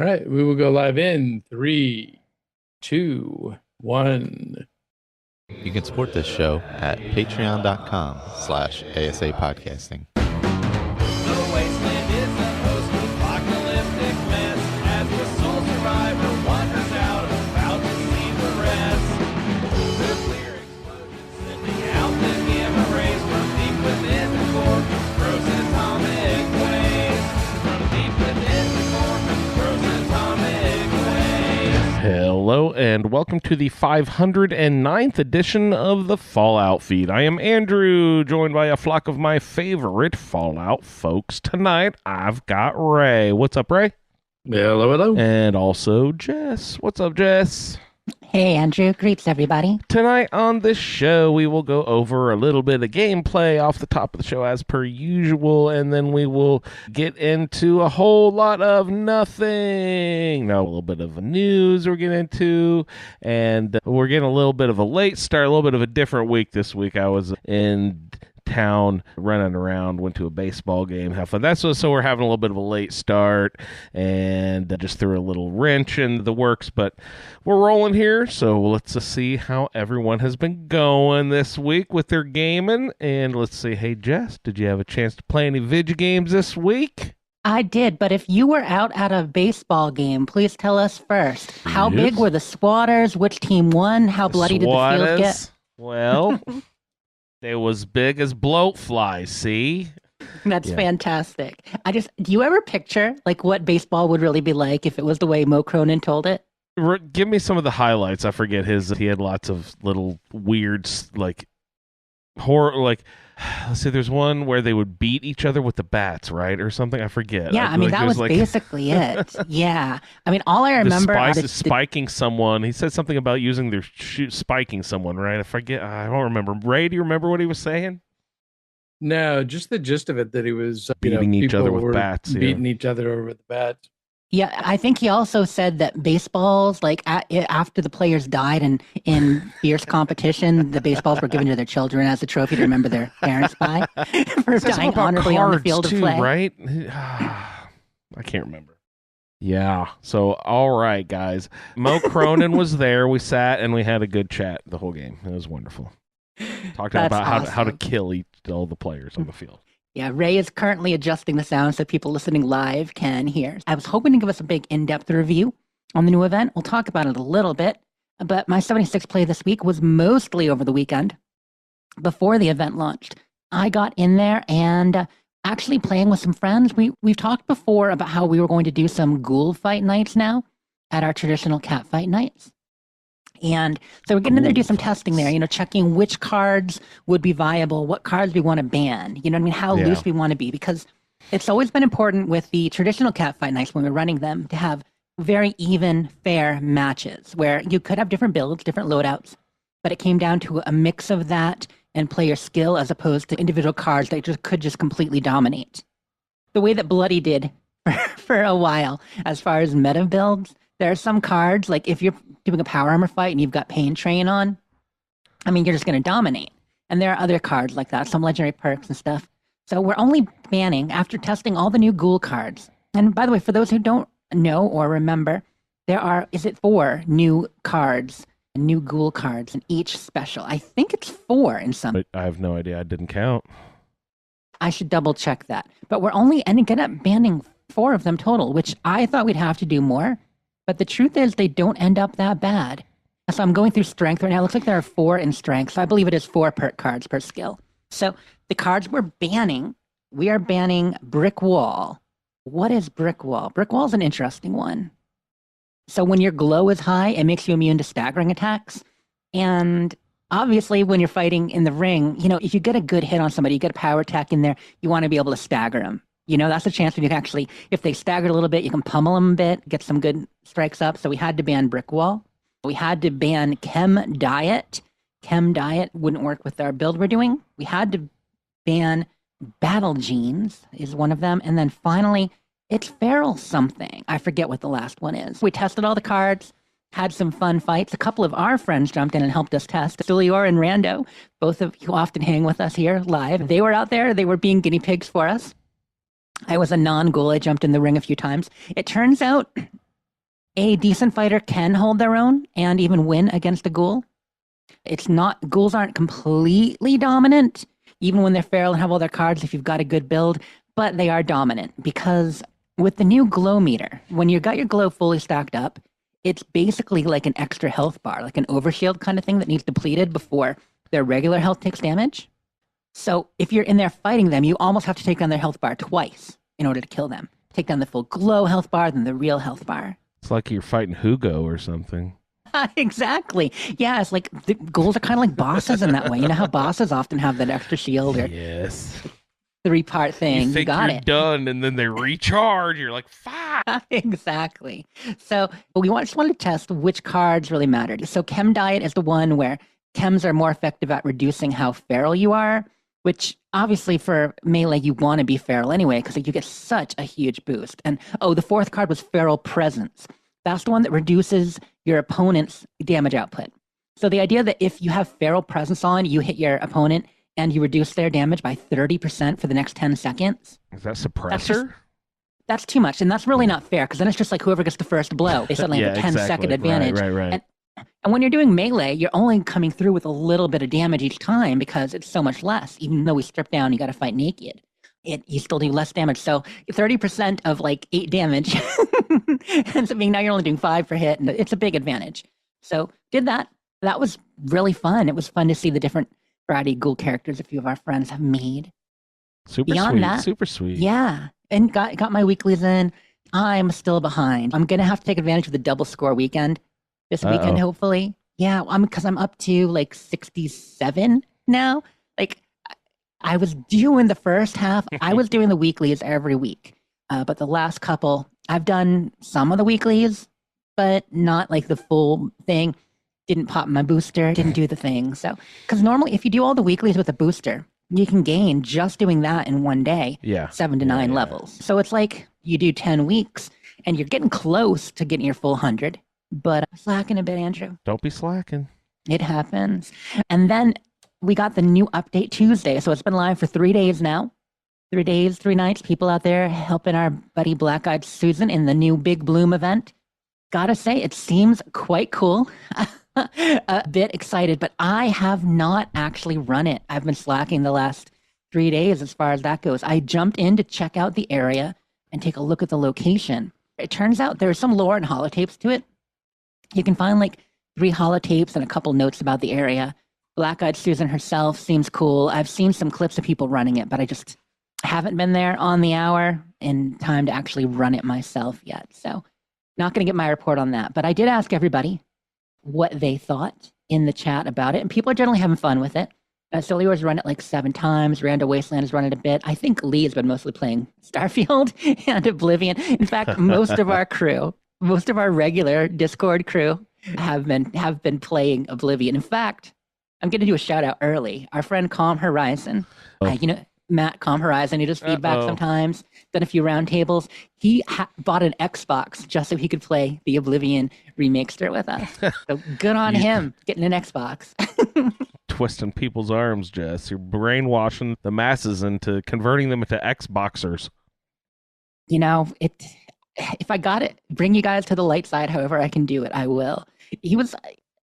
All right, we will go live in three, two, one. You can support this show at patreon.com/ASA podcasting. The wasteland is a host of apocalyptic mess as the sole survivor wanders out about to see the rest. Nuclear explosions sending out the gamma rays from deep within the core, frozen atomic waves. From deep within the core, frozen atomic waves. Hello and welcome to the 509th edition of the Fallout Feed. I am Andrew, joined by a flock of my favorite Fallout folks. Tonight, I've got Ray. What's up, Ray? Hello, hello. And also Jess. What's up, Jess? Hey, Andrew. Greets, everybody. Tonight on this show, we will go over a little bit of gameplay off the top of the show as per usual, and then we will get into a whole lot of nothing. Now, a little bit of news we're getting into, and we're getting a little bit of a late start, a little bit of a different week this week. I was in town running around, went to a baseball game, have fun. So we're having a little bit of a late start and just threw a little wrench in the works, but we're rolling here. So let's see how everyone has been going this week with their gaming. And let's see, hey Jess, did you have a chance to play any video games this week? I did, but if you were out at a baseball game, please tell us first. How Yes. big were the squatters? Which team won? How bloody did the field get? Suarez? Well, they was big as bloat flies, see? That's Yeah. fantastic. Do you ever picture like what baseball would really be like if it was the way Mo Cronin told it? Give me some of the highlights. I forget he had lots of little weird, like, horror, like, let's see, there's one where they would beat each other with the bats, right? Or something. I forget. Yeah, I mean, that there's, was basically it. Yeah. I mean, all I remember are spiking someone. He said something about using their spiking someone, right? I forget. I don't remember. Ray, do you remember what he was saying? No, just the gist of it that he was Beating each other people with were bats, yeah. beating each other over the bats. Yeah, I think he also said that baseballs, like after the players died in fierce competition, the baseballs were given to their children as a trophy to remember their parents by for Says dying about honorably on the cards, field too, of play. right? I can't remember. Yeah. So, all right, guys. Mo Cronin was there. We sat and we had a good chat the whole game. It was wonderful. Talked That's about how to awesome. kill all the players on the field. Yeah, Ray is currently adjusting the sound so people listening live can hear. I was hoping to give us a big in-depth review on the new event. We'll talk about it a little bit, but my 76 play this week was mostly over the weekend before the event launched. I got in there and actually playing with some friends. We've talked before about how we were going to do some ghoul fight nights now at our traditional cat fight nights. And so we're getting in there to do some testing there, checking which cards would be viable, what cards we want to ban, how Yeah. loose we want to be, because it's always been important with the traditional cat fight nights when we're running them to have very even, fair matches where you could have different builds, different loadouts, but it came down to a mix of that and player skill as opposed to individual cards that could just completely dominate. The way that Bloody did for a while as far as meta builds, there are some cards, like if you're doing a power armor fight and you've got Pain Train on, I mean, you're just going to dominate. And there are other cards like that, some legendary perks and stuff. So we're only banning after testing all the new ghoul cards. And by the way, for those who don't know or remember, there are, 4 new cards, new ghoul cards in each special. I think it's 4 in some. But I have no idea. I didn't count. I should double check that. But we're only ending up banning 4 of them total, which I thought we'd have to do more. But the truth is they don't end up that bad. So I'm going through strength right now. It looks like there are 4 in strength. So I believe it is 4 perk cards per skill. So the cards we're banning, we are banning Brick Wall. What is Brick Wall? Brick Wall is an interesting one. So when your glow is high, it makes you immune to staggering attacks. And obviously when you're fighting in the ring, if you get a good hit on somebody, you get a power attack in there, you want to be able to stagger them. That's a chance when you can actually, if they staggered a little bit, you can pummel them a bit, get some good strikes up. So we had to ban Brick Wall. We had to ban Chem Diet. Chem Diet wouldn't work with our build we're doing. We had to ban Battle Genes is one of them. And then finally, it's Feral something. I forget what the last one is. We tested all the cards, had some fun fights. A couple of our friends jumped in and helped us test. Stulior and Rando, both of you often hang with us here live. They were out there. They were being guinea pigs for us. I was a non-ghoul. I jumped in the ring a few times. It turns out a decent fighter can hold their own and even win against a ghoul. Ghouls aren't completely dominant, even when they're feral and have all their cards if you've got a good build, but they are dominant because with the new glow meter, when you've got your glow fully stacked up, it's basically like an extra health bar, like an overshield kind of thing that needs depleted before their regular health takes damage. So if you're in there fighting them, you almost have to take down their health bar twice in order to kill them. Take down the full glow health bar, then the real health bar. It's like you're fighting Hugo or something. Exactly. Yeah, it's like the ghouls are kind of like bosses in that way. You know how bosses often have that extra shield or Yes. 3-part thing. You think got you're it. done, and then they recharge. You're like, fuck. Exactly. So just wanted to test which cards really mattered. So Chem Diet is the one where chems are more effective at reducing how feral you are, which obviously for melee you want to be feral anyway because you get such a huge boost. And the fourth card was Feral Presence. That's the one that reduces your opponent's damage output. So the idea that if you have Feral Presence on, you hit your opponent and you reduce their damage by 30% for the next 10 seconds. Is that suppressor? That's too much. And that's really not fair because then it's just like whoever gets the first blow, they suddenly have a 10-second advantage. Right. And when you're doing melee, you're only coming through with a little bit of damage each time because it's so much less. Even though we strip down, you got to fight naked. You still do less damage. So 30% of like 8 damage ends up being now you're only doing 5 per hit, and it's a big advantage. So did that. That was really fun. It was fun to see the different variety of ghoul characters a few of our friends have made. Super Beyond sweet. that, Super sweet. Yeah, and got my weeklies in. I'm still behind. I'm gonna have to take advantage of the double score weekend this weekend, hopefully. Yeah, because I'm up to like 67 now. Like I was doing the first half. I was doing the weeklies every week, but the last couple, I've done some of the weeklies, but not like the full thing. Didn't pop my booster. Didn't do the thing. So, because normally if you do all the weeklies with a booster, you can gain just doing that in one day. 7 to 9 levels. So it's like you do 10 weeks, and you're getting close to getting your full 100. But I'm slacking a bit, Andrew. Don't be slacking. It happens. And then we got the new update Tuesday. So it's been live for 3 days now. 3 days, 3 nights. People out there helping our buddy Black Eyed Susan in the new Big Bloom event. Gotta say, it seems quite cool. A bit excited, but I have not actually run it. I've been slacking the last 3 days as far as that goes. I jumped in to check out the area and take a look at the location. It turns out there's some lore and holotapes to it. You can find like 3 holotapes and a couple notes about the area. Black Eyed Susan herself seems cool. I've seen some clips of people running it, but I just haven't been there on the hour in time to actually run it myself yet. So not going to get my report on that. But I did ask everybody what they thought in the chat about it, and people are generally having fun with it. Solior's run it like 7 times. Randa Wasteland has run it a bit. I think Lee has been mostly playing Starfield and Oblivion. In fact, most of our regular Discord crew have been playing Oblivion. In fact, I'm going to do a shout out early. Our friend Calm Horizon, Matt Calm Horizon, he does feedback sometimes, done a few roundtables. He bought an Xbox just so he could play the Oblivion remixer with us. So good on him getting an Xbox. Twisting people's arms, Jess. You're brainwashing the masses into converting them into Xboxers. You know, if I got it, bring you guys to the light side however I can do it, I will. He was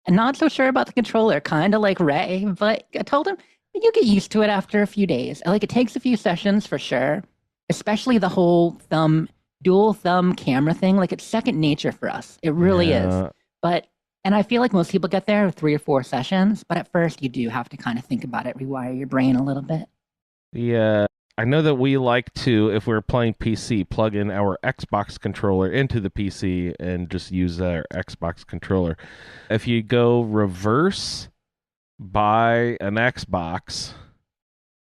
not so sure about the controller, kind of like Ray, but I told him, you get used to it after a few days. Like, it takes a few sessions for sure, especially the whole dual thumb camera thing. Like, it's second nature for us. It really is. And I feel like most people get there with 3 or 4 sessions, but at first you do have to kind of think about it, rewire your brain a little bit. Yeah. I know that we like to, if we're playing PC, plug in our Xbox controller into the PC and just use our Xbox controller. If you go reverse, buy an Xbox,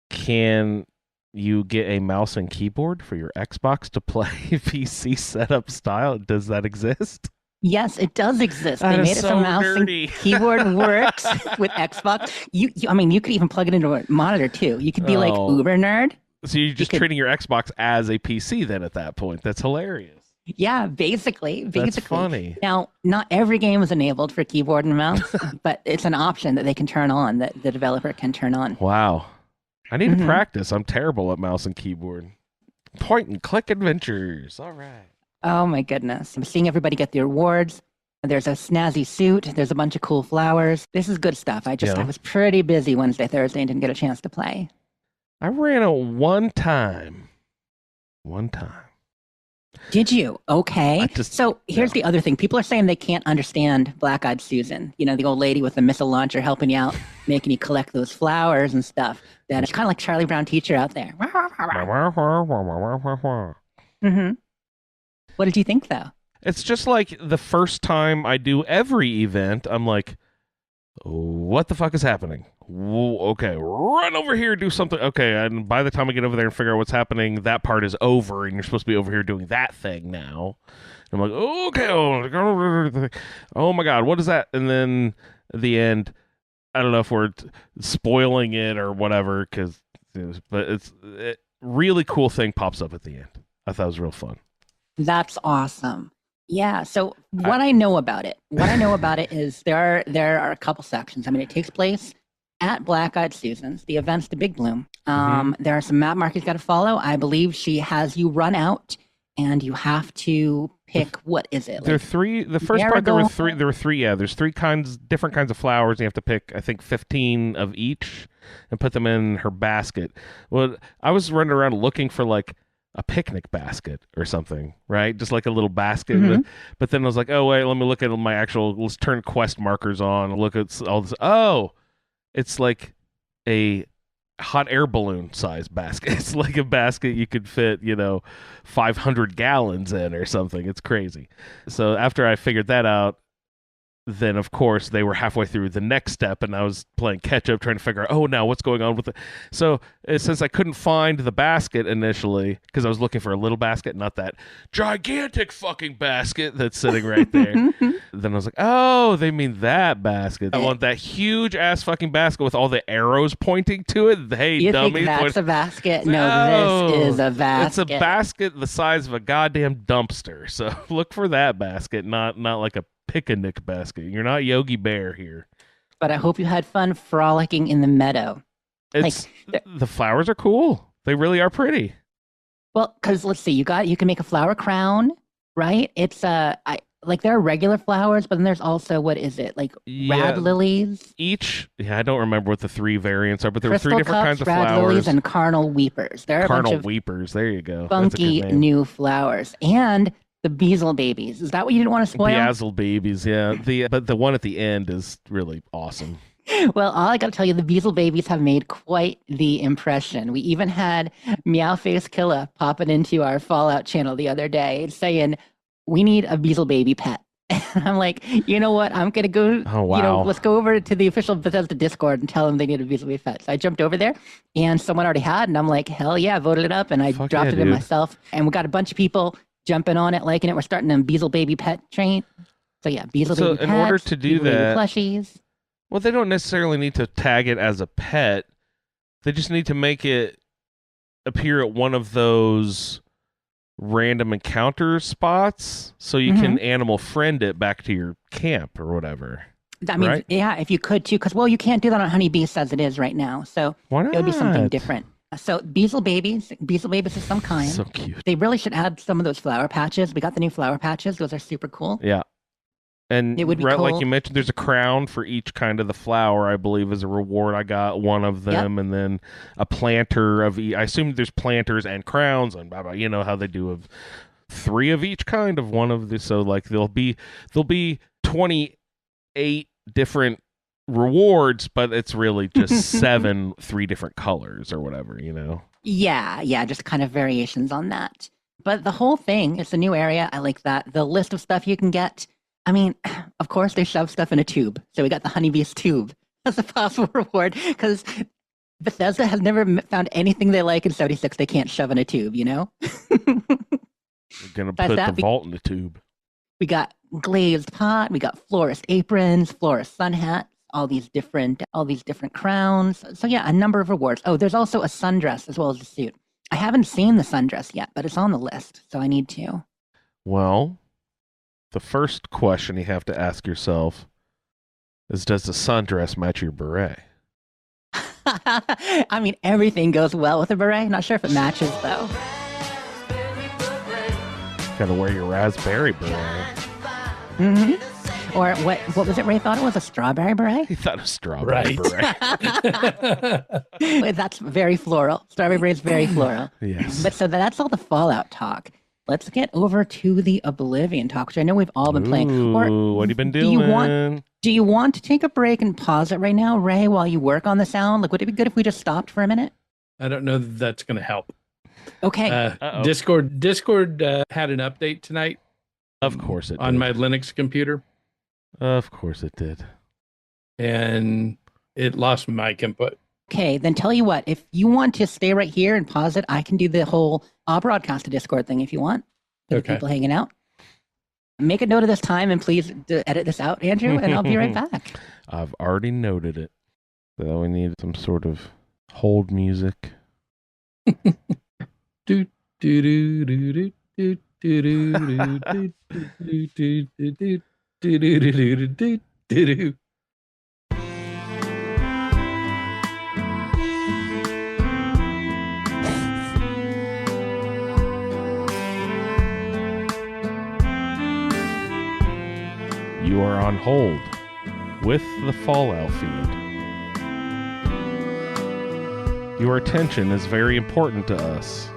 can you get a mouse and keyboard for your Xbox to play PC setup style? Does that exist? Yes, it does exist. They made it so mouse nerdy. and keyboard works with Xbox. You could even plug it into a monitor too. You could be like uber nerd. So you're just treating your Xbox as a PC then at that point. That's hilarious. Yeah, basically. That's funny. Now, not every game is enabled for keyboard and mouse, but it's an option that they can turn on, that the developer can turn on. Wow. I need to practice. I'm terrible at mouse and keyboard. Point and click adventures. All right. Oh my goodness. I'm seeing everybody get the awards. There's a snazzy suit. There's a bunch of cool flowers. This is good stuff. I Yeah. was pretty busy Wednesday, Thursday, and didn't get a chance to play. I ran it one time. One time. Did you? Okay. I just- So here's yeah. the other thing. People are saying they can't understand Black Eyed Susan. You know, the old lady with the missile launcher helping you out, making you collect those flowers and stuff. That it's kind of like Charlie Brown teacher out there. hmm What did you think, though? It's just like the first time I do every event, I'm like, what the fuck is happening? Okay, run over here, do something. Okay, and by the time I get over there and figure out what's happening, that part is over, and you're supposed to be over here doing that thing now. And I'm like, okay, oh my god, what is that? And then at the end, I don't know if we're spoiling it or whatever, but it's really cool thing pops up at the end. I thought it was real fun. That's awesome. Yeah. So what I know about it is there are a couple sections. I mean, it takes place at Black Eyed Susan's. The event's the Big Bloom. There are some map markers you got to follow. I believe she has you run out, and you have to pick what is it? There are Like, three. The first part there were marigold? three. There were three. Yeah, there's different kinds of flowers. And you have to pick, I think, 15 of each, and put them in her basket. Well, I was running around looking for like a picnic basket or something, right? Just like a little basket. Mhm. But then I was like, oh wait, let me look at my actual. Let's turn quest markers on and look at all this. Oh, it's like a hot air balloon size basket. It's like a basket you could fit, 500 gallons in or something. It's crazy. So after I figured that out, then of course they were halfway through the next step, and I was playing catch up trying to figure out, oh, now what's going on with it. So since I couldn't find the basket initially, because I was looking for a little basket, not that gigantic fucking basket that's sitting right there, then I was like, oh, they mean that basket. I want that huge ass fucking basket with all the arrows pointing to it. Hey, you dummy. think that's a basket? No, No, this is a It's basket. a basket the size of a goddamn dumpster. So look for that basket, not like a picnic basket. You're not Yogi Bear here. But I hope you had fun frolicking in the meadow. It's the flowers are cool. They really are pretty. Well, because let's see, you can make a flower crown, right? It's like there are regular flowers, but then there's also what is it like rad lilies, I don't remember what the three variants are, but there were crystal three different cups, kinds of rad flowers. lilies, and carnal weepers. There are a bunch Carnal of weepers. There you go. That's a funky good name. new flowers, and the bezel babies. Is that what you didn't want to spoil? Beazel babies, yeah. But the one at the end is really awesome. Well, all I got to tell you, the bezel babies have made quite the impression. We even had Meowface Killa popping into our Fallout channel the other day saying, we need a bezel baby pet. And I'm like, you know what? I'm going to go, Oh, wow. let's go over to the official Bethesda Discord and tell them they need a bezel baby pet. So I jumped over there and someone already had, and I'm like, hell yeah, I voted it up, and I Fuck dropped yeah, it in dude. myself. And we got a bunch of people jumping on it, liking it. We're starting a bezel baby pet train. So yeah, bezel So baby in order pets, to do bezel baby that- plushies. Well, they don't necessarily need to tag it as a pet. They just need to make it appear at one of those random encounter spots so you Mm-hmm. can animal friend it back to your camp or whatever. I mean, Right? yeah, if you could too, because you can't do that on Honeybees as it is right now. So Why not? it would be something different. So bezel babies of some kind. So cute. They really should add some of those flower patches. We got the new flower patches; those are super cool. Yeah. And It would be right, like cool. you mentioned, there's a crown for each kind of the flower, I believe, as a reward. I got one of them, and then a planter of I assume there's planters and crowns, and blah, blah, you know how they do of 3 of each kind of one of the. So like there'll be 28 different rewards, but it's really just 3 different colors or whatever, you know. Yeah, just kind of variations on that. But the whole thing, it's a new area. I like that. The list of stuff you can get. I mean, of course, they shove stuff in a tube. So we got the Honeybee's tube as a possible reward because Bethesda has never found anything they like in 76 they can't shove in a tube, you know? We're gonna Besides put that, the vault in the tube. We got glazed pot, we got florist aprons, florist sun hats, all these different crowns. So yeah, a number of rewards. Oh, there's also a sundress as well as a suit. I haven't seen the sundress yet, but it's on the list, so I need to. Well, the first question you have to ask yourself is, does the sundress match your beret? I mean, everything goes well with a beret. Not sure if it matches though. Gotta wear your raspberry beret. Mm-hmm. Or what was it Ray thought it was? A strawberry beret? He thought it was strawberry Right. beret. That's very floral. Strawberry beret is very floral. Yes. But so that's all the Fallout talk. Let's get over to the Oblivion talk, which I know we've all been playing. Or Ooh, what have you been do doing? you want to take a break and pause it right now, Ray, while you work on the sound? Like, would it be good if we just stopped for a minute? I don't know that that's going to help. Okay. Uh-oh. Discord had an update tonight Of course it did. on my Linux computer, Of course it did. and it lost mic input. Okay, then tell you what, if you want to stay right here and pause it, I can do the whole broadcast to Discord thing if you want. For the Okay. people hanging out. Make a note of this time and please edit this out, Andrew, and I'll be right back. I've already noted it. So we need some sort of hold music. Do do do do do do do do do do do do do do do do do. You are on hold with the Fallout feed. Your attention is very important to us.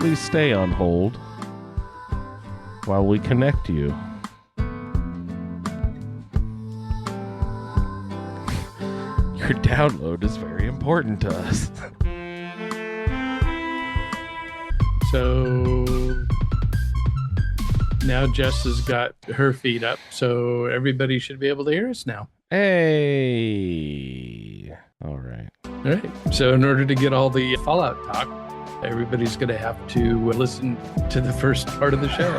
Please stay on hold while we connect you. Your download is very important to us. So now Jess has got her feed up, so everybody should be able to hear us now. Hey. All right. All right. So in order to get all the Fallout talk, everybody's going to have to listen to the first part of the show.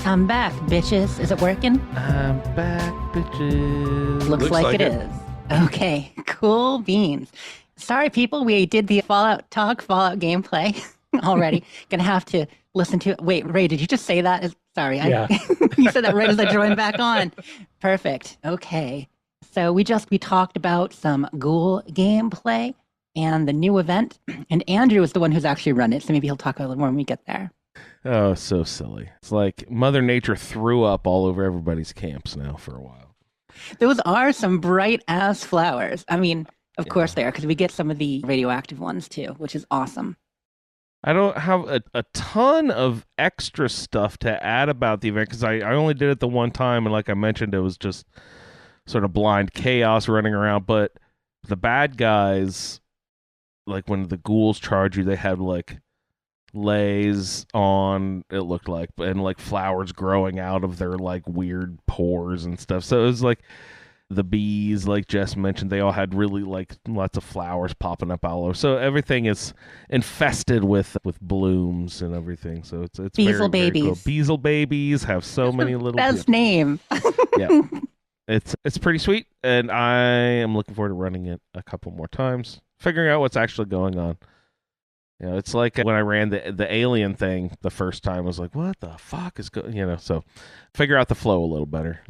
I'm back, bitches. Is it working? I'm back, bitches. Looks like it is. Okay, cool beans. Sorry, people, we did the Fallout talk, Fallout gameplay already. Gonna have to listen to it. Wait, Ray, did you just say that? Sorry, Yeah. You said that right as I joined back on. Perfect. Okay. So we talked about some Ghoul gameplay and the new event, and Andrew is the one who's actually run it, so maybe he'll talk a little more when we get there. Oh, so silly. It's like Mother Nature threw up all over everybody's camps now for a while. Those are some bright ass flowers. I mean, of course they are, because we get some of the radioactive ones too, which is awesome. I don't have a ton of extra stuff to add about the event because I only did it the one time, and like I mentioned, it was just sort of blind chaos running around. But the bad guys, like when the ghouls charge you, they had like lays on, it looked like, and like flowers growing out of their like weird pores and stuff. So it was like the bees, like Jess mentioned, they all had really like lots of flowers popping up all over. So everything is infested with blooms and everything. So it's Beezle very, babies. very cool. Beezle babies have so many little Best name. yeah. It's pretty sweet, and I am looking forward to running it a couple more times, figuring out what's actually going on. You know, it's like when I ran the alien thing the first time, I was like, what the fuck is going, so figure out the flow a little better,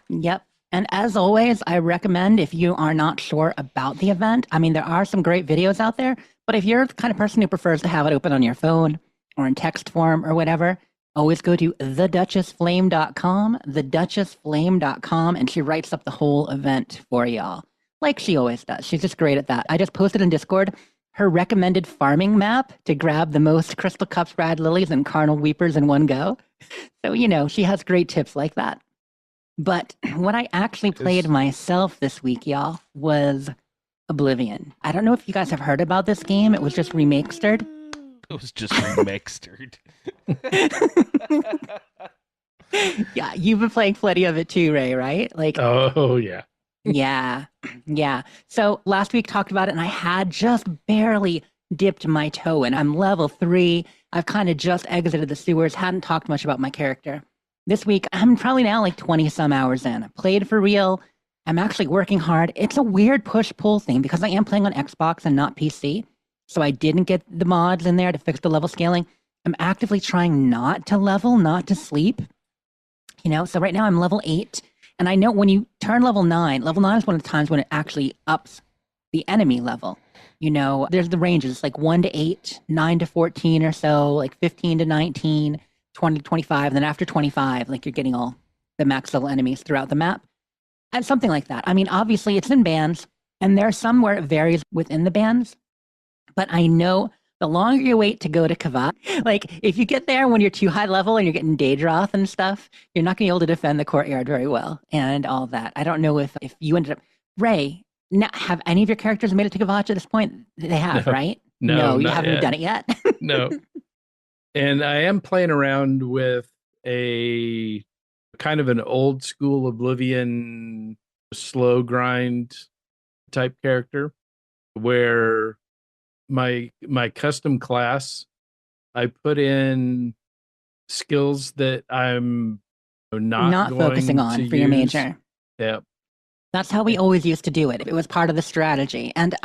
Yep. And as always, I recommend if you are not sure about the event, I mean, there are some great videos out there, but if you're the kind of person who prefers to have it open on your phone or in text form or whatever, always go to theduchessflame.com, and she writes up the whole event for y'all, like she always does. She's just great at that. I just posted in Discord her recommended farming map to grab the most Crystal Cups, Rad Lilies, and Carnal Weepers in one go. So, she has great tips like that. But what I actually played myself this week, y'all, was Oblivion. I don't know if you guys have heard about this game. It was just remastered. It was just remixed. Yeah, you've been playing plenty of it too, Ray, right? Like, Oh, yeah. yeah. So last week talked about it, and I had just barely dipped my toe in. I'm level 3. I've kind of just exited the sewers, hadn't talked much about my character. This week, I'm probably now like 20-some hours in. I played for real. I'm actually working hard. It's a weird push-pull thing because I am playing on Xbox and not PC. So I didn't get the mods in there to fix the level scaling. I'm actively trying not to level, not to sleep. So right now I'm level 8. And I know when you turn level 9 is one of the times when it actually ups the enemy level. You know, there's the ranges like 1 to 8, 9 to 14 or so, like 15 to 19, 20 to 25. And then after 25, like you're getting all the max level enemies throughout the map. And something like that. I mean, obviously it's in bands, and there's some where it varies within the bands. But I know the longer you wait to go to Kavat, like if you get there when you're too high level and you're getting Daedroth and stuff, you're not going to be able to defend the courtyard very well and all that. I don't know if you ended up, Ray, now, have any of your characters made it to Kavat at this point? They have, No. right? No, you not haven't yet. done it yet. No. And I am playing around with a kind of an old school Oblivion slow grind type character where my custom class, I put in skills that I'm not going focusing on to for your use. major. Yeah. That's how we always used to do it. It was part of the strategy. And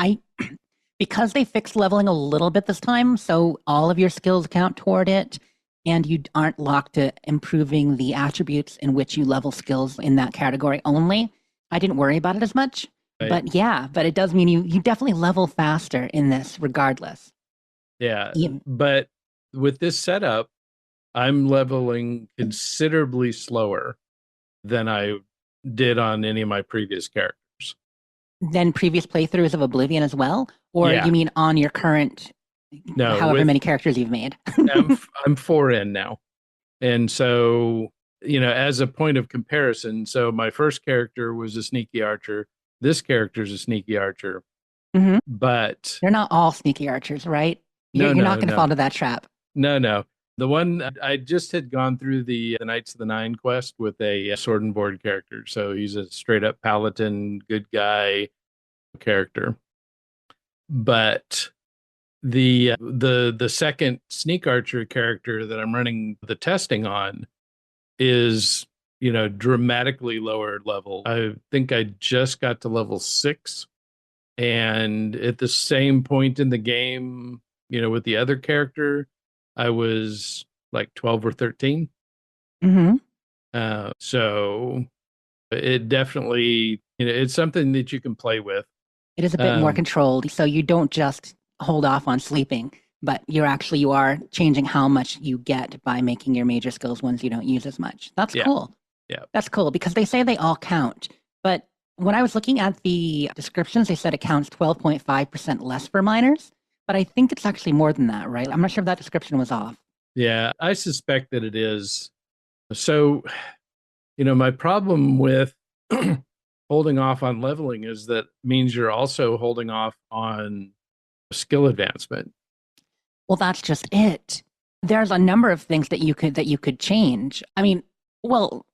because they fixed leveling a little bit this time, so all of your skills count toward it, and you aren't locked to improving the attributes in which you level skills in that category only, I didn't worry about it as much. Right. But it does mean you definitely level faster in this regardless. Yeah. Even- But with this setup, I'm leveling considerably slower than I did on any of my previous characters. Than previous playthroughs of Oblivion as well? Or Yeah. you mean on your current, No, however many characters you've made? I'm 4 in now. And so, as a point of comparison, so my first character was a sneaky archer. This character's a sneaky archer. Mhm. But They're not all sneaky archers, right? You're not going to fall into that trap. no. The one I just had gone through the Knights of the Nine quest with a sword and board character. So he's a straight up paladin, good guy character. But the second sneak archer character that I'm running the testing on is, dramatically lower level. I think I just got to level 6. And at the same point in the game, with the other character, I was like 12 or 13. Mm-hmm. So it definitely, it's something that you can play with. It is a bit more Um, controlled, so you don't just hold off on sleeping, but you are changing how much you get by making your major skills ones you don't use as much. That's Yeah. cool. Yeah. That's cool because they say they all count. But when I was looking at the descriptions, they said it counts 12.5% less for minors. But I think it's actually more than that, right? I'm not sure if that description was off. Yeah, I suspect that it is. So, my problem with holding off on leveling is that means you're also holding off on skill advancement. Well, that's just it. There's a number of things that you could change. I mean, well,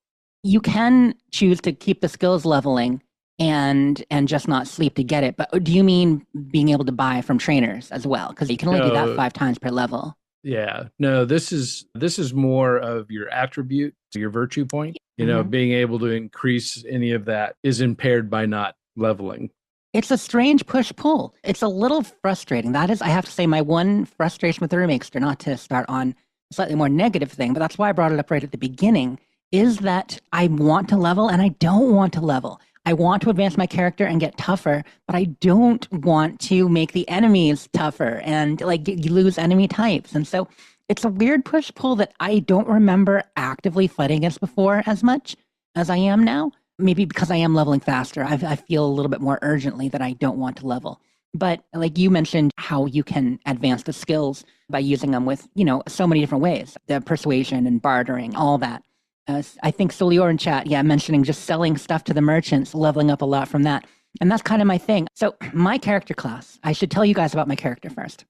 you can choose to keep the skills leveling and just not sleep to get it. But do you mean being able to buy from trainers as well? Because you can only do that No. 5 times per level. Yeah, no, this is more of your attribute, your virtue point. Being able to increase any of that is impaired by not leveling. It's a strange push-pull. It's a little frustrating. That is, I have to say, my one frustration with the Remakester, not to start on a slightly more negative thing, but that's why I brought it up right at the beginning, is that I want to level and I don't want to level. I want to advance my character and get tougher, but I don't want to make the enemies tougher and you lose enemy types. And so it's a weird push-pull that I don't remember actively fighting against before as much as I am now. Maybe because I am leveling faster, I feel a little bit more urgently that I don't want to level. But like you mentioned, how you can advance the skills by using them with, so many different ways. The persuasion and bartering, all that. I think Solior in chat, mentioning just selling stuff to the merchants, leveling up a lot from that. And that's kind of my thing. So my character class, I should tell you guys about my character first.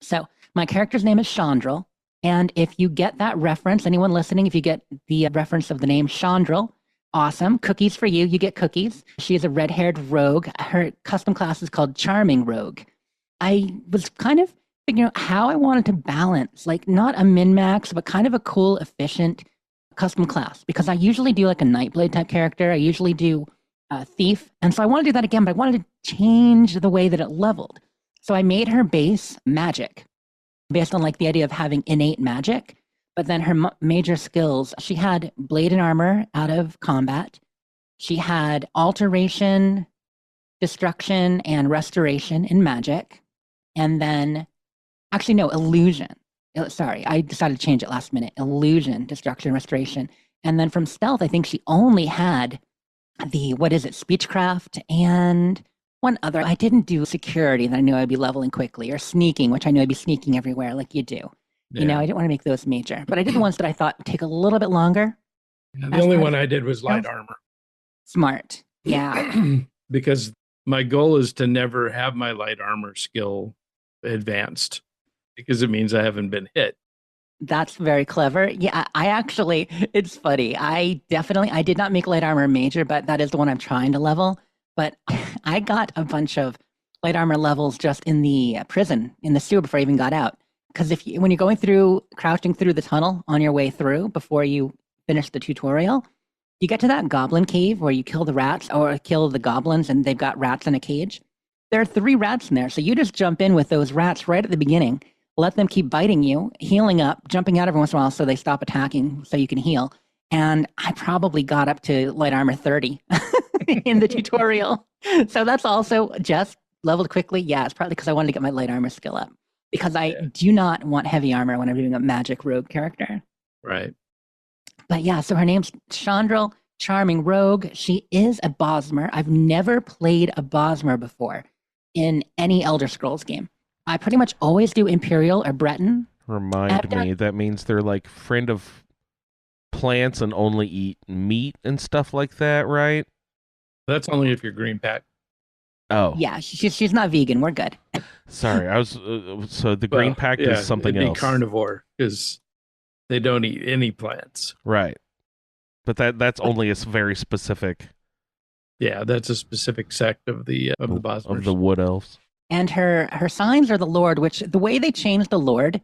So my character's name is Chandril. And if you get that reference, anyone listening, if you get the reference of the name Chandril, awesome. Cookies for you. You get cookies. She is a red-haired rogue. Her custom class is called Charming Rogue. I was kind of figuring out how I wanted to balance, not a min-max, but kind of a cool, efficient custom class. Because I usually do a Nightblade type character. I usually do Thief. And so I want to do that again, but I wanted to change the way that it leveled. So I made her base magic, based on the idea of having innate magic. But then her major skills, she had blade and armor out of combat. She had alteration, destruction and restoration in magic. And then, actually, no, illusion. Sorry, I decided to change it last minute. Illusion, destruction, restoration. And then from stealth, I think she only had the, speechcraft and one other. I didn't do security that I knew I'd be leveling quickly, or sneaking, which I knew I'd be sneaking everywhere like you do. You know, I didn't want to make those major, but I did the ones that I thought would take a little bit longer. Yeah, the only one I did was light armor. Smart. Yeah. Because my goal is to never have my light armor skill advanced, because it means I haven't been hit. That's very clever. Yeah, I actually, it's funny. I did not make light armor major, but that is the one I'm trying to level. But I got a bunch of light armor levels just in the prison, in the sewer, before I even got out. Because when you're going through, crouching through the tunnel on your way through before you finish the tutorial, you get to that goblin cave where you kill the rats or kill the goblins, and they've got rats in a cage. There are 3 rats in there, so you just jump in with those rats right at the beginning, let them keep biting you, healing up, jumping out every once in a while so they stop attacking so you can heal. And I probably got up to light armor 30 in the tutorial. So that's also just leveled quickly. Yeah, it's probably because I wanted to get my light armor skill up, because I do not want heavy armor when I'm doing a magic rogue character. Right. But yeah, so her name's Chandril, charming rogue. She is a Bosmer. I've never played a Bosmer before in any Elder Scrolls game. I pretty much always do Imperial or Breton. Remind me, that means they're like friend of plants and only eat meat and stuff like that, right? That's only if you're green pack. Oh. Yeah, she's not vegan. We're good. Sorry, I was so the green pact is something it'd be else. Carnivore, because they don't eat any plants. Right. But that's only a very specific. Yeah, that's a specific sect of the Bosmers. Of the wood elves. And her signs are the Lord, which the way they changed the Lord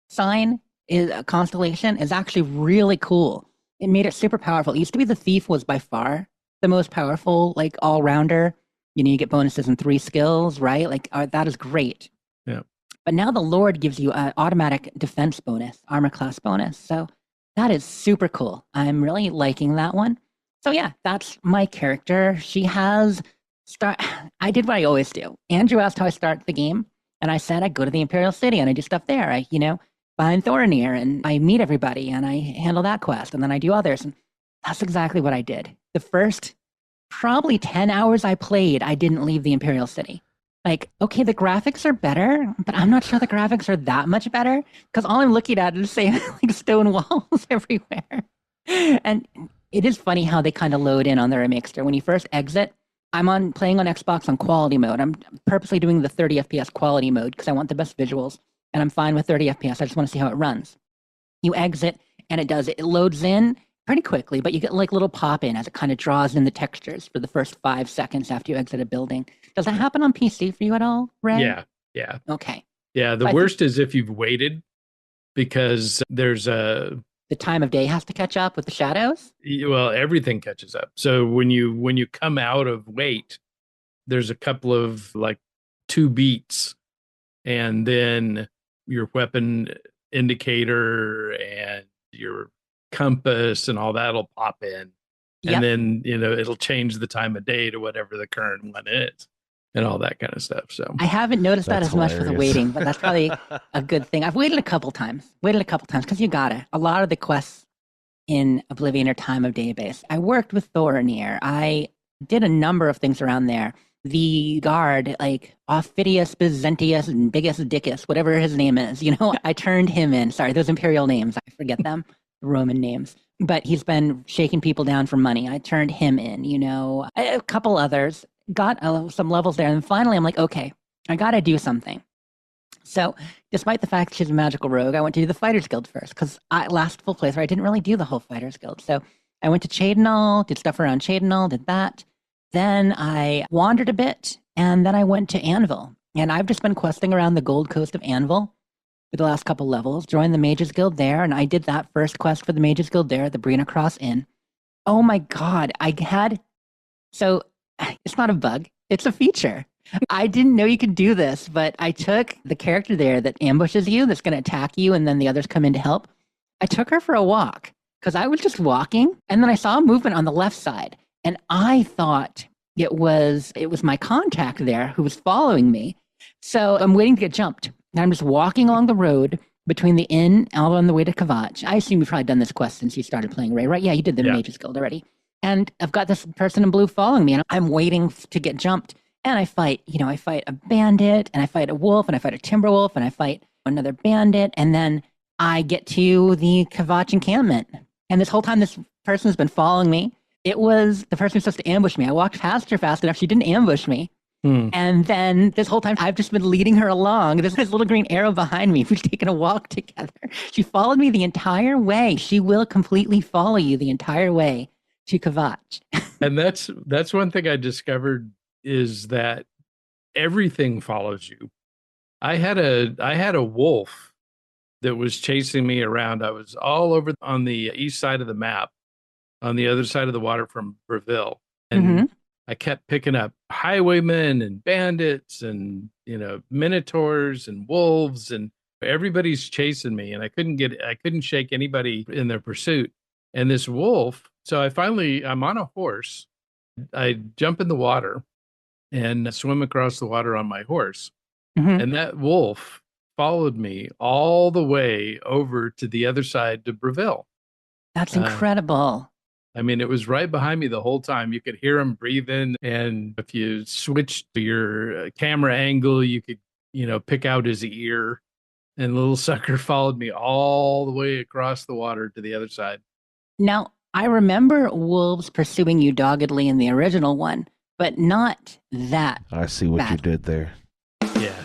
sign is a constellation is actually really cool. It made it super powerful. It used to be the Thief was by far the most powerful, like all-rounder. You know, you get bonuses in 3 skills, right? Like that is great. Yeah. But now the Lord gives you an automatic defense bonus, armor class bonus. So that is super cool. I'm really liking that one. So yeah, that's my character. She has I did what I always do. Andrew asked how I start the game, and I said I go to the Imperial City and I do stuff there. I, find Thorinir and I meet everybody and I handle that quest, and then I do others. And that's exactly what I did. The first probably 10 hours I played, I didn't leave the Imperial City. Like, okay, the graphics are better, but I'm not sure the graphics are that much better, because all I'm looking at is saying like stone walls everywhere. And it is funny how they kind of load in on their remixer. When you first exit, I'm playing on Xbox on quality mode. I'm purposely doing the 30 FPS quality mode because I want the best visuals, and I'm fine with 30 FPS. I just want to see how it runs. You exit, and it loads in pretty quickly, but you get like little pop in as it kind of draws in the textures for the first 5 seconds after you exit a building. Does that happen on PC for you at all, Ray? Yeah. Okay. Yeah, the worst is if you've waited, because there's the time of day has to catch up with the shadows? Well, everything catches up. So when you come out of wait, there's a couple of like 2 beats, and then your weapon indicator and your compass and all that'll pop in. Yep. And then, it'll change the time of day to whatever the current one is and all that kind of stuff. So I haven't noticed that as much for the hilarious. waiting, but that's probably a good thing. I've waited a couple times because you gotta. A lot of the quests in Oblivion are time of day based. I worked with Thorinir. I did a number of things around there. The guard, like Ophidius, Byzantius, and Biggest Dickus, whatever his name is, I turned him in. Sorry, those imperial names, I forget them, Roman names. But he's been shaking people down for money. I turned him in, a couple others. Got some levels there, and finally I'm like, okay, I gotta do something. So despite the fact she's a magical rogue, I went to do the Fighters Guild first, because last full playthrough I didn't really do the whole Fighters Guild. So I went to Cheydinal, did stuff around Cheydinal, did that. Then I wandered a bit, and then I went to Anvil. And I've just been questing around the Gold Coast of Anvil for the last couple levels, joined the Mages Guild there, and I did that first quest for the Mages Guild there, the Brina Cross Inn. Oh my god, so it's not a bug, it's a feature. I didn't know you could do this, but I took the character there that ambushes you, that's going to attack you, and then the others come in to help. I took her for a walk, because I was just walking, and then I saw a movement on the left side, and I thought It was my contact there who was following me. So I'm waiting to get jumped. And I'm just walking along the road between the inn and on the way to Kvatch. I assume you've probably done this quest since you started playing Ray, right? Yeah, you did the Yeah. Mages Guild already. And I've got this person in blue following me, and I'm waiting to get jumped. And I fight a bandit, and I fight a wolf, and I fight a timber wolf, and I fight another bandit. And then I get to the Kvatch encampment. And this whole time, this person has been following me. It was the person who's supposed to ambush me. I walked past her fast enough. She didn't ambush me. And then this whole time, I've just been leading her along. There's this little green arrow behind me. We've taken a walk together. She followed me the entire way. She will completely follow you the entire way to Kvatch. And that's one thing I discovered is that everything follows you. I had a wolf that was chasing me around. I was all over on the east side of the map, on the other side of the water from Breville. And I kept picking up highwaymen and bandits and, minotaurs and wolves, and everybody's chasing me, and I couldn't shake anybody in their pursuit. And this wolf, so I'm on a horse. I jump in the water and swim across the water on my horse. And that wolf followed me all the way over to the other side to Breville. That's incredible. I mean, it was right behind me the whole time. You could hear him breathing. And if you switched your camera angle, you could, pick out his ear. And the little sucker followed me all the way across the water to the other side. Now, I remember wolves pursuing you doggedly in the original one, but not that. I see what you bad. did there. Yeah.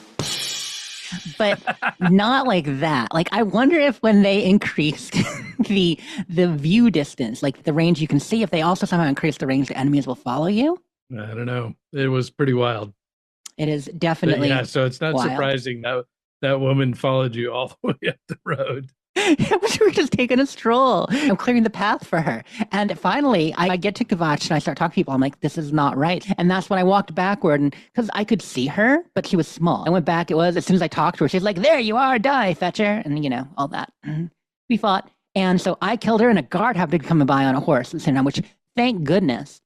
But not like that. Like, I wonder if when they increased the view distance, like the range you can see, if they also somehow increase the range the enemies will follow you. I don't know. It was pretty wild. It is But definitely yeah, so it's not wild. surprising that woman followed you all the way up the road. We were just taking a stroll. I'm clearing the path for her. And finally, I get to Kvatch and I start talking to people. I'm like, this is not right. And that's when I walked backward, and because I could see her, but she was small. I went back. It was as soon as I talked to her, she's like, there you are, die, fetcher. And, all that. We fought. And so I killed her, and a guard happened to come by on a horse at the same time, which thank goodness.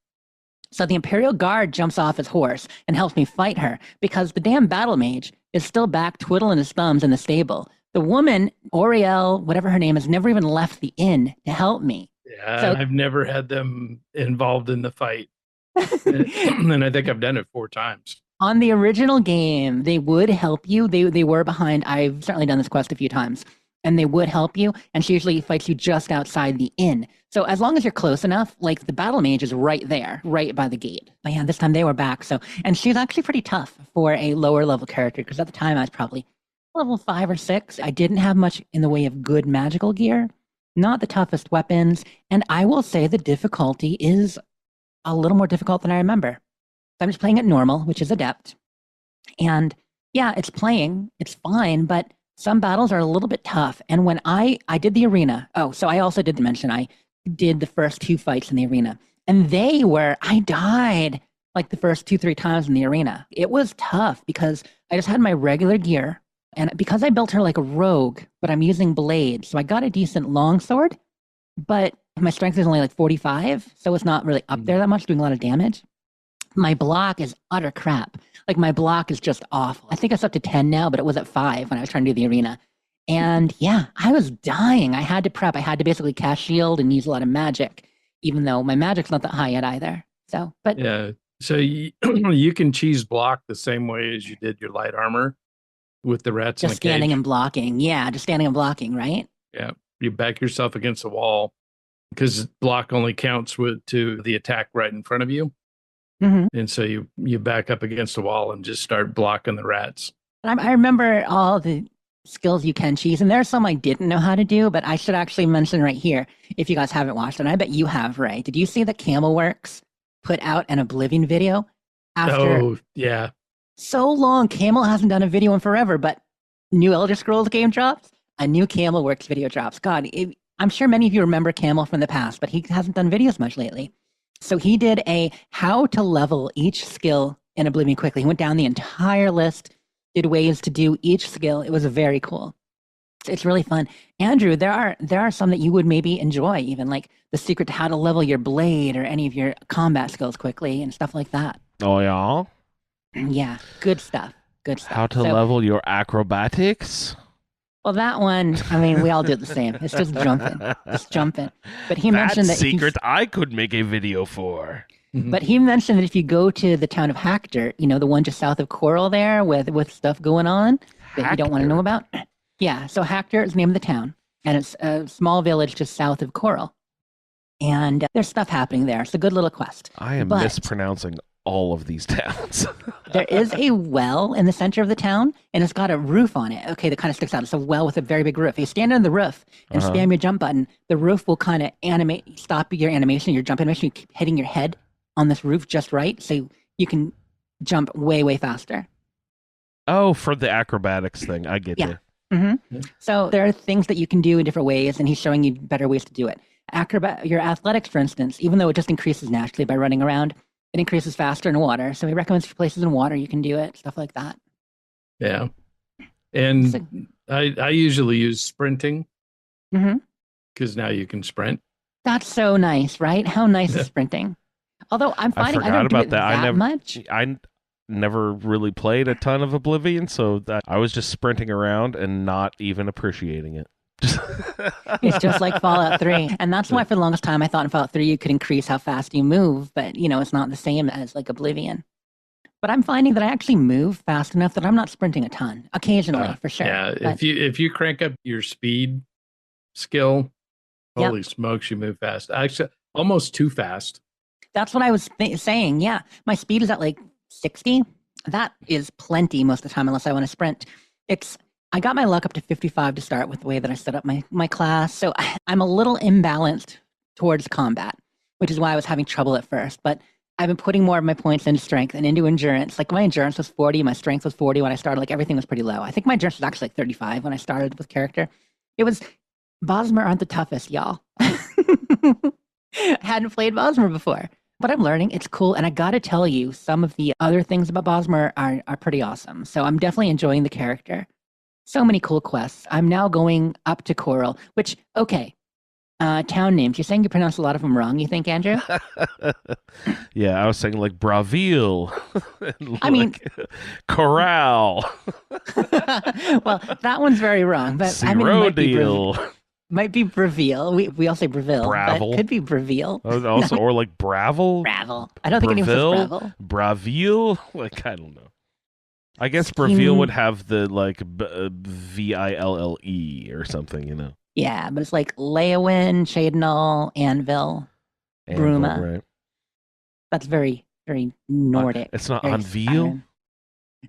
So the Imperial Guard jumps off his horse and helps me fight her because the damn battle mage is still back twiddling his thumbs in the stable. The woman, Oriel, whatever her name is, never even left the inn to help me. Yeah, So- I've never had them involved in the fight. And I think I've done it 4 times. On the original game, they would help you. They were behind. I've certainly done this quest a few times. And they would help you. And she usually fights you just outside the inn. So as long as you're close enough, like the battle mage is right there, right by the gate. But yeah, this time they were back. And she's actually pretty tough for a lower level character because at the time I was probably level 5 or 6. I didn't have much in the way of good magical gear, not the toughest weapons. And I will say the difficulty is a little more difficult than I remember. I'm just playing it normal, which is adept. And yeah, it's fine, but some battles are a little bit tough. And when I did the arena, so I also did mention I did the first 2 fights in the arena. And I died like the first 2-3 times in the arena. It was tough because I just had my regular gear. And because I built her like a rogue, but I'm using blades, so I got a decent longsword, but my strength is only like 45, so it's not really up there that much, doing a lot of damage. My block is utter crap. Like, my block is just awful. I think it's up to 10 now, but it was at 5 when I was trying to do the arena. And yeah, I was dying. I had to prep. I had to basically cast shield and use a lot of magic, even though my magic's not that high yet either. So, but Yeah. So you can cheese block the same way as you did your light armor with the rats in just the cage. standing and blocking. Yeah, just standing and blocking, right? Yeah. You back yourself against the wall because block only counts to the attack right in front of you. Mm-hmm. And so you back up against the wall and just start blocking the rats. I remember all the skills you can cheese, and there are some I didn't know how to do, but I should actually mention right here, if you guys haven't watched it, and I bet you have, Ray. Did you see that Camelworks put out an Oblivion video after Oh, yeah. so long? Camel hasn't done a video in forever, but new Elder Scrolls game drops, a new Camelworks video drops. God, I'm sure many of you remember Camel from the past, but he hasn't done videos much lately. So he did a how to level each skill in Oblivion quickly. He went down the entire list, did ways to do each skill. It was very cool. It's really fun. Andrew, there are some that you would maybe enjoy, even like the secret to how to level your blade or any of your combat skills quickly and stuff like that. Oh, yeah? Yeah, good stuff. Good stuff. How to So- level your acrobatics? Well, that one, I mean, we all do it the same. It's just jumping. Just jumping. But he mentioned that if you- secret I could make a video for. But he mentioned that if you go to the town of Hactor, the one just south of Coral there with stuff going on that you don't want to know about. Yeah, so Hactor is the name of the town, and it's a small village just south of Coral. And there's stuff happening there. It's a good little quest. I am But- mispronouncing all of these towns. There is a well in the center of the town, and it's got a roof on it. Okay, that kind of sticks out. It's a well with a very big roof. If you stand on the roof and spam your jump button, the roof will kind of stop your animation, your jump animation. You keep hitting your head on this roof just right, so you can jump way, way faster. Oh, for the acrobatics thing. I get Yeah. you. So there are things that you can do in different ways, and he's showing you better ways to do it. Your athletics, for instance, even though it just increases naturally by running around, it increases faster in water. So he recommends for places in water you can do it, stuff like that. Yeah. And So- I usually use sprinting Mhm. because now you can sprint. That's so nice, right? How nice is sprinting? Although I'm I finding I, forgot don't do about it that. that I never, much. I never really played a ton of Oblivion, so that I was just sprinting around and not even appreciating it. It's just like Fallout 3. And that's why for the longest time I thought in Fallout 3 you could increase how fast you move, but it's not the same as like Oblivion. But I'm finding that I actually move fast enough that I'm not sprinting a ton. Occasionally, for sure. Yeah. But- If you crank up your speed skill, Yep. holy smokes, you move fast. Actually, almost too fast. That's what I was saying. Yeah. My speed is at like 60. That is plenty most of the time, unless I want to sprint. I got my luck up to 55 to start with the way that I set up my class. So I'm a little imbalanced towards combat, which is why I was having trouble at first. But I've been putting more of my points into strength and into endurance. Like my endurance was 40, my strength was 40 when I started. Like everything was pretty low. I think my endurance was actually like 35 when I started with character. Bosmer aren't the toughest, y'all. Hadn't played Bosmer before. But I'm learning. It's cool. And I got to tell you, some of the other things about Bosmer are pretty awesome. So I'm definitely enjoying the character. So many cool quests. I'm now going up to Coral, which, okay. Town names. You're saying you pronounce a lot of them wrong, you think, Andrew? Yeah, I was saying like Braville. and I mean- like Corral. Well, that one's very wrong. But I mean, it Cyrodiil. might be Braville. We all say Braville. But Bravil. it could be Braville. Also, or like Bravel. Bravel. I don't think anyone says Braville? Bravel. Braville? Like, I don't know. I guess Skin- Braville would have the like Ville or something, Yeah, but it's like Leowin, Shadenall, Anvil. Anvil, Bruma. right? That's very, very Nordic. It's not very Anvil?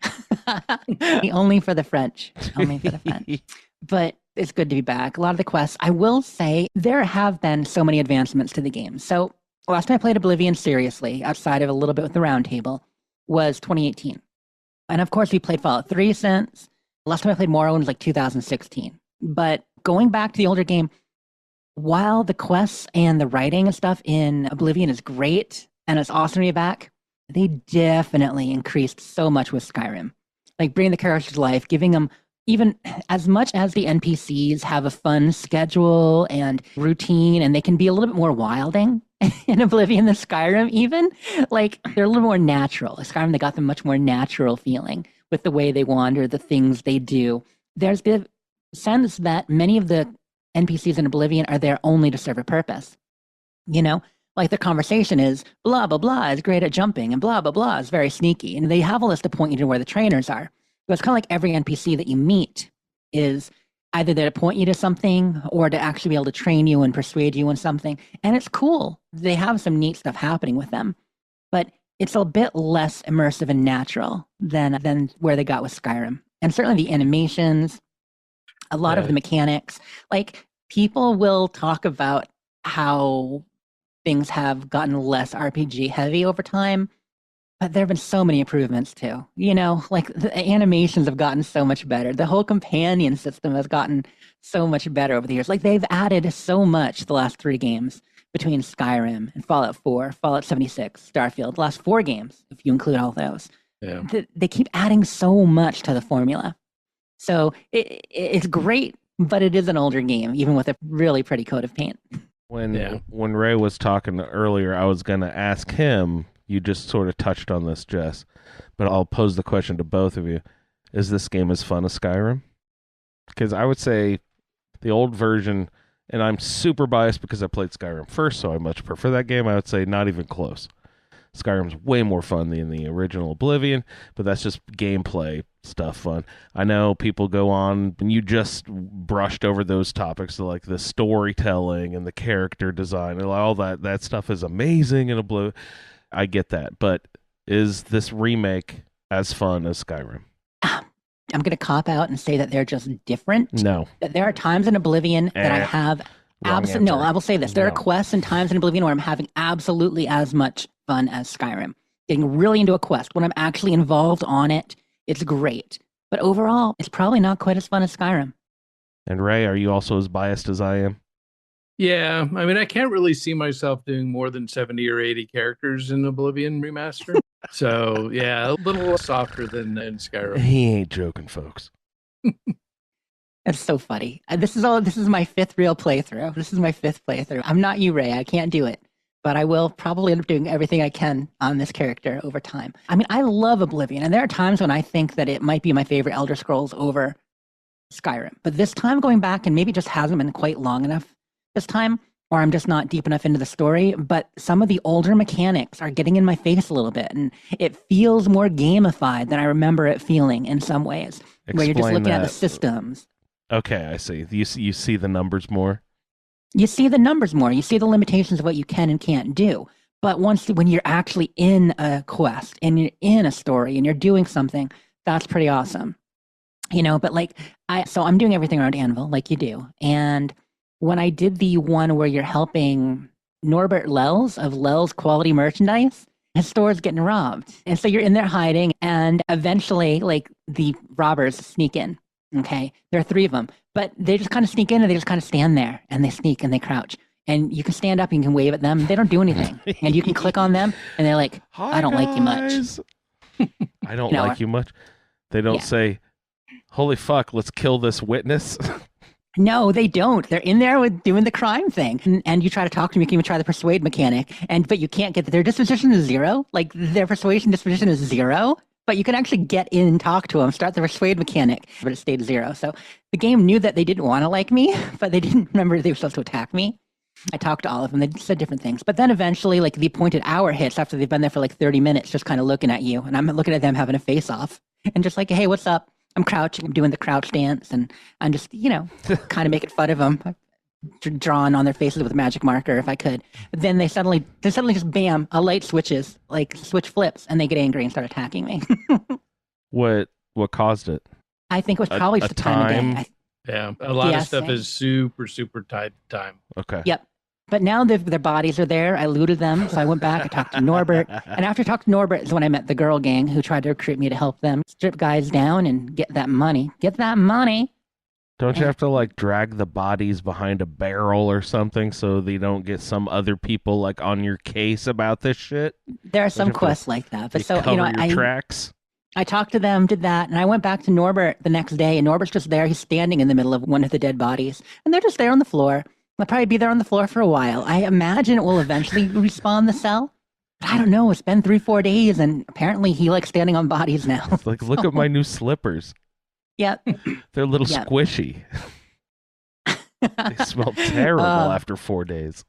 Skyrim. Only for the French. Only for the French. But it's good to be back. A lot of the quests, I will say, there have been so many advancements to the game. So last time I played Oblivion seriously, outside of a little bit with the round table, was 2018. And of course, we played Fallout 3 since. Last time I played Morrowind was like 2016. But going back to the older game, while the quests and the writing and stuff in Oblivion is great and it's awesome to be back, they definitely increased so much with Skyrim. Like bringing the characters to life, giving them even as much as the NPCs have a fun schedule and routine, and they can be a little bit more wilding in Oblivion than Skyrim, even. Like they're a little more natural. In Skyrim, they got the much more natural feeling with the way they wander, the things they do. There's the sense that many of the NPCs in Oblivion are there only to serve a purpose. Like the conversation is blah, blah, blah is great at jumping and blah, blah, blah is very sneaky. And they have a list to point you to where the trainers are. So it's kind of like every NPC that you meet is either there to point you to something or to actually be able to train you and persuade you on something. And it's cool. They have some neat stuff happening with them. But it's a bit less immersive and natural than where they got with Skyrim. And certainly the animations, a lot of Yeah. the mechanics. Like people will talk about how things have gotten less RPG heavy over time, but there have been so many improvements too. Like the animations have gotten so much better. The whole companion system has gotten so much better over the years. Like they've added so much the last 3 games between Skyrim and Fallout 4, Fallout 76, Starfield, the last 4 games, if you include all those. Yeah. They keep adding so much to the formula. So it's great but it is an older game, even with a really pretty coat of paint. Yeah. When Ray was talking earlier, I was gonna ask him. You just sort of touched on this, Jess, but I'll pose the question to both of you: is this game as fun as Skyrim? Because I would say the old version, and I'm super biased because I played Skyrim first, so I much prefer that game. I would say not even close. Skyrim's way more fun than the original Oblivion, but that's just gameplay stuff fun. I know people go on, and you just brushed over those topics, so like the storytelling and the character design, and all that stuff is amazing in Oblivion. I get that, but is this remake as fun as Skyrim? I'm going to cop out and say that they're just different. No. That there are times in Oblivion that I have absolutely no. I will say this: there are quests and times in Oblivion where I'm having absolutely as much fun as Skyrim. Getting really into a quest when I'm actually involved on it, it's great. But overall, it's probably not quite as fun as Skyrim. And Ray, are you also as biased as I am? Yeah, I mean, I can't really see myself doing more than 70 or 80 characters in Oblivion Remaster. So, yeah, a little softer than in Skyrim. He ain't joking, folks. It's so funny. This is my fifth real playthrough. This is my fifth playthrough. I'm not you, Ray. I can't do it. But I will probably end up doing everything I can on this character over time. I mean, I love Oblivion, and there are times when I think that it might be my favorite Elder Scrolls over Skyrim. But this time going back, and maybe it just hasn't been quite long enough this time, or I'm just not deep enough into the story, but some of the older mechanics are getting in my face a little bit, and it feels more gamified than I remember it feeling in some ways, where you're just Explain looking at that. the systems. Okay, I see. You see the numbers more? You see the numbers more. You see the limitations of what you can and can't do. But when you're actually in a quest and you're in a story and you're doing something, that's pretty awesome. But so I'm doing everything around Anvil like you do. And when I did the one where you're helping Norbert Lels of Lels Quality Merchandise, his store's getting robbed. And so you're in there hiding, and eventually the robbers sneak in. Okay, there are three of them, but they just kind of sneak in and they just kind of stand there and they sneak and they crouch. And you can stand up and you can wave at them. They don't do anything. And you can click on them and they're like, Hi, I don't like you much. guys. I don't like you much. They don't say, holy fuck, let's kill this witness. No, they don't. They're in there doing the crime thing. And you try to talk to them, you can even try the persuade mechanic, but you can't get their disposition is 0. Like their persuasion disposition is 0. But you can actually get in and talk to them, start the persuade mechanic, but it stayed 0. So the game knew that they didn't want to like me, but they didn't remember they were supposed to attack me. I talked to all of them. They said different things. But then eventually, the appointed hour hits after they've been there for 30 minutes, just kind of looking at you. And I'm looking at them having a face-off. And just like, hey, what's up? I'm crouching. I'm doing the crouch dance. And I'm just, kind of making fun of them. Drawn on their faces with a magic marker if I could. But then they suddenly just bam, a light switches, switch flips, and they get angry and start attacking me. What caused it? I think it was probably just the time of day. Yeah, a lot of stuff same. is super, super tied to time. Okay. Yep. But now their bodies are there. I looted them, so I went back. I talked to Norbert, and after I talked to Norbert is when I met the girl gang who tried to recruit me to help them strip guys down and get that money. Get that money. Don't you have to drag the bodies behind a barrel or something so they don't get some other people on your case about this shit? There are some quests like that. But so cover your tracks. I talked to them, did that, and I went back to Norbert the next day, and Norbert's just there. He's standing in the middle of one of the dead bodies, and they're just there on the floor. They'll probably be there on the floor for a while. I imagine it will eventually respawn the cell. But I don't know. It's been 3-4 days, and apparently he likes standing on bodies now. Look at my new slippers. Yep. They're a little squishy. They smell terrible after 4 days.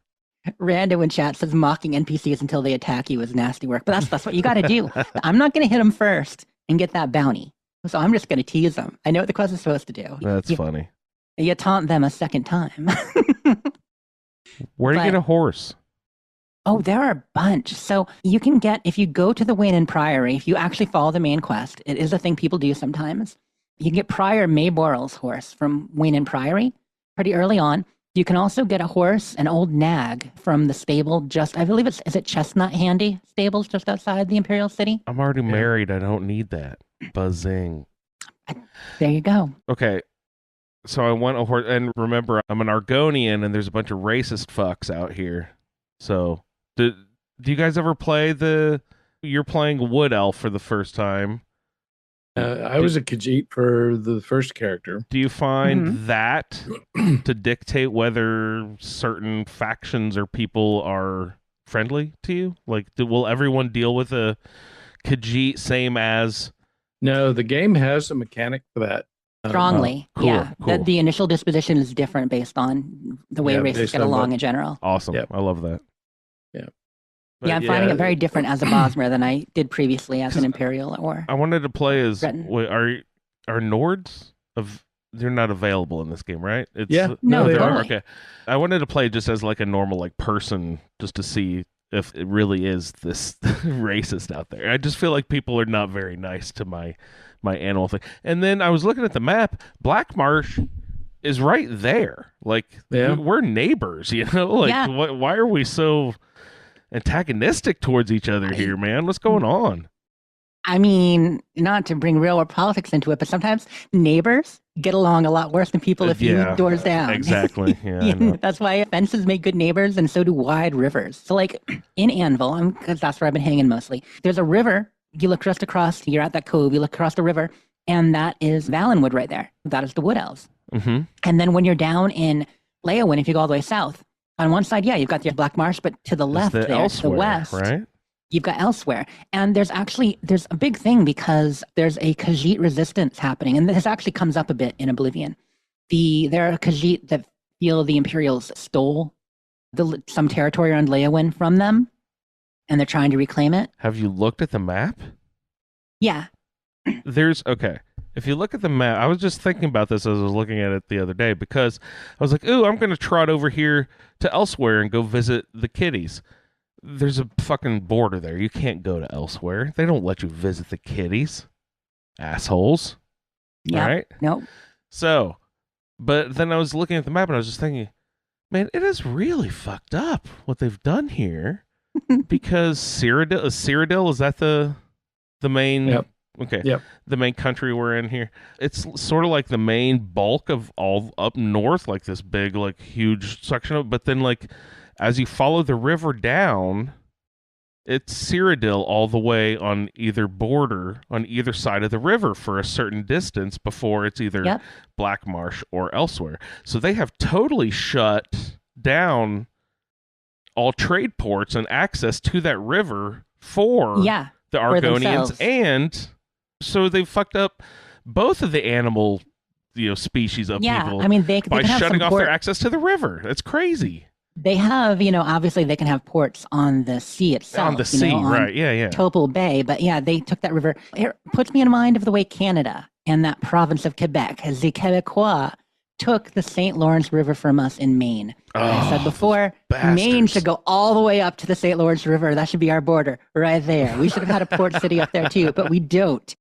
Rando in chat says mocking NPCs until they attack you is nasty work. But that's what you got to do. I'm not going to hit them first and get that bounty. So I'm just going to tease them. I know what the quest is supposed to do. That's funny. You taunt them a second time. Where do you get a horse? Oh, there are a bunch. So you can get, if you go to the Wayne Priory, if you actually follow the main quest, it is a thing people do sometimes. You can get Prior Mayborrel's horse from Wayne Priory pretty early on. You can also get a horse, an old nag from the stable I believe is it Chestnut Handy stables just outside the Imperial City? I'm already married. I don't need that. Buzzing. There you go. Okay. So I want a horse, and remember, I'm an Argonian, and there's a bunch of racist fucks out here. So, do you guys ever play you're playing Wood Elf for the first time, I was a Khajiit for the first character. Do you find Mm-hmm. that to dictate whether certain factions or people are friendly to you? Like, will everyone deal with a Khajiit same as? No, the game has a mechanic for that. Strongly. cool, Yeah. cool. The initial disposition is different based on the way Yeah, races based get on along what- in general. Awesome. Yep. I love that. Yeah. But Yeah, I'm finding it very different as a Bosmer than I did previously as an Imperial or. I wanted to play as Breton. wait, are Nords of they're not available in this game, right? It's, Yeah. No, they they are. are. totally. Okay. I wanted to play just as like a normal like person, just to see if it really is this racist out there. I just feel like people are not very nice to my animal thing. And then I was looking at the map. Black Marsh is right there. Like Yeah. we're neighbors, you know. Like Yeah. why are we so antagonistic towards each other here, man? What's going on? I mean, not to bring real world politics into it, but sometimes neighbors get along a lot worse than people a few Yeah, doors down. Exactly. Yeah. I know. That's why fences make good neighbors, and so do wide rivers. So, like in Anvil, because that's where I've been hanging mostly, there's a river. You look just across, you're at that cove, you look across the river, and that is Valenwood right there. That is the Wood Elves. Mm-hmm. And then when you're down in Leyawiin, if you go all the way south, on one side, yeah, you've got the Black Marsh, but to the left there, to the west, right? you've got Elsewhere. And there's a big thing because there's a Khajiit resistance happening. And this actually comes up a bit in Oblivion. There are Khajiit that feel the Imperials stole some territory around Leyawiin from them, and they're trying to reclaim it. Have you looked at the map? Yeah. Okay. If you look at the map, I was just thinking about this as I was looking at it the other day because I was like, ooh, I'm going to trot over here to Elsewhere and go visit the kitties. There's a fucking border there. You can't go to Elsewhere. They don't let you visit the kitties. Assholes. Yeah. Right? Nope. So, but then I was looking at the map and I was just thinking, man, it is really fucked up what they've done here because Cyrodiil, is that the main? Yep. Okay. Yep. The main country we're in here. It's sort of like the main bulk of all up north, like this big, like huge section of, but then like as you follow the river down, it's Cyrodiil all the way on either border, on either side of the river for a certain distance before it's either Yep. Black Marsh or Elsewhere. So they have totally shut down all trade ports and access to that river for Yeah. the for Argonians, themselves. and so they fucked up both of the animal, species of Yeah. people I mean, they by can have shutting some off port. their access to the river. That's crazy. They have, obviously they can have ports on the sea itself. On the sea, on right? Yeah. Topol Bay, but yeah, they took that river. It puts me in mind of the way Canada and that province of Quebec, the Quebecois, took the St. Lawrence River from us in Maine. I said before, Maine bastards. should go all the way up to the St. Lawrence River. That should be our border right there. We should have had a port city up there too, but we don't.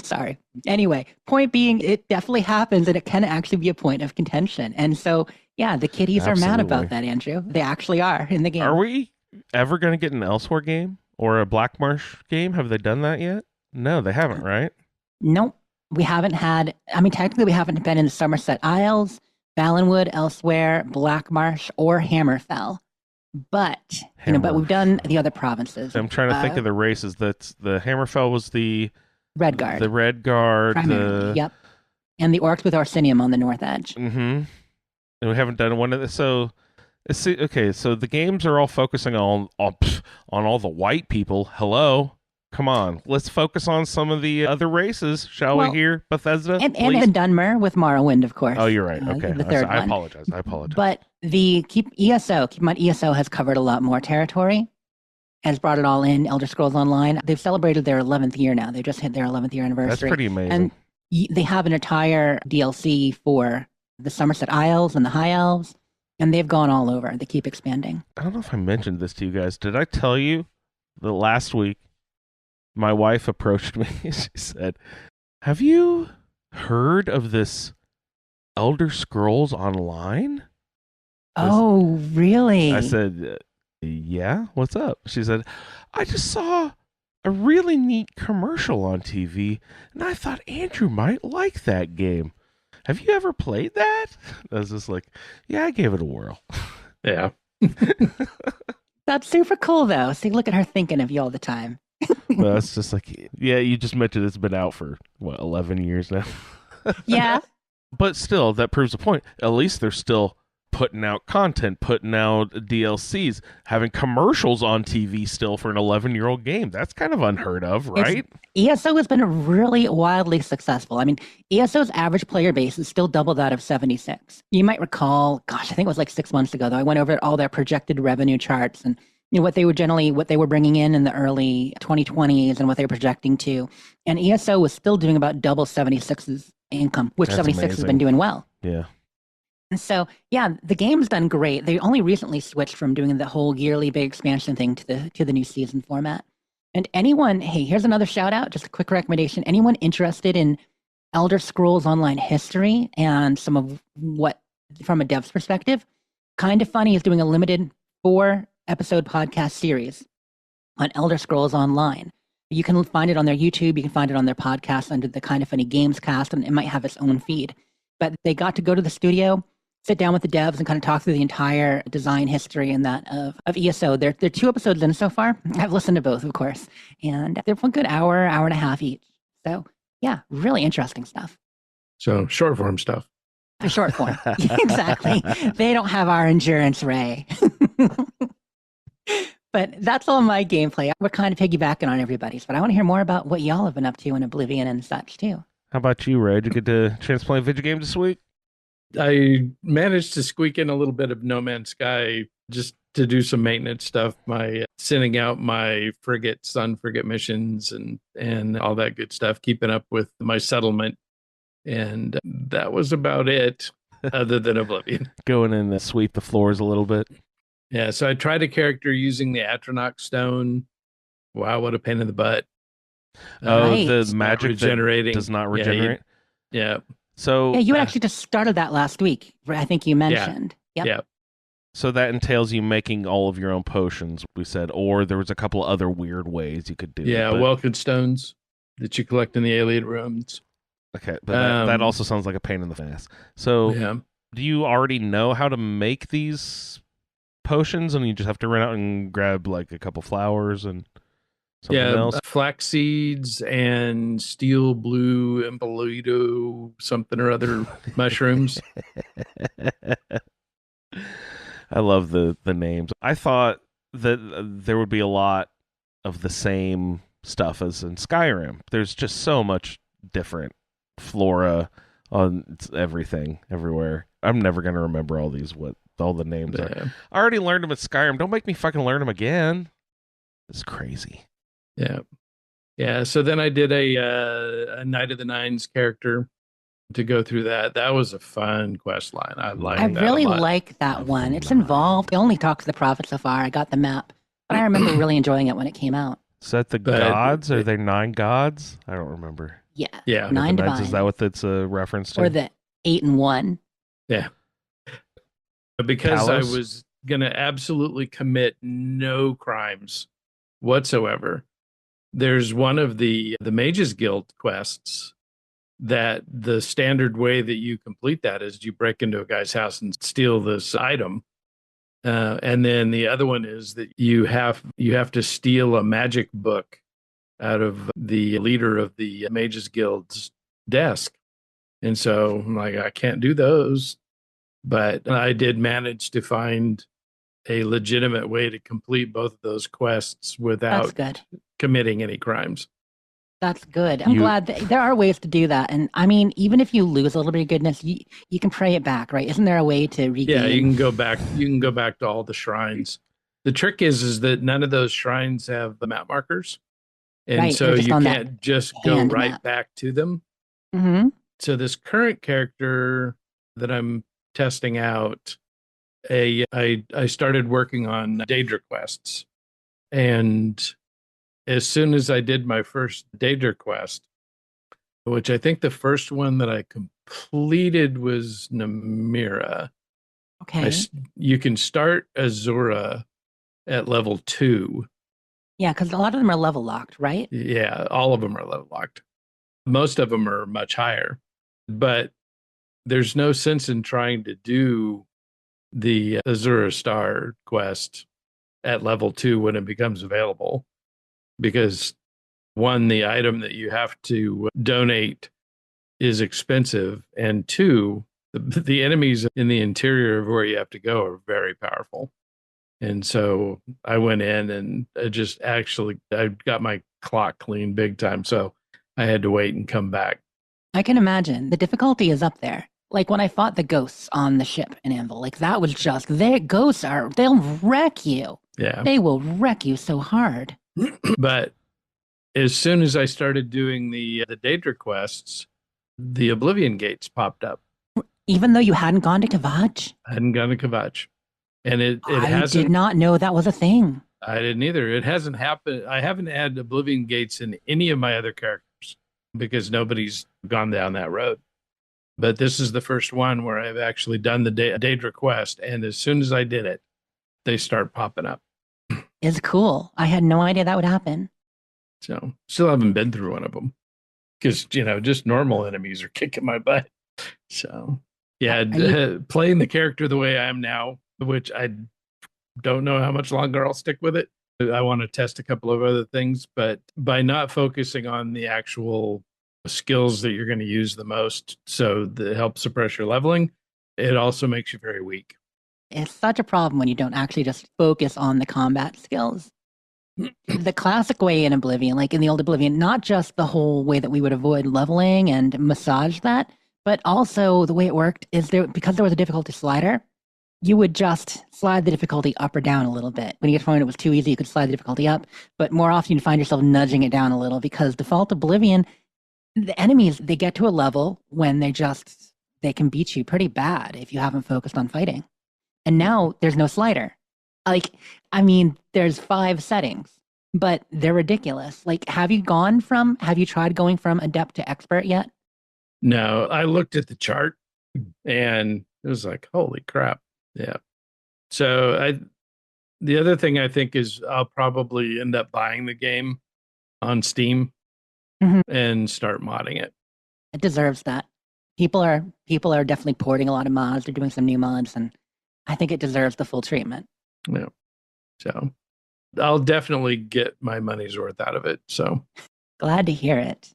Sorry. Anyway, point being, it definitely happens and it can actually be a point of contention. And so, yeah, the kitties are mad about Absolutely. that, Andrew. They actually are in the game. Are we ever going to get an Elsewhere game or a Black Marsh game? Have they done that yet? No, they haven't, right? Nope. We haven't had, technically we haven't been in the Somerset Isles, Valenwood, Elsewhere, Black Marsh, or Hammerfell. But, but we've done the other provinces. I'm trying to think of the races. That's the Hammerfell was the Redguard. the Red Guard. Primarily, yep. And the orcs with Orsinium on the north edge. Mm-hmm. And we haven't done one of this. So, okay. So the games are all focusing on all the white people. Hello, come on. Let's focus on some of the other races, shall Well, we? Here, Bethesda, And please. Dunmer with Morrowind, of course. Oh, you're right. Okay, The third I one. apologize. I apologize. But keep in mind, ESO has covered a lot more territory, has brought it all in. Elder Scrolls Online, they've celebrated their 11th year now. They just hit their 11th year anniversary. That's pretty amazing. And they have an entire DLC for the Somerset Isles and the High Elves, and they've gone all over. They keep expanding. I don't know if I mentioned this to you guys. Did I tell you that last week my wife approached me? She said, "Have you heard of this Elder Scrolls Online?" Oh, really? I said, "Yeah, what's up?" She said, "I just saw a really neat commercial on TV, and I thought Andrew might like that game. Have you ever played that?" I was just like, "Yeah, I gave it a whirl." Yeah. That's super cool, though. See, look at her thinking of you all the time. Well, that's just like, yeah, you just mentioned it's been out for, what, 11 years now? Yeah. But still, that proves the point. At least they're still putting out content, putting out DLCs, having commercials on TV still for an 11-year-old game. That's kind of unheard of, right? ESO has been really wildly successful. I mean, ESO's average player base is still double that of 76. You might recall, gosh, I think it was like 6 months ago, though, I went over all their projected revenue charts and what they were bringing in the early 2020s and what they were projecting to. And ESO was still doing about double 76's income, which That's 76 has amazing. been doing well. Yeah. And so, yeah, the game's done great. They only recently switched from doing the whole yearly big expansion thing to the new season format. And anyone, hey, here's another shout out, just a quick recommendation. Anyone interested in Elder Scrolls Online history and some of what, from a dev's perspective, Kind of Funny is doing a limited 4-episode podcast series on Elder Scrolls Online. You can find it on their YouTube. You can find it on their podcast under the Kind of Funny Games cast, and it might have its own feed. But they got to go to the studio, sit down with the devs, and kind of talk through the entire design history and that of ESO. They're 2 episodes in so far. I've listened to both, of course, and they're a good hour and a half each. So yeah, really interesting stuff. So short form stuff. The short form, exactly. They don't have our endurance, Ray. But that's all my gameplay. We're kind of piggybacking on everybody's, but I want to hear more about what y'all have been up to in Oblivion and such too. How about you, Ray? Did you get to chance to play a video game this week? I managed to squeak in a little bit of No Man's Sky just to do some maintenance stuff, my sending out my sun frigate missions and all that good stuff, keeping up with my settlement. And that was about it, other than Oblivion. Going in and sweep the floors a little bit. Yeah, so I tried a character using the Atronach stone. Wow, what a pain in the butt. Oh, Right. the It's not magic regenerating. that does not Yeah, regenerate. Yeah, So Yeah, you actually just started that last week. I think you mentioned. Yep. yeah. So that entails you making all of your own potions, we said, or there was a couple other weird ways you could do Yeah, it. but- Welkin stones that you collect in the alien rooms. Okay, but that Um, also sounds like a pain in the ass. So Yeah. do you already know how to make these potions and you just have to run out and grab like a couple flowers and something else? Flax seeds and steel blue embolido something or other mushrooms. I love the names. I thought that there would be a lot of the same stuff as in Skyrim. There's just so much different flora on everything everywhere. I'm never going to remember all the names are. Yeah. I already learned them at Skyrim. Don't make me fucking learn them again. It's crazy. Yeah. Yeah. So then I did a Night of the Nines character to go through that. That was a fun quest line. I liked I that really a lot. like that one. It's involved. I only talked to the prophet so far. I got the map, but I remember really enjoying it when it came out. Is that the But gods? Are they 9 gods? I don't remember. Yeah. Yeah. 9 The Knights, divine. is that what it's a reference to? Or the 8 and 1. But because Talos? I was going to absolutely commit no crimes whatsoever, there's one of the Mages Guild quests that the standard way that you complete that is you break into a guy's house and steal this item. And then the other one is that you have to steal a magic book out of the leader of the Mages Guild's desk. And so I'm like, I can't do those. But I did manage to find a legitimate way to complete both of those quests That's without good. committing any crimes. That's good. I'm glad that there are ways to do that. And I mean, even if you lose a little bit of goodness, you can pray it back, right? Isn't there a way to regain? Yeah, you can go back. You can go back to all the shrines. The trick is that none of those shrines have the map markers, and Right, so they're just you on that can't just go hand right map. back to them. Mm-hmm. So this current character that I'm testing out, I started working on Daedra quests, and as soon as I did my first Daedra quest, which I think the first one that I completed was Namira. Okay. You can start Azura at level 2. Yeah, because a lot of them are level locked, right? Yeah, all of them are level locked. Most of them are much higher, but there's no sense in trying to do the Azura Star quest at level 2 when it becomes available. because one, the item that you have to donate is expensive, and two, the enemies in the interior of where you have to go are very powerful. And so I went in and I got my clock clean big time. So I had to wait and come back. I can imagine the difficulty is up there. Like when I fought the ghosts on the ship in Anvil, like that was just their ghosts they'll wreck you. Yeah. They will wreck you so hard. But as soon as I started doing the Daedra quests, the Oblivion gates popped up. Even though you hadn't gone to Kavach? I hadn't gone to Kavach. And it I hasn't. did not know that was a thing. I didn't either. It hasn't happened. I haven't had Oblivion gates in any of my other characters because nobody's gone down that road. But this is the first one where I've actually done the Daedra quest. And as soon as I did it, they start popping up. It's cool. I had no idea that would happen. So still haven't been through one of them because, just normal enemies are kicking my butt. So, yeah, playing the character the way I am now, which I don't know how much longer I'll stick with it. I want to test a couple of other things, but by not focusing on the actual skills that you're going to use the most, so that helps suppress your leveling, it also makes you very weak. It's such a problem when you don't actually just focus on the combat skills. The classic way in Oblivion, like in the old Oblivion, not just the whole way that we would avoid leveling and massage that, but also the way it worked is because there was a difficulty slider, you would just slide the difficulty up or down a little bit. When you get to a point it was too easy, you could slide the difficulty up, but more often you'd find yourself nudging it down a little because default Oblivion, the enemies, they get to a level when they can beat you pretty bad if you haven't focused on fighting. And now there's no slider. There's 5 settings, but they're ridiculous. Like, have you tried going from adept to expert yet? No, I looked at the chart and it was like, holy crap. Yeah. So the other thing I think is I'll probably end up buying the game on Steam and start modding it. It deserves that. People are definitely porting a lot of mods. They're doing some new mods, and I think it deserves the full treatment. Yeah. So I'll definitely get my money's worth out of it. So glad to hear it.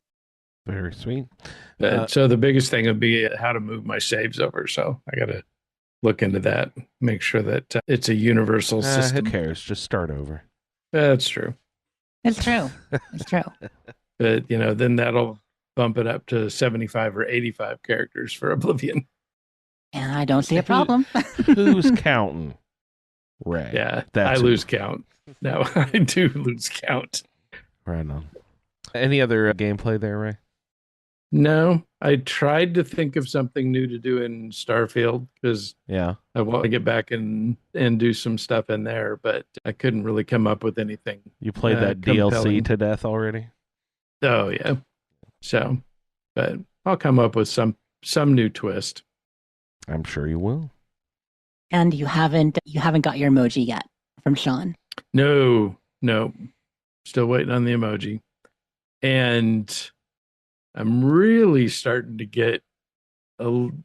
Very sweet. So the biggest thing would be how to move my saves over. So I got to look into that, make sure that it's a universal system. Who cares? Just start over. That's true. It's true. It's true. But, then that'll bump it up to 75 or 85 characters for Oblivion. And I don't see a problem. Who's counting? Ray. Yeah, I lose count. No, I do lose count. Right on. Any other gameplay there, Ray? No, I tried to think of something new to do in Starfield because I want to get back and do some stuff in there, but I couldn't really come up with anything. You played that compelling. DLC to death already? Oh yeah. So, but I'll come up with some new twist. I'm sure you will. And you haven't got your emoji yet from Sean. No, still waiting on the emoji, and I'm really starting to get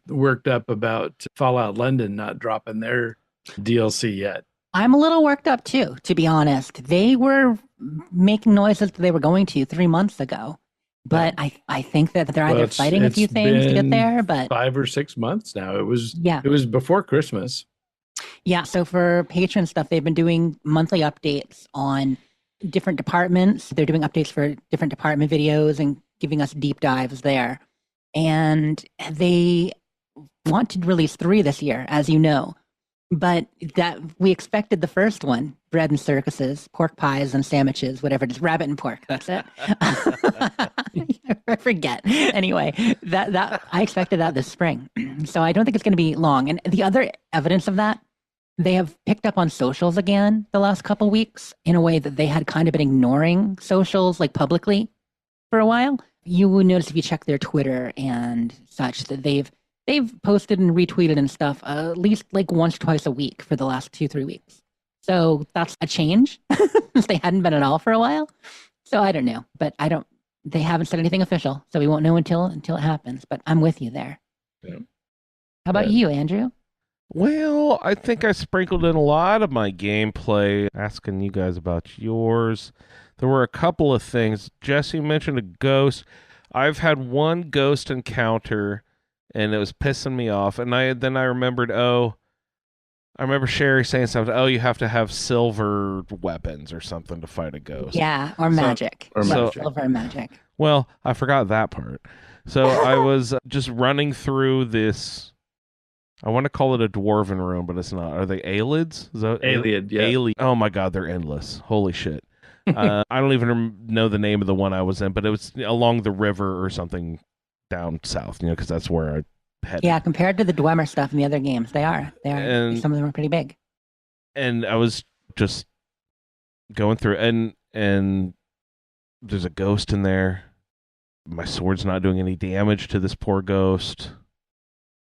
worked up about Fallout London not dropping their DLC yet. I'm a little worked up too, to be honest. They were making noises that they were going to 3 months ago. But I think that they're either fighting a few things to get there. But 5 or 6 months now. It was before Christmas. Yeah. So for Patreon stuff, they've been doing monthly updates on different departments. They're doing updates for different department videos and giving us deep dives there. And they want to release 3 this year, as you know. But that we expected the first one, bread and circuses, pork pies and sandwiches, whatever it is, rabbit and pork. That's it. I forget. Anyway, that I expected that this spring. So I don't think it's going to be long. And the other evidence of that, they have picked up on socials again the last couple weeks in a way that they had kind of been ignoring socials like publicly for a while. You will notice if you check their Twitter and such that they've posted and retweeted and stuff at least like once, twice a week for the last 2-3 weeks. So that's a change since they hadn't been at all for a while. So I don't know, but they haven't said anything official. So we won't know until it happens, but I'm with you there. Yeah. How about you, Andrew? Well, I think I sprinkled in a lot of my gameplay, asking you guys about yours. there were a couple of things. Jesse mentioned a ghost. I've had one ghost encounter, and it was pissing me off. And then I remembered, I remember Sherry saying something. Oh, you have to have silver weapons or something to fight a ghost. Yeah, or magic. or Yeah, magic. silver and magic. Well, I forgot that part. So I was just running through this. I want to call it a dwarven room, but it's not. Are they Aelids? Is that Alien, yeah. Aelid. Oh my god, they're endless. Holy shit. I don't even know the name of the one I was in, but it was along the river or something down south, because that's where I headed. Yeah, compared to the Dwemer stuff in the other games, they are. And- Some of them are pretty big. And I was just going through, and there's a ghost in there. My sword's not doing any damage to this poor ghost.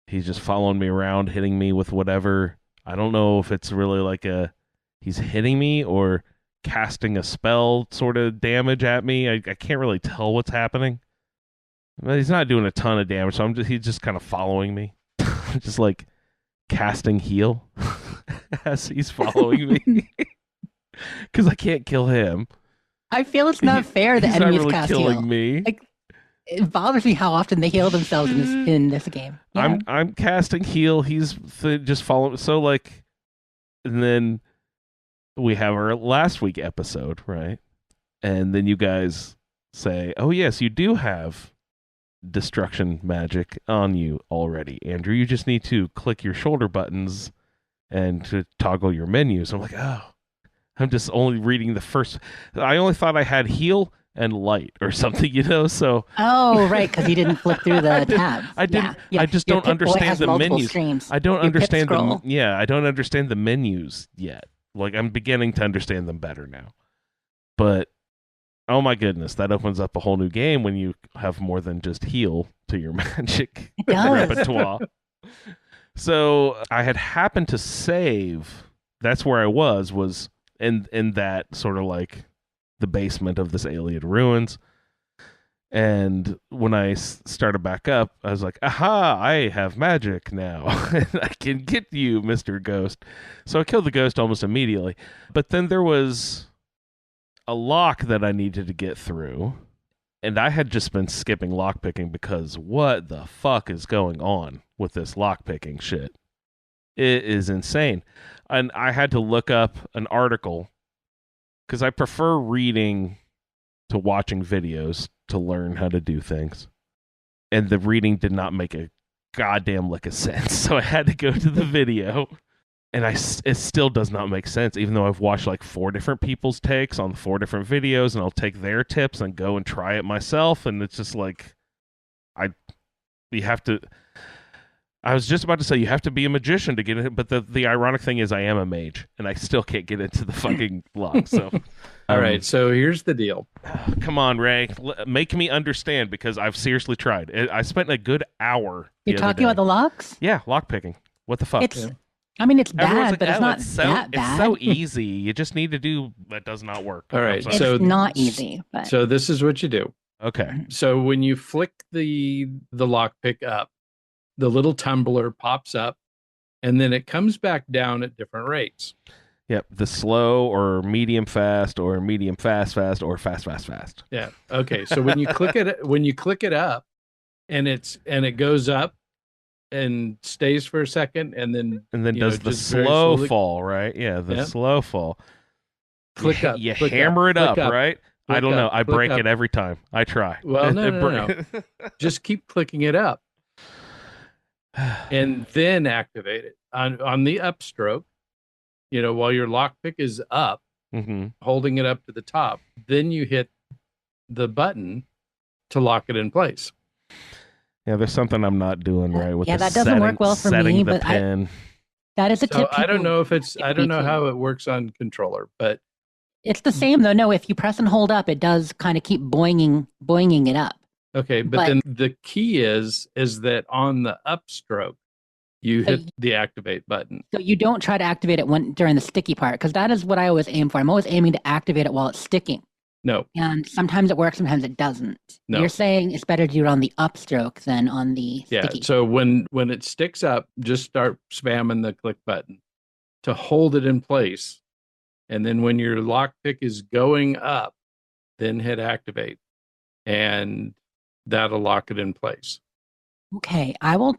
He's just following me around, hitting me with whatever. I don't know if it's really like he's hitting me or casting a spell sort of damage at me. I can't really tell what's happening. But he's not doing a ton of damage, so he's just kind of following me. Just like casting heal as he's following me. Because I can't kill him. I feel it's not fair that He's not enemies really cast killing heal. me. Like, it bothers me how often they heal themselves in this game. Yeah. I'm casting heal. He's just following. So like, and then we have our last week episode, right? And then you guys say, "Oh yes, you do have destruction magic on you already, Andrew. You just need to click your shoulder buttons and to toggle your menus." I'm like, oh, I'm just only reading the first. I only thought I had heal and light or something, so Oh, right, because you didn't flip through the tabs. I didn't. Yeah. I just Your don't Pip-Boy understand has the multiple menus. Streams. I don't You pip understand the scroll. I don't understand the menus yet. Like I'm beginning to understand them better now. But oh my goodness, that opens up a whole new game when you have more than just heal to your magic It does. repertoire. So I had happened to save. That's where I was in that sort of like the basement of this Aeliad ruins. And when I started back up, I was like, aha, I have magic now. I can get you, Mr. Ghost. So I killed the ghost almost immediately. But then there was a lock that I needed to get through. And I had just been skipping lockpicking because what the fuck is going on with this lockpicking shit? It is insane. And I had to look up an article because I prefer reading to watching videos to learn how to do things. And the reading did not make a goddamn lick of sense. So I had to go to the video. And it still does not make sense, even though I've watched like 4 different people's takes on 4 different videos, and I'll take their tips and go and try it myself. And it's just like, you have to. I was just about to say you have to be a magician to get it, but the ironic thing is I am a mage, and I still can't get into the fucking lock. So, All right, so here's the deal. come on, Ray, make me understand because I've seriously tried. I spent a good hour. You're talking about the locks? Yeah, lock picking. What the fuck? It's. I mean, it's Everyone's bad, like, but it's "Oh, not so, that bad. It's so easy. You just need to do. That does not work. All I'm right, sorry. so It's not easy, but So this is what you do. Okay. So when you flick the lockpick up, the little tumbler pops up, and then it comes back down at different rates. Yep. The slow or medium fast or medium fast or fast fast. Yeah. Okay. So when you click it up, and it goes up and stays for a second, and then And then you know, does the just very slow slowly fall, right? Yeah, the Yeah. slow fall. click you, up. You click hammer it click up, right? I click don't know. up, I click break up. it every time. I try. Well, no, It no, break- Just keep clicking it up, and then activate it on the upstroke. You know, while your lockpick is up, Mhm. holding it up to the top, then you hit the button to lock it in place. Yeah, there's something I'm not doing right with Yeah, the that doesn't work well for setting me, the but pin. that is a So tip. I don't people know if it's I give don't me know too. how it works on controller, but It's the same though. No, if you press and hold up, it does kind of keep boinging it up. okay. But But- then the key is that on the upstroke, you So hit the activate button. So you don't try to activate it during the sticky part, because that is what I always aim for. I'm always aiming to activate it while it's sticking. No, And sometimes it works, sometimes it doesn't. No. You're saying it's better to do it on the upstroke than on the yeah. sticky. So when it sticks up, just start spamming the click button to hold it in place, and then when your lockpick is going up, then hit activate, and that'll lock it in place. Okay, I will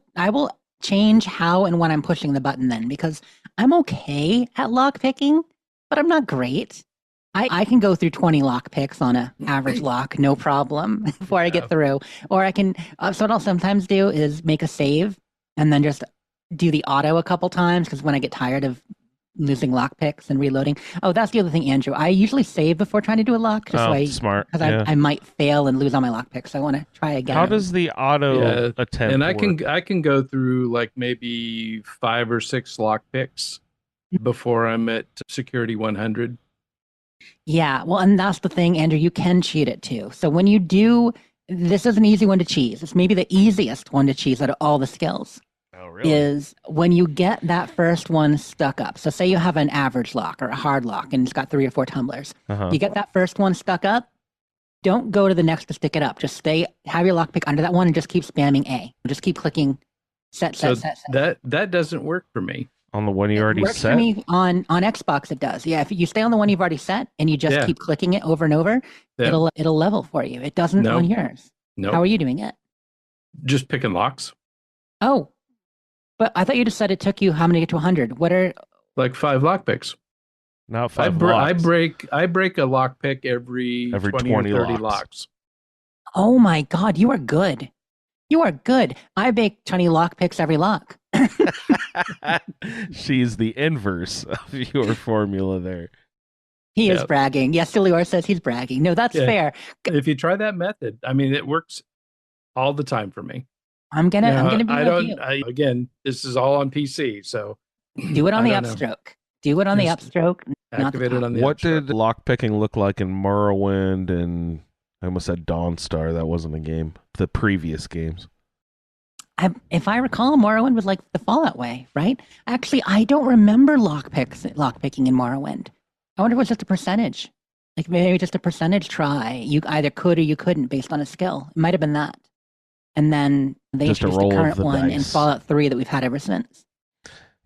change how and when I'm pushing the button then, because I'm okay at lock picking, but I'm not great. I can go through 20 lock picks on a average lock, no problem, before I Yeah. get through. Or I can, so what I'll sometimes do is make a save and then just do the auto a couple times, because when I get tired of losing lock picks and reloading. Oh, that's the other thing, Andrew. I usually save before trying to do a lock, just so Smart. because Yeah. I might fail and lose all my lock picks. So I want to try again. How does the auto Yeah, attempt And work? I can go through like maybe 5 or 6 lock picks before I'm at security 100. Yeah, well, and that's the thing, Andrew. You can cheat it too. So when you do, this is an easy one to cheese. It's maybe the easiest one to cheese out of all the skills. Oh, really? Is when you get that first one stuck up. So say you have an average lock or a hard lock and it's got 3 or 4 tumblers. Uh-huh. You get that first one stuck up, don't go to the next to stick it up. Just have your lockpick under that one and just keep spamming A. Just keep clicking set. That doesn't work for me. On the one you already It works set? for me on Xbox. It does. Yeah, if you stay on the one you've already set and you just Yeah. keep clicking it over and over, Yeah. it'll level for you. It doesn't No. on yours. No, How are you doing it? just picking locks. Oh, but I thought you just said it took you how many to get to 100? What are Like 5 lock picks. Not I, five I locks. break a lock pick every 20 or 30 locks. locks. Oh my God, you are good. You are good. I bake 20 lock picks every lock. She's the inverse of your formula there. He is Yep. bragging. Yes, Stilior says he's bragging. No, that's Yeah. fair. If you try that method, I mean, it works all the time for me. I'm gonna be I with don't. you. Again, this is all on PC, so Do it on I the don't know. upstroke. Do it on the Just upstroke. Not the Activate it top. on the. What upstroke. did lockpicking look like in Morrowind and I almost said Dawnstar? That wasn't a game. The previous games. If I recall, Morrowind was like the Fallout way, right? Actually, I don't remember lockpicking in Morrowind. I wonder if it was just a percentage. Like maybe just a percentage try. You either could or you couldn't based on a skill. It might have been that. And then they Just a introduced the roll of current the one in dice. Fallout 3 that we've had ever since.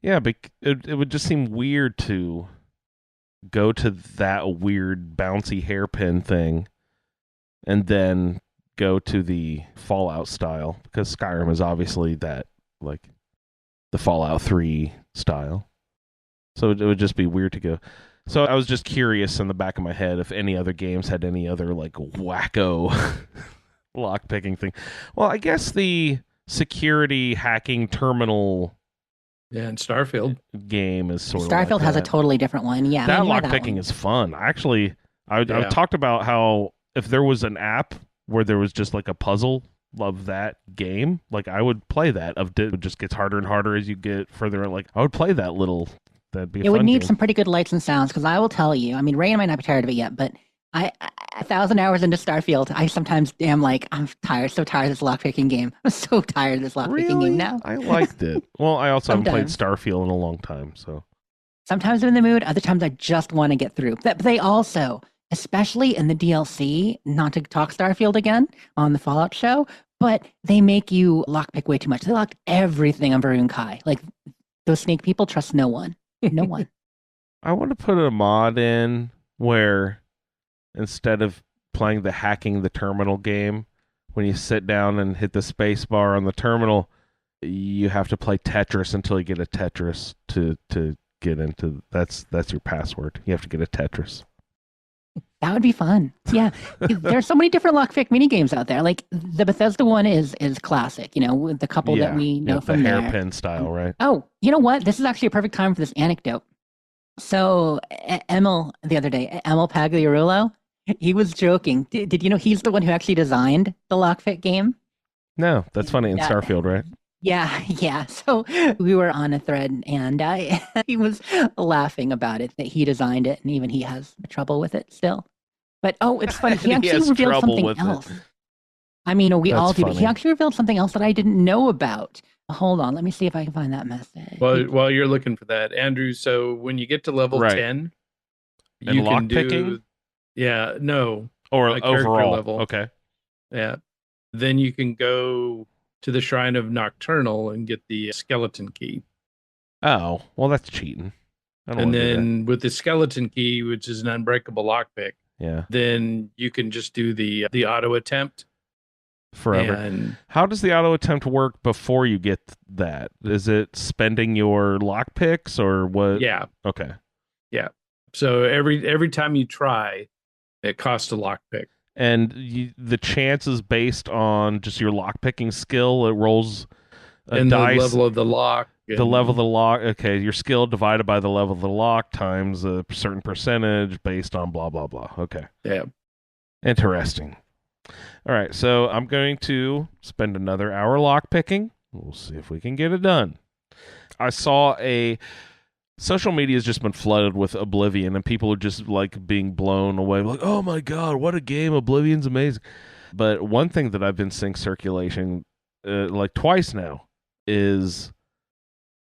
Yeah, but it would just seem weird to go to that weird bouncy hairpin thing and then go to the Fallout style, because Skyrim is obviously that, like, the Fallout 3 style. So it would just be weird to go. So I was just curious in the back of my head if any other games had any other, like, wacko lockpicking thing. Well, I guess the security hacking terminal Yeah, and Starfield. game is sort of Starfield like has a that. totally different one. Yeah, That I know lockpicking one. is fun. Actually, I Yeah. talked about how if there was an app where there was just like a puzzle of that game, like I would play that. It just gets harder and harder as you get further. Like I would play that little. That'd be a It would fun need game. some pretty good lights and sounds, because I will tell you, I mean, Ray might not be tired of it yet, but I 1,000 hours into Starfield, I sometimes am like, I'm tired, so tired of this lockpicking game. I'm so tired of this lockpicking Really? game now. I liked it. Well, I also haven't played Sometimes. Starfield in a long time, so Sometimes I'm in the mood, other times I just want to get through. But they also, especially in the DLC, not to talk Starfield again on the Fallout show, but they make you lockpick way too much. They locked everything on Varun Kai. Like, those snake people trust no one. No one. I want to put a mod in where instead of playing the hacking the terminal game, when you sit down and hit the space bar on the terminal, you have to play Tetris until you get a Tetris to get into. That's your password. You have to get a Tetris. That would be fun. Yeah. There's so many different lockpick mini games out there. Like, the Bethesda one is classic, you know, with the couple that we know the from there. hairpin style, right? Oh, you know what? This is actually a perfect time for this anecdote. So, Emil, the other day, Emil Pagliarulo, he was joking. Did you know he's the one who actually designed the lockpick game? No, that's funny in Yeah. Starfield, right? Yeah. So we were on a thread, and he was laughing about it, that he designed it, and even he has trouble with it still. But it's funny. He He actually has revealed trouble something with it. else. I mean, we That's all do, but he funny. actually revealed something else that I didn't know about. Hold on, let me see if I can find that message. Well, while you're looking for that, Andrew. So when you get to level Right. 10, And you can lockpicking? do. Yeah. No. Or Like character overall, level. okay. Yeah. Then you can go to the Shrine of Nocturnal and get the skeleton key. Oh, well, that's cheating. I don't And wanna do that. then with the skeleton key, which is an unbreakable lockpick, Yeah. then you can just do the auto attempt. Forever. And How does the auto attempt work before you get that? Is it spending your lock picks or what? yeah, Okay. so every time you try, it costs a lockpick. And the chances based on just your lock picking skill, it rolls a And dice. the level of the lock. The level of the lock. Okay, your skill divided by the level of the lock times a certain percentage based on blah blah blah. Okay. Yeah. Interesting. All right, so I'm going to spend another hour lock picking. We'll see if we can get it done. I saw social media has just been flooded with Oblivion, and people are just like being blown away. Like, oh my god, what a game! Oblivion's amazing. But one thing that I've been seeing circulation like twice now is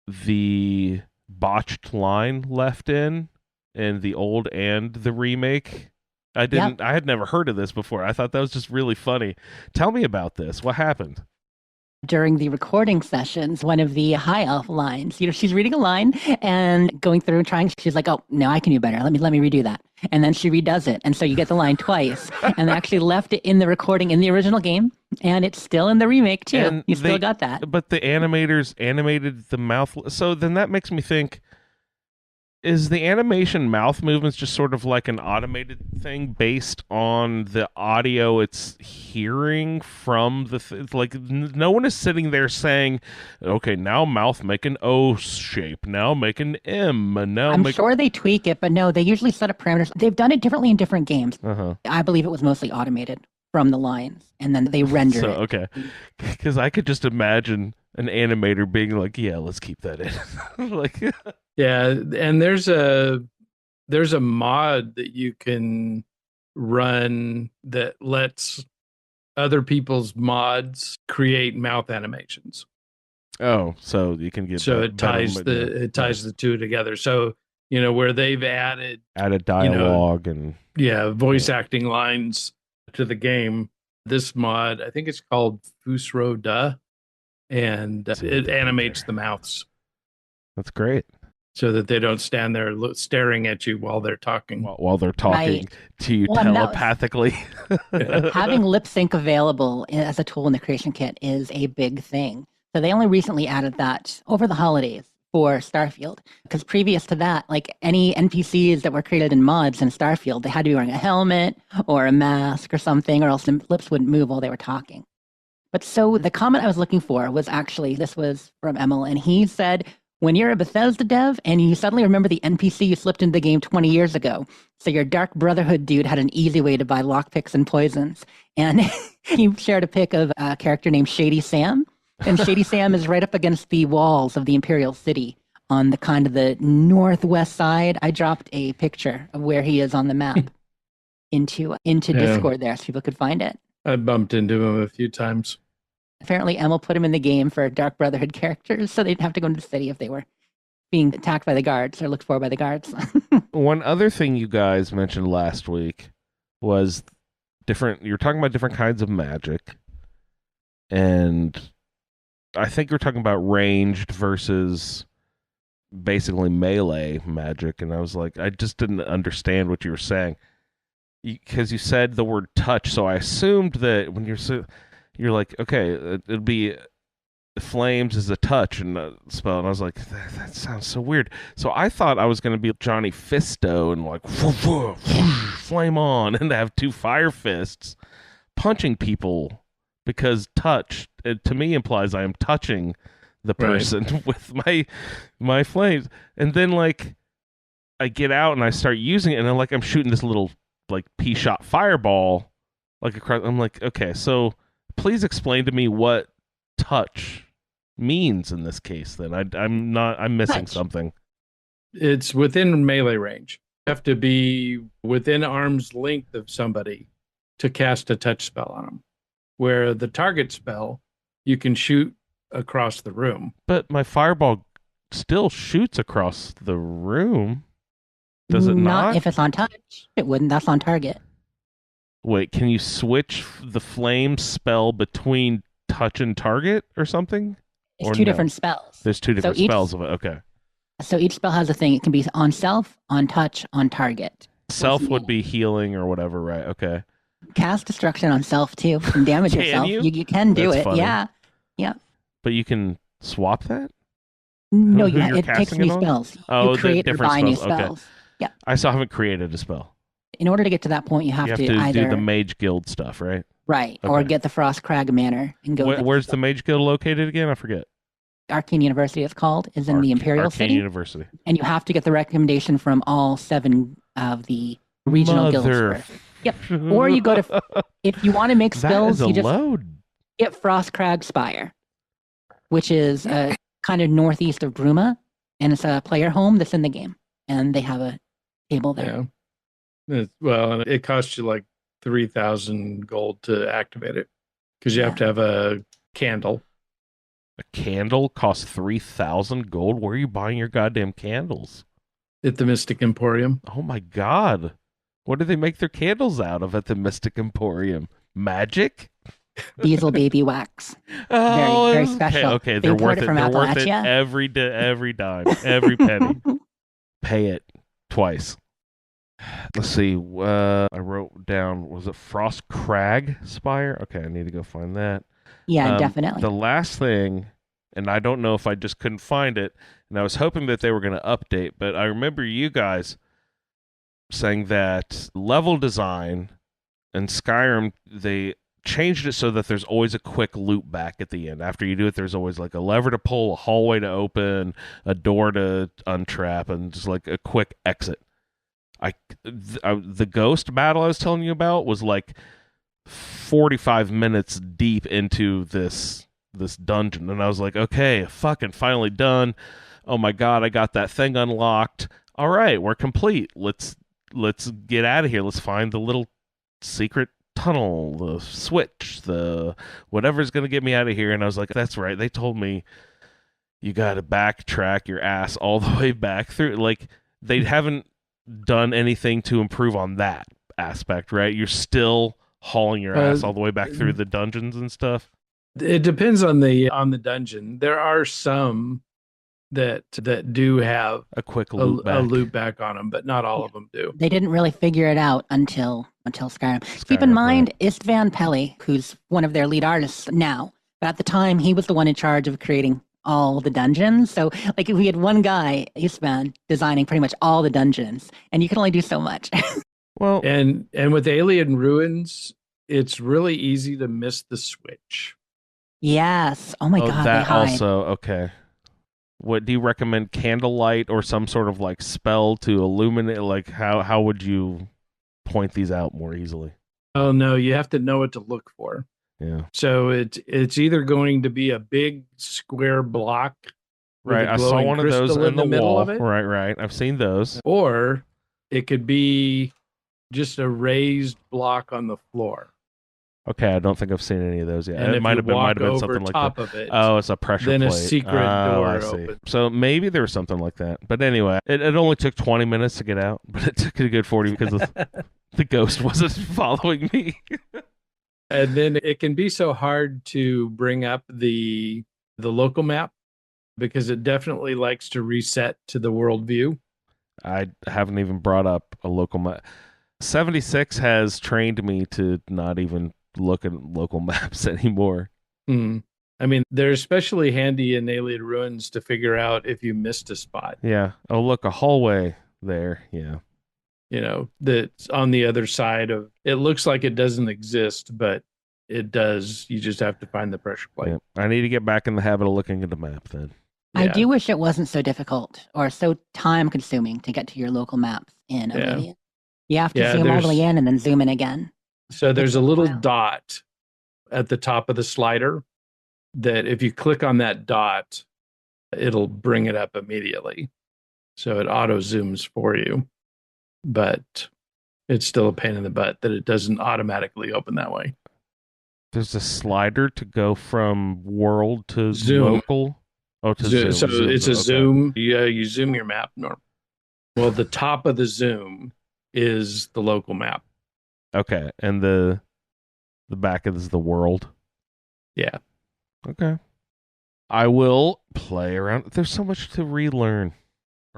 the botched line left in the old and the remake. I had never heard of this before. I thought that was just really funny. Tell me about this. What happened? During the recording sessions, one of the high elf lines, she's reading a line and going through and trying. She's like, "Oh no, I can do better. Let me redo that." And then she redoes it, and so you get the line twice. And they actually left it in the recording in the original game, and it's still in the remake too. And You still got that. But the animators animated the mouth. So then that makes me think: is the animation mouth movements just sort of like an automated thing based on the audio it's hearing from the no one is sitting there saying, okay, now mouth make an O shape, now make an M, and now I'm make sure they tweak it, but no, they usually set up parameters. They've done it differently in different games. uh-huh. I believe it was mostly automated from the lines, and then they render So it. okay, because I could just imagine an animator being like, yeah, let's keep that in. Like Yeah, and there's a mod that you can run that lets other people's mods create mouth animations. oh, so you can get So that it better, ties but the two together. So where they've added added dialogue and voice acting lines to the game. This mod, I think it's called Fusro Da, and See it what they did animates there. the mouths that's great. so that they don't stand there staring at you while they're talking. While they're talking Right. to you Well, and that was- telepathically. Having lip sync available as a tool in the creation kit is a big thing. So they only recently added that over the holidays for Starfield. Because previous to that, like any NPCs that were created in mods in Starfield, they had to be wearing a helmet or a mask or something, or else the lips wouldn't move while they were talking. But so the comment I was looking for was actually, this was from Emil, and he said, when you're a Bethesda dev and you suddenly remember the NPC you slipped into the game 20 years ago, so your Dark Brotherhood dude had an easy way to buy lockpicks and poisons. And he shared a pic of a character named Shady Sam. And Shady Sam is right up against the walls of the Imperial City on the kind of the northwest side. I dropped a picture of where he is on the map into Discord there so people could find it. I bumped into him a few times. Apparently, Emil put him in the game for Dark Brotherhood characters, so they'd have to go into the city if they were being attacked by the guards or looked for by the guards. One other thing you guys mentioned last week was you're talking about different kinds of magic. And I think you're talking about ranged versus basically melee magic. And I was like, I just didn't understand what you were saying. Because you said the word touch, so I assumed that when you're like, okay, it'd be flames is a touch and a spell, and I was like, that sounds so weird. So I thought I was going to be Johnny Fisto and like flame on and have two fire fists punching people, because touch to me implies I am touching the person with my flames, and then like I get out and I start using it, and I'm shooting this little like pea shot fireball like across. I'm like, okay, so please explain to me what touch means in this case. Then I'm missing Touch. something. It's within melee range. You have to be within arm's length of somebody to cast a touch spell on them. Where the target spell, you can shoot across the room. But my fireball still shoots across the room. Does it not? If it's on touch. It wouldn't. That's on target. Wait, can you switch the flame spell between touch and target or something? It's Or two no? different spells. There's two different each- spells of it. Okay. So each spell has a thing. It can be on self, on touch, on target. Self would be healing or whatever, right? Okay. Cast destruction on self too and damage Can yourself. you? You can do That's it. funny. Yeah. But you can swap that? No, who you're it takes casting it new on? spells. Oh, You the create or different buy new spells, okay. spells. Yeah. I still haven't created a spell. In order to get to that point, you have, You have to, to either do the Mage Guild stuff, right? right or Okay. get the Frost Crag Manor and go. get Where's the Mage Guild located again? I forget. Arcane University? It's called is in the Imperial Arcane City, University. and you have to get the recommendation from all 7 of the regional guilds Mother. first. Yep. Or you go to if you want to make That spells, is a you just load. get Frost Crag Spire, which is kind of northeast of Bruma, and it's a player home that's in the game, and they have a table there. Yeah. And it costs you like 3,000 gold to activate it because you have to have a candle. A candle costs 3,000 gold. Where are you buying your goddamn candles? At the Mystic Emporium. Oh my god. What do they make their candles out of at the Mystic Emporium? Magic? Diesel baby wax. Oh, very okay, special. Okay, They they're import worth it it. from They're worth it Appalachia. every dime, every penny. Pay it twice. Let's see. I wrote down, was it Frost Crag Spire? Okay, I need to go find that. Yeah, definitely. The last thing, and I don't know if I just couldn't find it, and I was hoping that they were going to update, but I remember you guys saying that level design in Skyrim, they changed it so that there's always a quick loop back at the end. After you do it, there's always like a lever to pull, a hallway to open, a door to untrap, and just like a quick exit. The ghost battle I was telling you about was like 45 minutes deep into this dungeon, and I was like, okay, fucking finally done. Oh my god, I got that thing unlocked. All right, we're complete. Let's get out of here. Let's find the little secret tunnel, the switch, the whatever's going to get me out of here. And I was like, that's right, they told me you got to backtrack your ass all the way back through. Like, they haven't done anything to improve on that aspect, right? You're still hauling your ass all the way back through the dungeons and stuff. It depends on the dungeon. There are some that do have A quick loop back. a loop back on them, but not all of them do. They didn't really figure it out until Skyrim. Keep in Skyrim, mind, Istvan Peli, who's one of their lead artists now, but at the time he was the one in charge of creating all the dungeons. So, like, we had one guy, Istvan, designing pretty much all the dungeons, and you can only do so much. Well, And with Alien Ruins, it's really easy to miss the switch. Yes. Oh my god, they that hide. also, okay. What do you recommend? Candlelight or some sort of like spell to illuminate? Like, how would you point these out more easily? Oh no, you have to know what to look for. Yeah, So it's either going to be a big square block, with right. a I saw glowing one of those crystal in the middle wall. of it, Right. I've seen those. or it could be just a raised block on the floor. Okay, I don't think I've seen any of those yet. And It if might you have been walk over something like top that. of it, Oh, it's a pressure then a plate. secret door I see. opens. So maybe there was something like that. But anyway, it only took 20 minutes to get out, but it took a good 40 because the ghost wasn't following me. and then it can be so hard to bring up the local map because it definitely likes to reset to the world view. I haven't even brought up a local map. 76 has trained me to not even look at local maps anymore. I mean, they're especially handy in Alien Ruins to figure out if you missed a spot. Yeah. Oh, look, a hallway there. Yeah. You know, that's on the other side of it. Looks like it doesn't exist, but it does. You just have to find the pressure plate. Yeah. I need to get back in the habit of looking at the map then. I Yeah. do wish it wasn't so difficult or so time consuming to get to your local maps in Yeah. Oblivion. You have to Yeah, zoom all the way there's- in and then zoom in again. So there's a little Wow. dot at the top of the slider that if you click on that dot, it'll bring it up immediately. So it auto zooms for you, but it's still a pain in the butt that it doesn't automatically open that way. There's a slider to go from world to Zoom. local. Oh, to So zoom. it's a okay. zoom. You zoom your map. Well, the top of the zoom is the local map. Okay, and the back is the world. Yeah. Okay. I will play around. There's so much to relearn.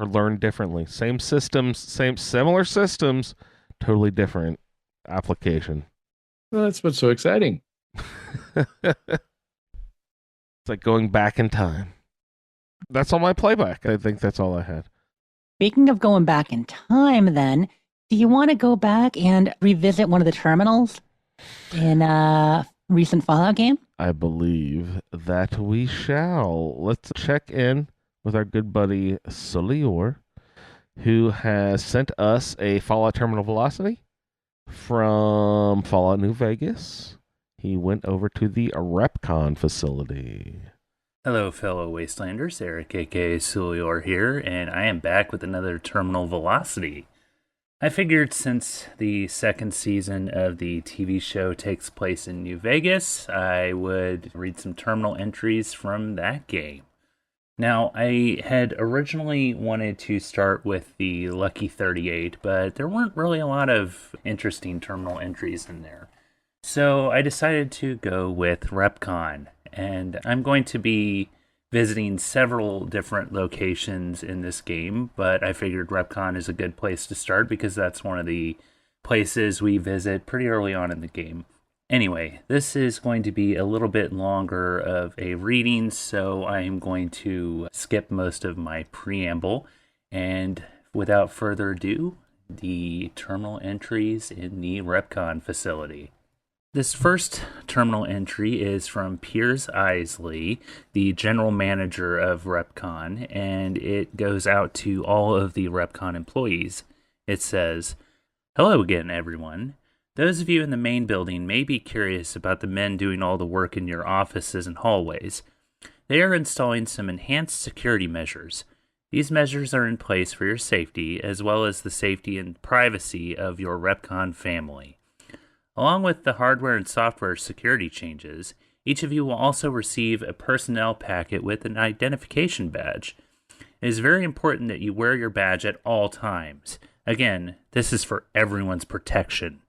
or learned differently. Same systems, similar systems, totally different application. Well, that's what's so exciting. It's like going back in time. That's all my playback. I think that's all I had. Speaking of going back in time, then, do you want to go back and revisit one of the terminals in a recent Fallout game? I believe that we shall. Let's check in with our good buddy Solior, who has sent us a Fallout Terminal Velocity from Fallout New Vegas. He went over to the RepCon facility. Hello, fellow Wastelanders. Eric, aka Sulior here, and I am back with another Terminal Velocity. I figured since the second season of the TV show takes place in New Vegas, I would read some terminal entries from that game. Now, I had originally wanted to start with the Lucky 38, but there weren't really a lot of interesting terminal entries in there. So I decided to go with RepCon, and I'm going to be visiting several different locations in this game, but I figured RepCon is a good place to start because that's one of the places we visit pretty early on in the game. Anyway, this is going to be a little bit longer of a reading, so I am going to skip most of my preamble, and without further ado, the terminal entries in the RepCon facility. This first terminal entry is from Piers Isley, the general manager of RepCon, and it goes out to all of the RepCon employees. It says, "Hello again, everyone. Those of you in the main building may be curious about the men doing all the work in your offices and hallways. They are installing some enhanced security measures. These measures are in place for your safety, as well as the safety and privacy of your RepCon family. Along with the hardware and software security changes, each of you will also receive a personnel packet with an identification badge. It is very important that you wear your badge at all times. Again, this is for everyone's protection.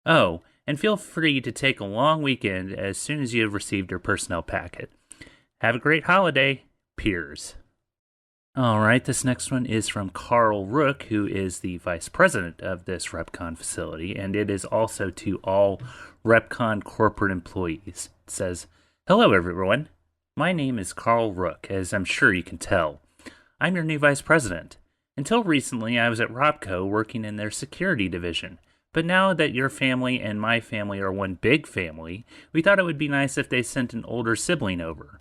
Oh, and feel free to take a long weekend as soon as you have received your personnel packet. Have a great holiday, Piers." Alright, this next one is from Carl Rook, who is the vice president of this RepCon facility, and it is also to all RepCon corporate employees. It says, "Hello everyone. My name is Carl Rook, as I'm sure you can tell. I'm your new vice president. Until recently, I was at Robco working in their security division, but now that your family and my family are one big family, we thought it would be nice if they sent an older sibling over.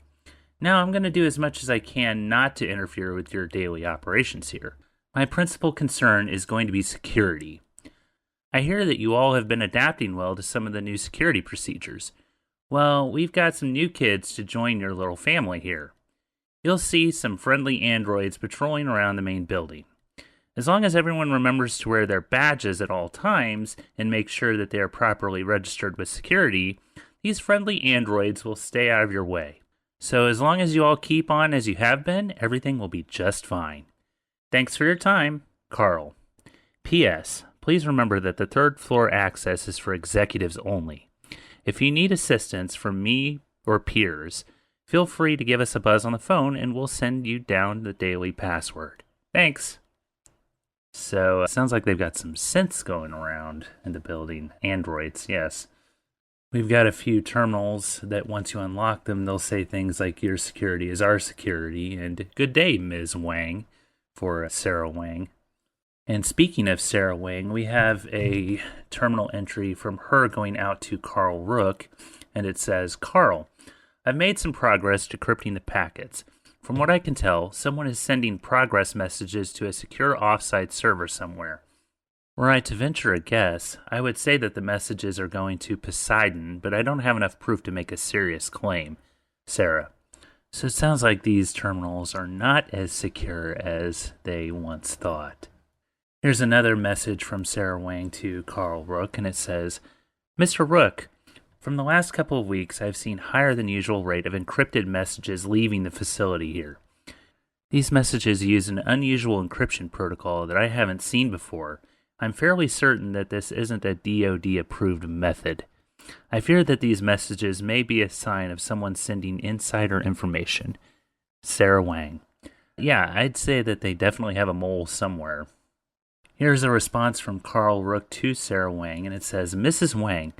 Now I'm going to do as much as I can not to interfere with your daily operations here. My principal concern is going to be security. I hear that you all have been adapting well to some of the new security procedures. Well, we've got some new kids to join your little family here. You'll see some friendly androids patrolling around the main building. As long as everyone remembers to wear their badges at all times and make sure that they are properly registered with security, these friendly androids will stay out of your way. So as long as you all keep on as you have been, everything will be just fine. Thanks for your time, Carl. P.S. Please remember that the third floor access is for executives only. If you need assistance from me or Piers, feel free to give us a buzz on the phone and we'll send you down the daily password. Thanks." So, sounds like they've got some synths going around in the building. Androids, yes. We've got a few terminals that once you unlock them, they'll say things like, "Your security is our security," and "Good day, Ms. Wang," for Sarah Wang. And speaking of Sarah Wang, we have a terminal entry from her going out to Carl Rook, and it says, "Carl, I've made some progress decrypting the packets. From what I can tell, someone is sending progress messages to a secure offsite server somewhere. Were I to venture a guess, I would say that the messages are going to Poseidon, but I don't have enough proof to make a serious claim. Sarah." So it sounds like these terminals are not as secure as they once thought. Here's another message from Sarah Wang to Carl Rook, and it says, "Mr. Rook, from the last couple of weeks, I've seen higher than usual rate of encrypted messages leaving the facility here. These messages use an unusual encryption protocol that I haven't seen before. I'm fairly certain that this isn't a DoD-approved method. I fear that these messages may be a sign of someone sending insider information. Sarah Wang." Yeah, I'd say that they definitely have a mole somewhere. Here's a response from Carl Rook to Sarah Wang, and it says, Mrs. Wang,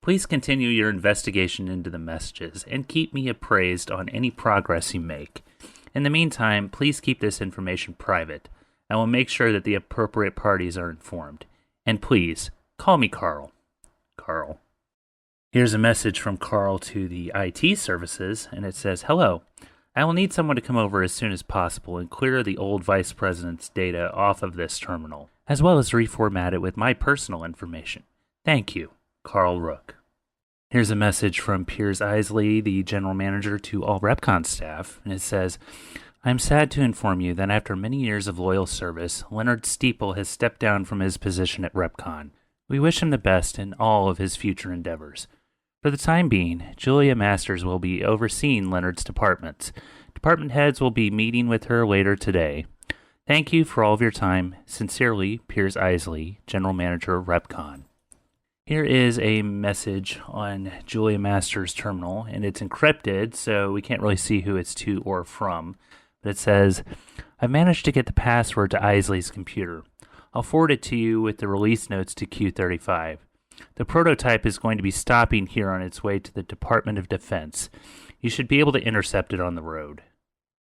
please continue your investigation into the messages and keep me appraised on any progress you make. In the meantime, please keep this information private. I will make sure that the appropriate parties are informed. And please, call me Carl. Carl. Here's a message from Carl to the IT services, and it says, Hello. I will need someone to come over as soon as possible and clear the old vice president's data off of this terminal, as well as reformat it with my personal information. Thank you, Carl Rook. Here's a message from Piers Isley, the general manager, to all RepCon staff, and it says, I'm sad to inform you that after many years of loyal service, Leonard Steeple has stepped down from his position at RepCon. We wish him the best in all of his future endeavors. For the time being, Julia Masters will be overseeing Leonard's departments. Department heads will be meeting with her later today. Thank you for all of your time. Sincerely, Piers Isley, General Manager of RepCon. Here is a message on Julia Masters' terminal, and it's encrypted, so we can't really see who it's to or from. But it says, I've managed to get the password to Isley's computer. I'll forward it to you with the release notes to Q35. The prototype is going to be stopping here on its way to the Department of Defense. You should be able to intercept it on the road.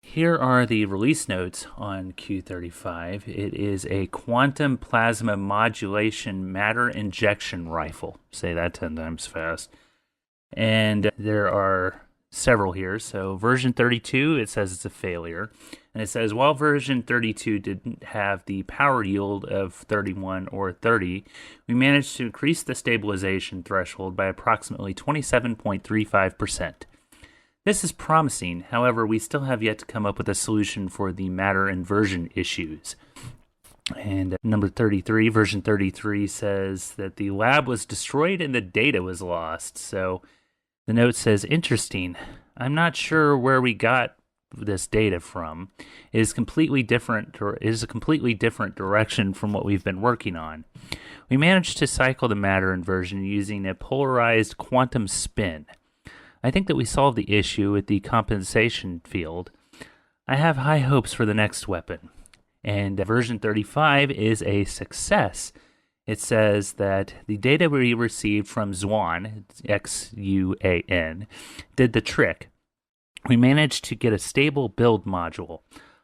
Here are the release notes on Q35. It is a quantum plasma modulation matter injection rifle. Say that 10 times fast. And there are several here. So version 32, it says it's a failure. And it says, while version 32 didn't have the power yield of 31 or 30, we managed to increase the stabilization threshold by approximately 27.35%. This is promising, however, we still have yet to come up with a solution for the matter inversion issues. And number 33, version 33 says that the lab was destroyed and the data was lost. So the note says, interesting. I'm not sure where we got this data from. It is completely different, or is a completely different direction from what we've been working on. We managed to cycle the matter inversion using a polarized quantum spin. I think that we solved the issue with the compensation field. I have high hopes for the next weapon. And version 35 is a success. It says that the data we received from Xuan, Xuan, did the trick. We managed to get a stable build module.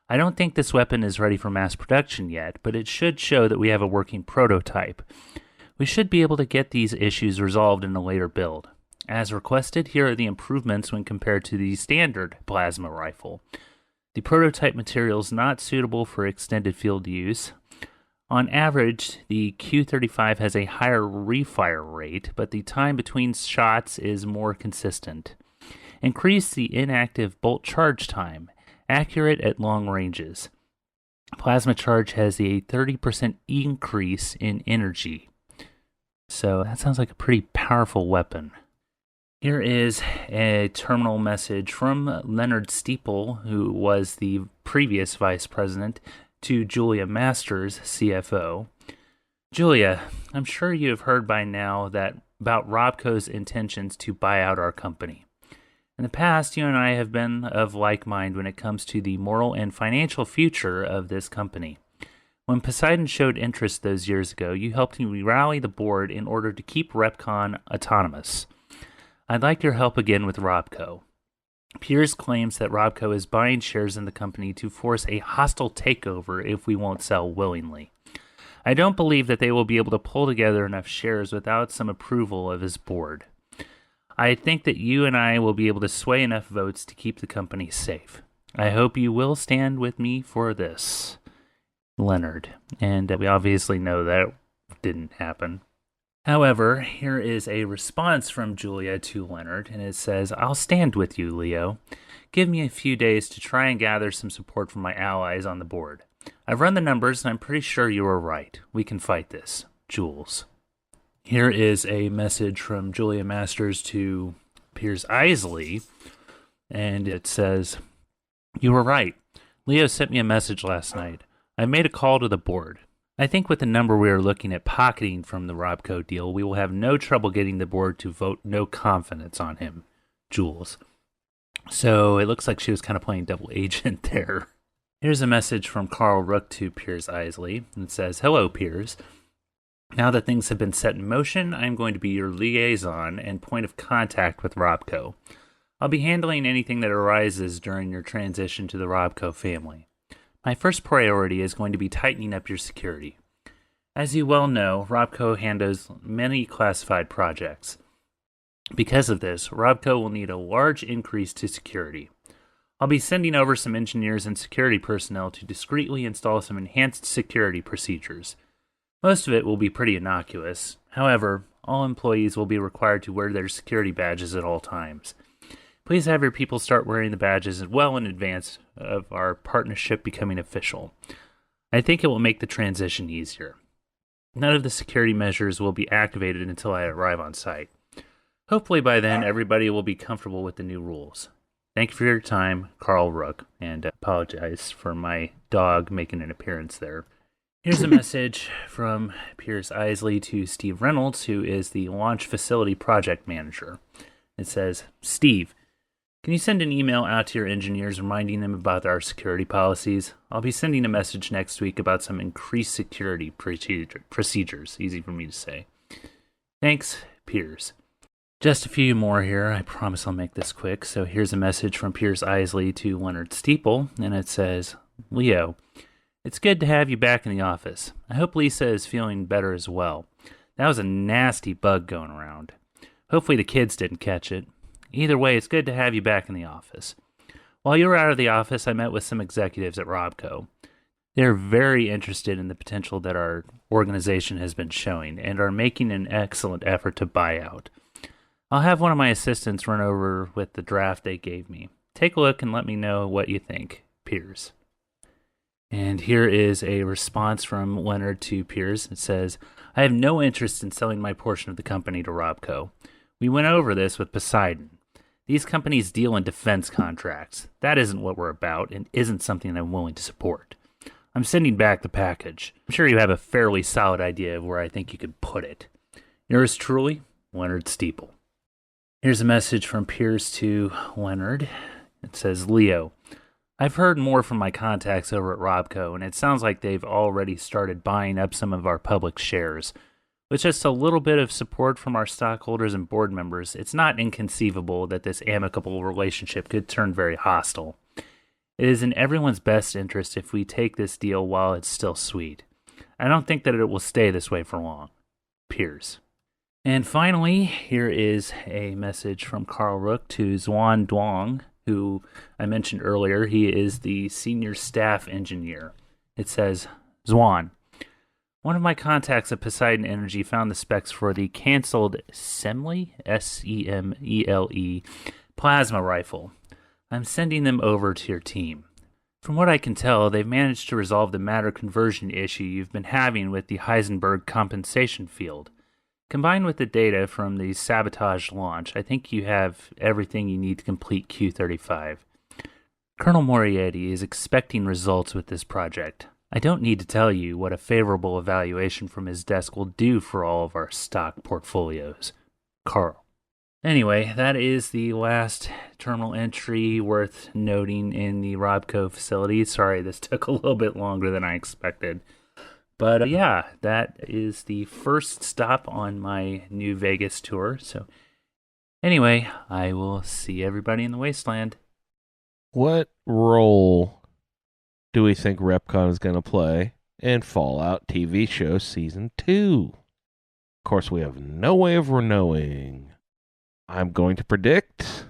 I don't think this weapon is ready for mass production yet, but it should show that we have a working prototype. We should be able to get these issues resolved in a later build. As requested, here are the improvements when compared to the standard plasma rifle. The prototype material is not suitable for extended field use. On average, the Q35 has a higher refire rate, but the time between shots is more consistent. Increase the inactive bolt charge time, accurate at long ranges. Plasma charge has a 30% increase in energy. So that sounds like a pretty powerful weapon. Here is a terminal message from Leonard Steeple, who was the previous vice president, to Julia Masters, CFO. Julia, I'm sure you have heard by now that about Robco's intentions to buy out our company. In the past, you and I have been of like mind when it comes to the moral and financial future of this company. When Poseidon showed interest those years ago, you helped me rally the board in order to keep RepCon autonomous. I'd like your help again with Robco. Piers claims that Robco is buying shares in the company to force a hostile takeover if we won't sell willingly. I don't believe that they will be able to pull together enough shares without some approval of his board. I think that you and I will be able to sway enough votes to keep the company safe. I hope you will stand with me for this. Leonard. And we obviously know that didn't happen. However, here is a response from Julia to Leonard, and it says, I'll stand with you, Leo. Give me a few days to try and gather some support from my allies on the board. I've run the numbers, and I'm pretty sure you are right. We can fight this. Jules. Here is a message from Julia Masters to Piers Isley, and it says, You were right. Leo sent me a message last night. I made a call to the board. I think with the number we are looking at pocketing from the Robco deal, we will have no trouble getting the board to vote no confidence on him. Jules. So it looks like she was kind of playing double agent there. Here's a message from Carl Rook to Piers Isley. It says, "Hello, Piers. Now that things have been set in motion, I'm going to be your liaison and point of contact with Robco. I'll be handling anything that arises during your transition to the Robco family. My first priority is going to be tightening up your security. As you well know, Robco handles many classified projects. Because of this, Robco will need a large increase to security. I'll be sending over some engineers and security personnel to discreetly install some enhanced security procedures. Most of it will be pretty innocuous. However, all employees will be required to wear their security badges at all times. Please have your people start wearing the badges well in advance of our partnership becoming official. I think it will make the transition easier. None of the security measures will be activated until I arrive on site. Hopefully by then, everybody will be comfortable with the new rules. Thank you for your time, Carl Rook, and apologize for my dog making an appearance there." Here's a message from Piers Isley to Steve Reynolds, who is the launch facility project manager. It says, "Steve, can you send an email out to your engineers reminding them about our security policies? I'll be sending a message next week about some increased security procedures. Easy for me to say. Thanks, Piers." Just a few more here. I promise I'll make this quick. So here's a message from Piers Isley to Leonard Steeple, and it says, "Leo, it's good to have you back in the office. I hope Lisa is feeling better as well. That was a nasty bug going around. Hopefully the kids didn't catch it. Either way, it's good to have you back in the office. While you were out of the office, I met with some executives at Robco. They're very interested in the potential that our organization has been showing and are making an excellent effort to buy out. I'll have one of my assistants run over with the draft they gave me. Take a look and let me know what you think. Piers." And here is a response from Leonard to Piers. It says, "I have no interest in selling my portion of the company to Robco. We went over this with Poseidon. These companies deal in defense contracts. That isn't what we're about and isn't something I'm willing to support. I'm sending back the package. I'm sure you have a fairly solid idea of where I think you could put it. Yours truly, Leonard Steeple." Here's a message from Piers to Leonard. It says, "Leo, I've heard more from my contacts over at Robco, and it sounds like they've already started buying up some of our public shares. With just a little bit of support from our stockholders and board members, it's not inconceivable that this amicable relationship could turn very hostile. It is in everyone's best interest if we take this deal while it's still sweet. I don't think that it will stay this way for long. Piers." And finally, here is a message from Carl Rook to Xuan Duong, who I mentioned earlier. He is the senior staff engineer. It says, "Xuan, one of my contacts at Poseidon Energy found the specs for the canceled Semele, Semele, plasma rifle. I'm sending them over to your team. From what I can tell, they've managed to resolve the matter conversion issue you've been having with the Heisenberg compensation field. Combined with the data from the sabotage launch, I think you have everything you need to complete Q35. Colonel Moriarty is expecting results with this project. I don't need to tell you what a favorable evaluation from his desk will do for all of our stock portfolios. Carl." Anyway, that is the last terminal entry worth noting in the Robco facility. Sorry, this took a little bit longer than I expected. But yeah, that is the first stop on my New Vegas tour. So anyway, I will see everybody in the wasteland. What role do we think Repcon is going to play in Fallout TV show season 2? Of course, we have no way of knowing. I'm going to predict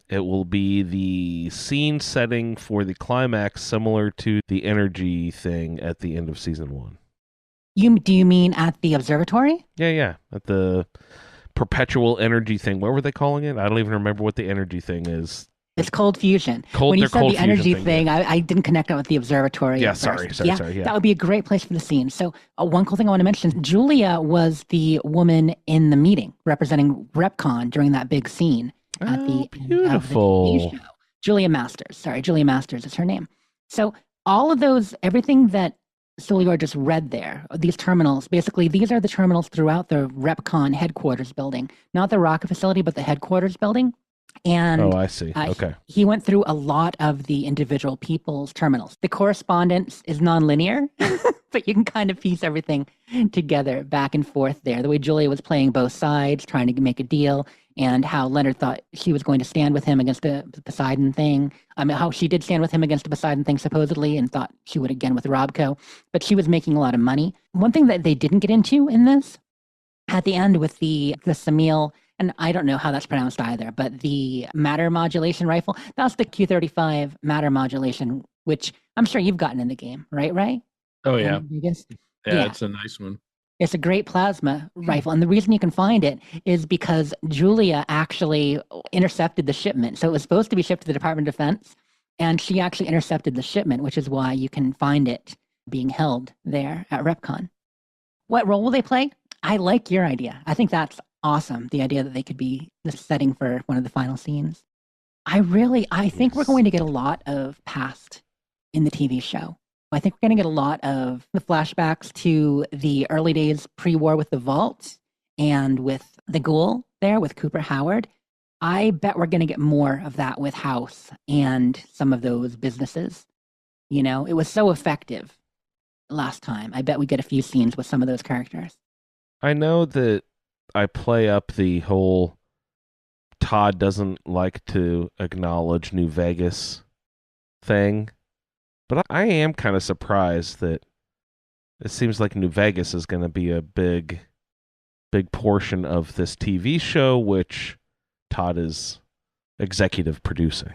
it will be the scene setting for the climax, similar to the energy thing at the end of season 1. Do you mean at the observatory? Yeah. At the perpetual energy thing. What were they calling it? I don't even remember what the energy thing is. It's cold fusion. When you said cold the energy fusion thing, I didn't connect it with the observatory. Yeah, at sorry. first. That would be a great place for the scene. So one cool thing I want to mention, Julia was the woman in the meeting representing Repcon during that big scene. At the beautiful. TV show. Julia Masters is her name. So all of those, everything that Solior just read there, these terminals, basically these are the terminals throughout the Repcon headquarters building, not the rocket facility, but the headquarters building. And Oh, I see. uh, Okay. he went through a lot of the individual people's terminals. The correspondence is nonlinear, but you can kind of piece everything together back and forth there. The way Julia was playing both sides, trying to make a deal, and how Leonard thought she was going to stand with him against the Poseidon thing. I mean, how she did stand with him against the Poseidon thing, supposedly, and thought she would again with Robco. But she was making a lot of money. One thing that they didn't get into in this, at the end with the Samil, and I don't know how that's pronounced either, but the matter modulation rifle, that's the Q35 matter modulation, which I'm sure you've gotten in the game, right? Right? Oh yeah, Vegas? yeah, Yeah. it's a nice one. It's a great plasma rifle. And the reason you can find it is because Julia actually intercepted the shipment. So it was supposed to be shipped to the Department of Defense, and she actually intercepted the shipment, which is why you can find it being held there at RepCon. What role will they play? I like your idea. I think that's awesome. The idea that they could be the setting for one of the final scenes. I think we're Yes. going to get a lot of past in the TV show. I think we're going to get a lot of the flashbacks to the early days pre-war with the Vault and with the Ghoul there with Cooper Howard. I bet we're going to get more of that with House and some of those businesses. You know, it was so effective last time. I bet we get a few scenes with some of those characters. I know that I play up the whole Todd doesn't like to acknowledge New Vegas thing, but I am kind of surprised that it seems like New Vegas is going to be a big portion of this TV show, which Todd is executive producing.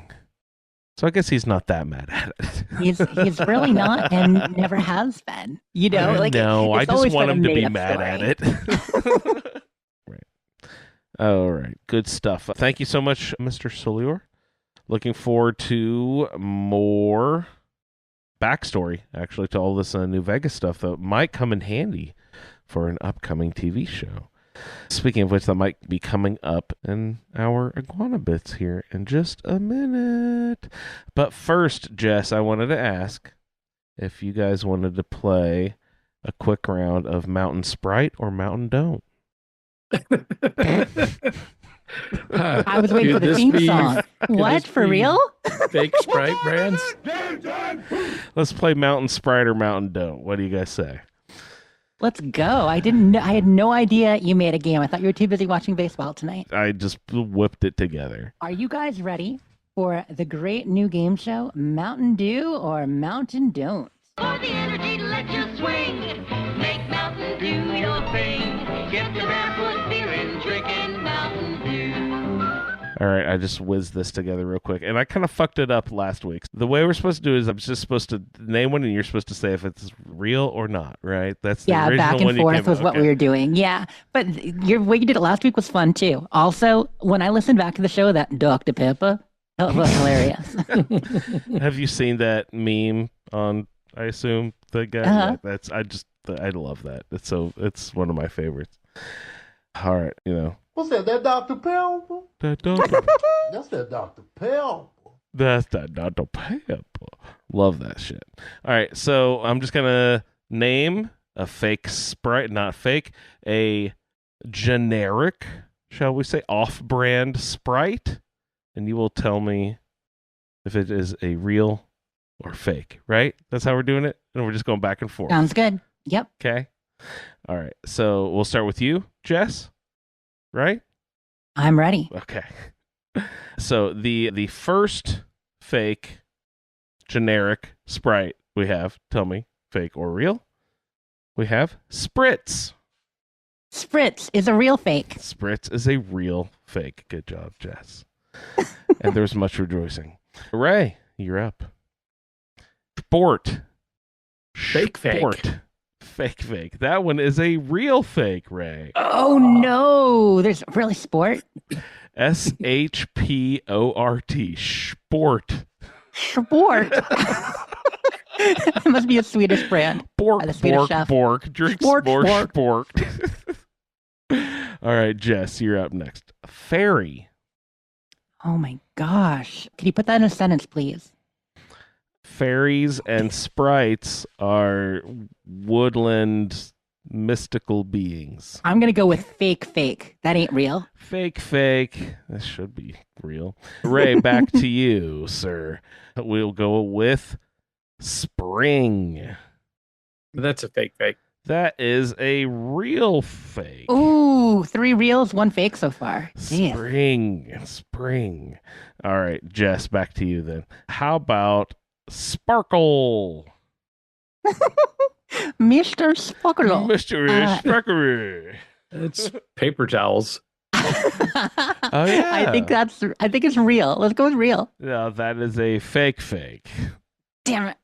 So I guess he's not that mad at it. He's really not and never has been. You know, like no, I it's just always want been him a to be made-up mad story. at it. Right. All right. Good stuff. Thank you so much, Mr. Solior. Looking forward to more backstory, actually, to all this New Vegas stuff that might come in handy for an upcoming TV show. Speaking of which, that might be coming up in our Iguana Bits here in just a minute. But first, Jess, I wanted to ask if you guys wanted to play a quick round of Mountain Sprite or Mountain Don't. I was waiting Could for the this theme be- song. What? this For be- real? Fake Sprite brands. Let's play Mountain Sprite or Mountain Don't. What do you guys say? Let's go. I didn't know, I had no idea you made a game. I thought you were too busy watching baseball tonight. I just whipped it together. Are you guys ready for the great new game show, Mountain Dew or Mountain Don't? For the energy to let you swing, make Mountain Dew your thing. Get the barefoot feeling, drinking Mountain Dew. All right, I just whizzed this together real quick. And I kind of fucked it up last week. The way we're supposed to do is I'm just supposed to name one and you're supposed to say if it's real or not, right? That's the Yeah, original back and one you forth came- was what okay. we were doing. Yeah, but your way you did it last week was fun too. Also, when I listened back to the show, that Dr. Pepper, that was hilarious. Have you seen that meme on, I assume, the guy? Uh-huh. Yeah, I love that. It's one of my favorites. All right, What's that? That Dr. Pepper? that Dr. That's that Dr. Pepper. That's that Dr. Pepper. Love that shit. All right, so I'm just gonna name a fake Sprite, not fake, a generic, shall we say, off-brand Sprite, and you will tell me if it is a real or fake, right? That's how we're doing it, and we're just going back and forth. Sounds good. Yep. Okay. All right. So we'll start with you, Jess. Right? I'm ready. Okay. So the first fake generic Sprite we have, tell me, fake or real? We have Spritz. Spritz is a real fake. Spritz is a real fake. Good job, Jess. And there's much rejoicing. Ray, you're up. Sport. Fake fake. Sport. Fake. That one is a real fake, Ray. Oh no, there's really sport. SHPORT. Sport. Sport. It must be a Swedish brand. Bork, By the Swedish bork, chef. bork. Drink Sport, more sport. sport. All right, Jess, you're up next. Fairy. Oh my gosh. Could you put that in a sentence, please? Fairies and sprites are woodland mystical beings. I'm going to go with fake. That ain't real. Fake. This should be real. Ray, back to you, sir. We'll go with spring. That's a fake. That is a real fake. Ooh, 3 reals, 1 fake so far. Damn. Spring. All right, Jess, back to you then. How about sparkle? Mr. Sparkle. Mr. Sparkle. It's paper towels. Oh, yeah. I think it's real. Let's go with real. No, that is a fake. Damn it.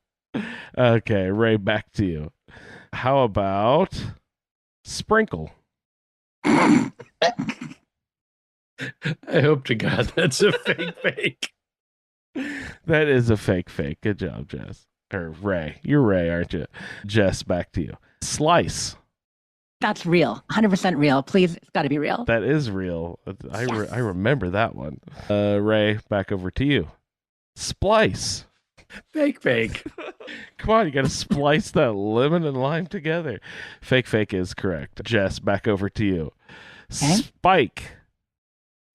Okay, Ray, back to you. How about sprinkle? I hope to God that's a fake. That is a fake. Good job, Jess. Or Ray. You're Ray, aren't you? Jess, back to you. Slice. That's real. 100% real. Please, it's got to be real. That is real. I remember that one. Ray, back over to you. Splice. Fake. Come on, you got to splice that lemon and lime together. Fake is correct. Jess, back over to you. Okay. Spike.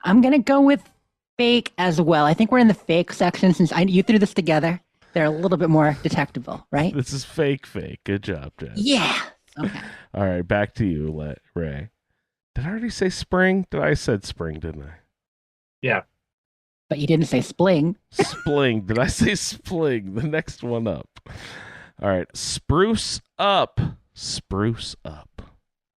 I'm going to go with fake as well. I think we're in the fake section since you threw this together. They're a little bit more detectable, right? This is fake. Good job, Jess. Yeah. Okay. All right, back to you, Ray. Did I already say spring? I said spring, didn't I? Yeah. But you didn't say spling. Spling. Did I say spling? The next one up. All right. Spruce up.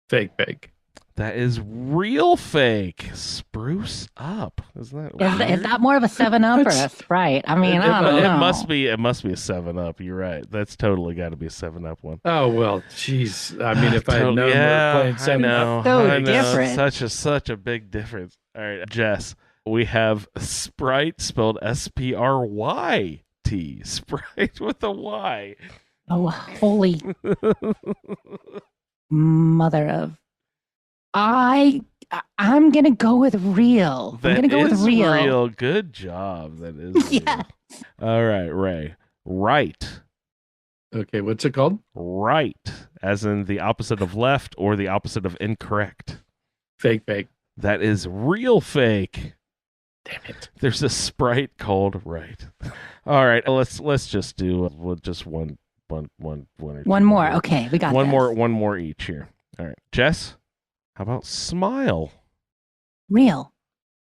Fake. That is real fake. Spruce up. Isn't that Is weird? that more of a 7-Up or a Sprite? I mean, I don't know. It must be a 7-Up. You're right. That's totally got to be a 7-Up one. Oh well, jeez. I mean, if I had known we were playing 7-Up, So different. Such a big difference. All right, Jess. We have Sprite spelled Spryt. Sprite with a Y. Oh, holy mother of. I'm going to go with real. I'm going to go with real. Good job. That is real. Yeah. All right, Ray. Right. Okay, what's it called? Right. As in the opposite of left or the opposite of incorrect. Fake. That is real fake. Damn it. There's a Sprite called Right. All right, let's just do just one or two. One more. Okay, we got one this. one more each here. All right, Jess. How about smile? Real.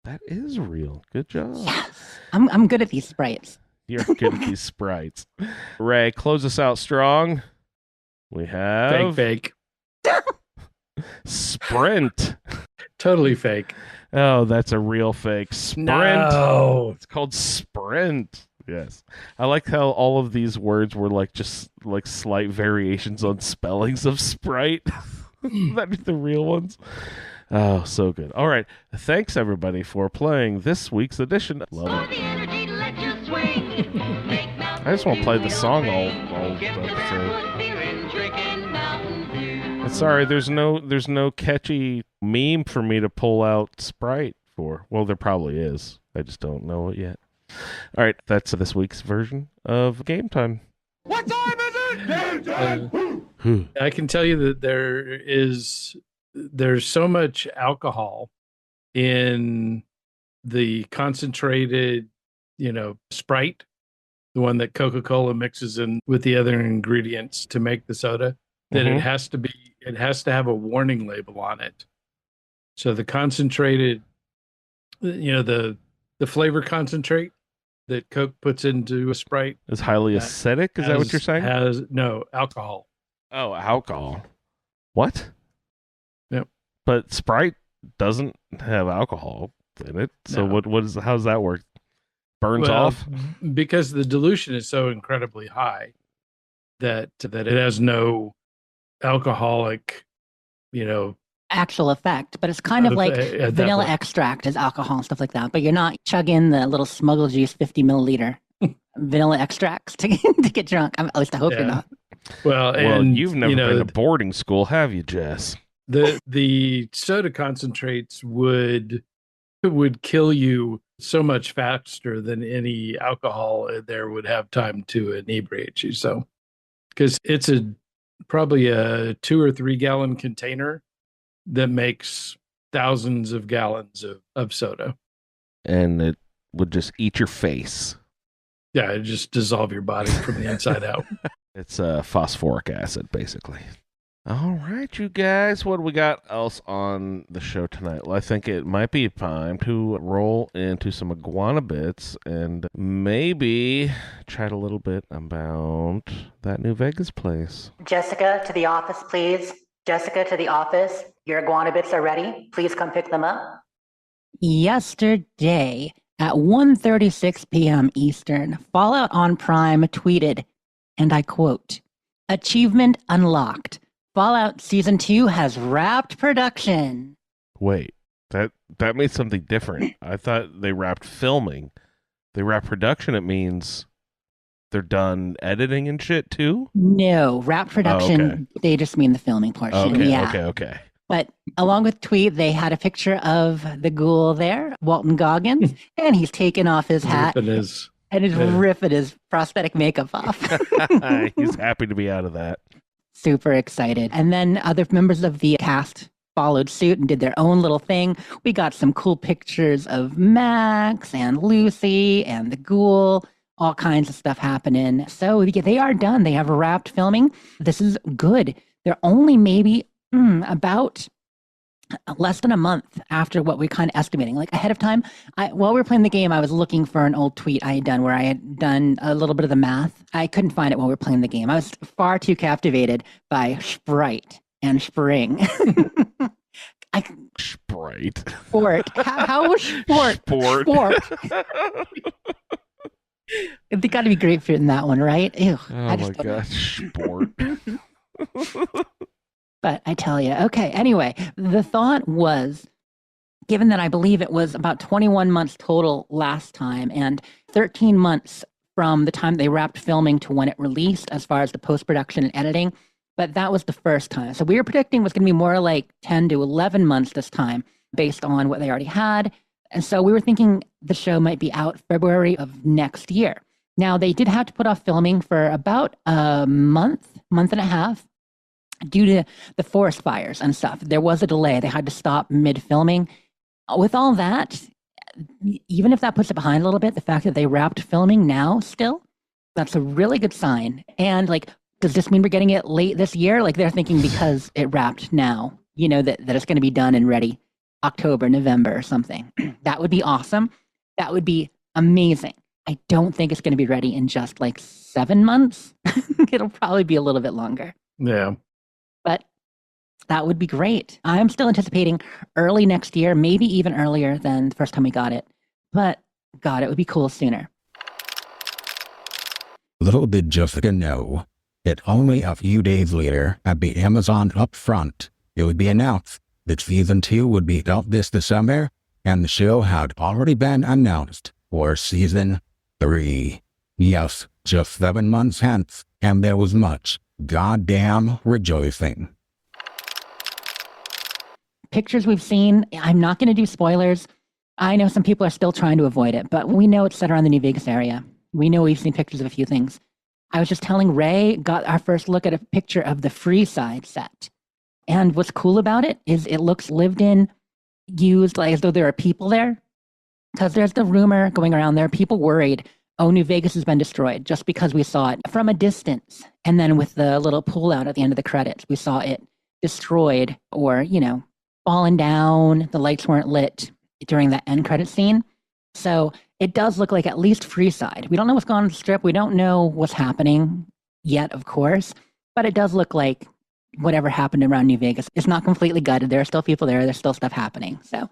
That is real. Good job. Yes. I'm good at these sprites. You're good at these sprites. Ray, close us out strong. We have Fake. Sprint. Totally fake. Oh, that's a real fake. Sprint. No. It's called Sprint. Yes. I like how all of these words were just slight variations on spellings of Sprite. That'd be the real ones. Oh, so good. All right. Thanks, everybody, for playing this week's edition. Love it. I just want to play the song all episode. Sorry, there's no catchy meme for me to pull out Sprite for. Well, there probably is. I just don't know it yet. All right, that's this week's version of Game Time. What time is it? Game time! I can tell you that there's so much alcohol in the concentrated, Sprite, the one that Coca-Cola mixes in with the other ingredients to make the soda, that it has to have a warning label on it. So the concentrated, the flavor concentrate that Coke puts into a Sprite is highly acidic. Is that what you're saying? Has no alcohol. Oh, alcohol. What? Yep. But Sprite doesn't have alcohol in it. So No. how does that work? Burns off? Because the dilution is so incredibly high that it has no alcoholic, Actual effect, but it's kind of like vanilla extract is alcohol and stuff like that. But you're not chugging the little Smuggle Juice 50 milliliter vanilla extracts to get drunk. At least I hope you're not. Well, you've never been to boarding school, have you, Jess? The soda concentrates would kill you so much faster than any alcohol there would have time to inebriate you. So, because it's a probably a 2 or 3 gallon container that makes thousands of gallons of soda. And it would just eat your face. Yeah, it just dissolve your body from the inside out. It's phosphoric acid, basically. All right, you guys, what do we got else on the show tonight? Well, I think it might be time to roll into some iguana bits and maybe chat a little bit about that New Vegas place. Jessica, to the office, please. Jessica, to the office. Your iguana bits are ready. Please come pick them up. Yesterday at 1:36 p.m. Eastern, Fallout on Prime tweeted, and I quote, "Achievement unlocked. Fallout Season 2 has wrapped production." Wait, that means something different. I thought they wrapped filming. They wrapped production. It means they're done editing and shit too? No, wrapped production, okay. They just mean the filming portion. Yeah. Okay. But along with tweet, they had a picture of the ghoul there, Walton Goggins, and he's taken off his hat Ripping his- and is ripping his prosthetic makeup off. He's happy to be out of that. Super excited. And then other members of the cast followed suit and did their own little thing. We got some cool pictures of Max and Lucy and the ghoul, all kinds of stuff happening. So yeah, they are done. They have wrapped filming. This is good. They're only maybe about less than a month after what we're kind of estimating. Like ahead of time, while we were playing the game, I was looking for an old tweet I had done where I had done a little bit of the math. I couldn't find it while we were playing the game. I was far too captivated by Sprite and Spring. Sprite. Sport. How was sport? Sport. They got to be grapefruit in that one, right? Ew, Oh my gosh, sport. But I tell you, okay, anyway, the thought was, given that I believe it was about 21 months total last time and 13 months from the time they wrapped filming to when it released as far as the post-production and editing, but that was the first time. So we were predicting it was going to be more like 10 to 11 months this time based on what they already had. And so we were thinking the show might be out February of next year. Now, they did have to put off filming for about a month and a half. Due to the forest fires and stuff, there was a delay. They had to stop mid-filming. With all that, even if that puts it behind a little bit, the fact that they wrapped filming now still, that's a really good sign. And like, does this mean we're getting it late this year? Like they're thinking because it wrapped now, you know, that it's going to be done and ready October, November or something. That would be awesome. That would be amazing. I don't think it's going to be ready in just like 7 months. It'll probably be a little bit longer. Yeah. But that would be great. I'm still anticipating early next year, maybe even earlier than the first time we got it. But God, it would be cool sooner. Little did Jessica know that only a few days later at the Amazon upfront, it would be announced that Season 2 would be out this December, and the show had already been announced for Season 3. Yes, just 7 months hence, and there was much goddamn rejoicing. Pictures we've seen, I'm not going to do spoilers. I know some people are still trying to avoid it, but we know it's set around the New Vegas area. We know we've seen pictures of a few things. I was just telling Ray, got our first look at a picture of the Freeside set. And what's cool about it is it looks lived in, used like as though there are people there. Because there's the rumor going around there, people worried, oh, New Vegas has been destroyed just because we saw it from a distance. And then with the little pull out at the end of the credits, we saw it destroyed or, you know, fallen down. The lights weren't lit during that end credit scene. So it does look like at least Freeside. We don't know what's going on the strip. We don't know what's happening yet, of course. But it does look like whatever happened around New Vegas is not completely gutted. There are still people there. There's still stuff happening. So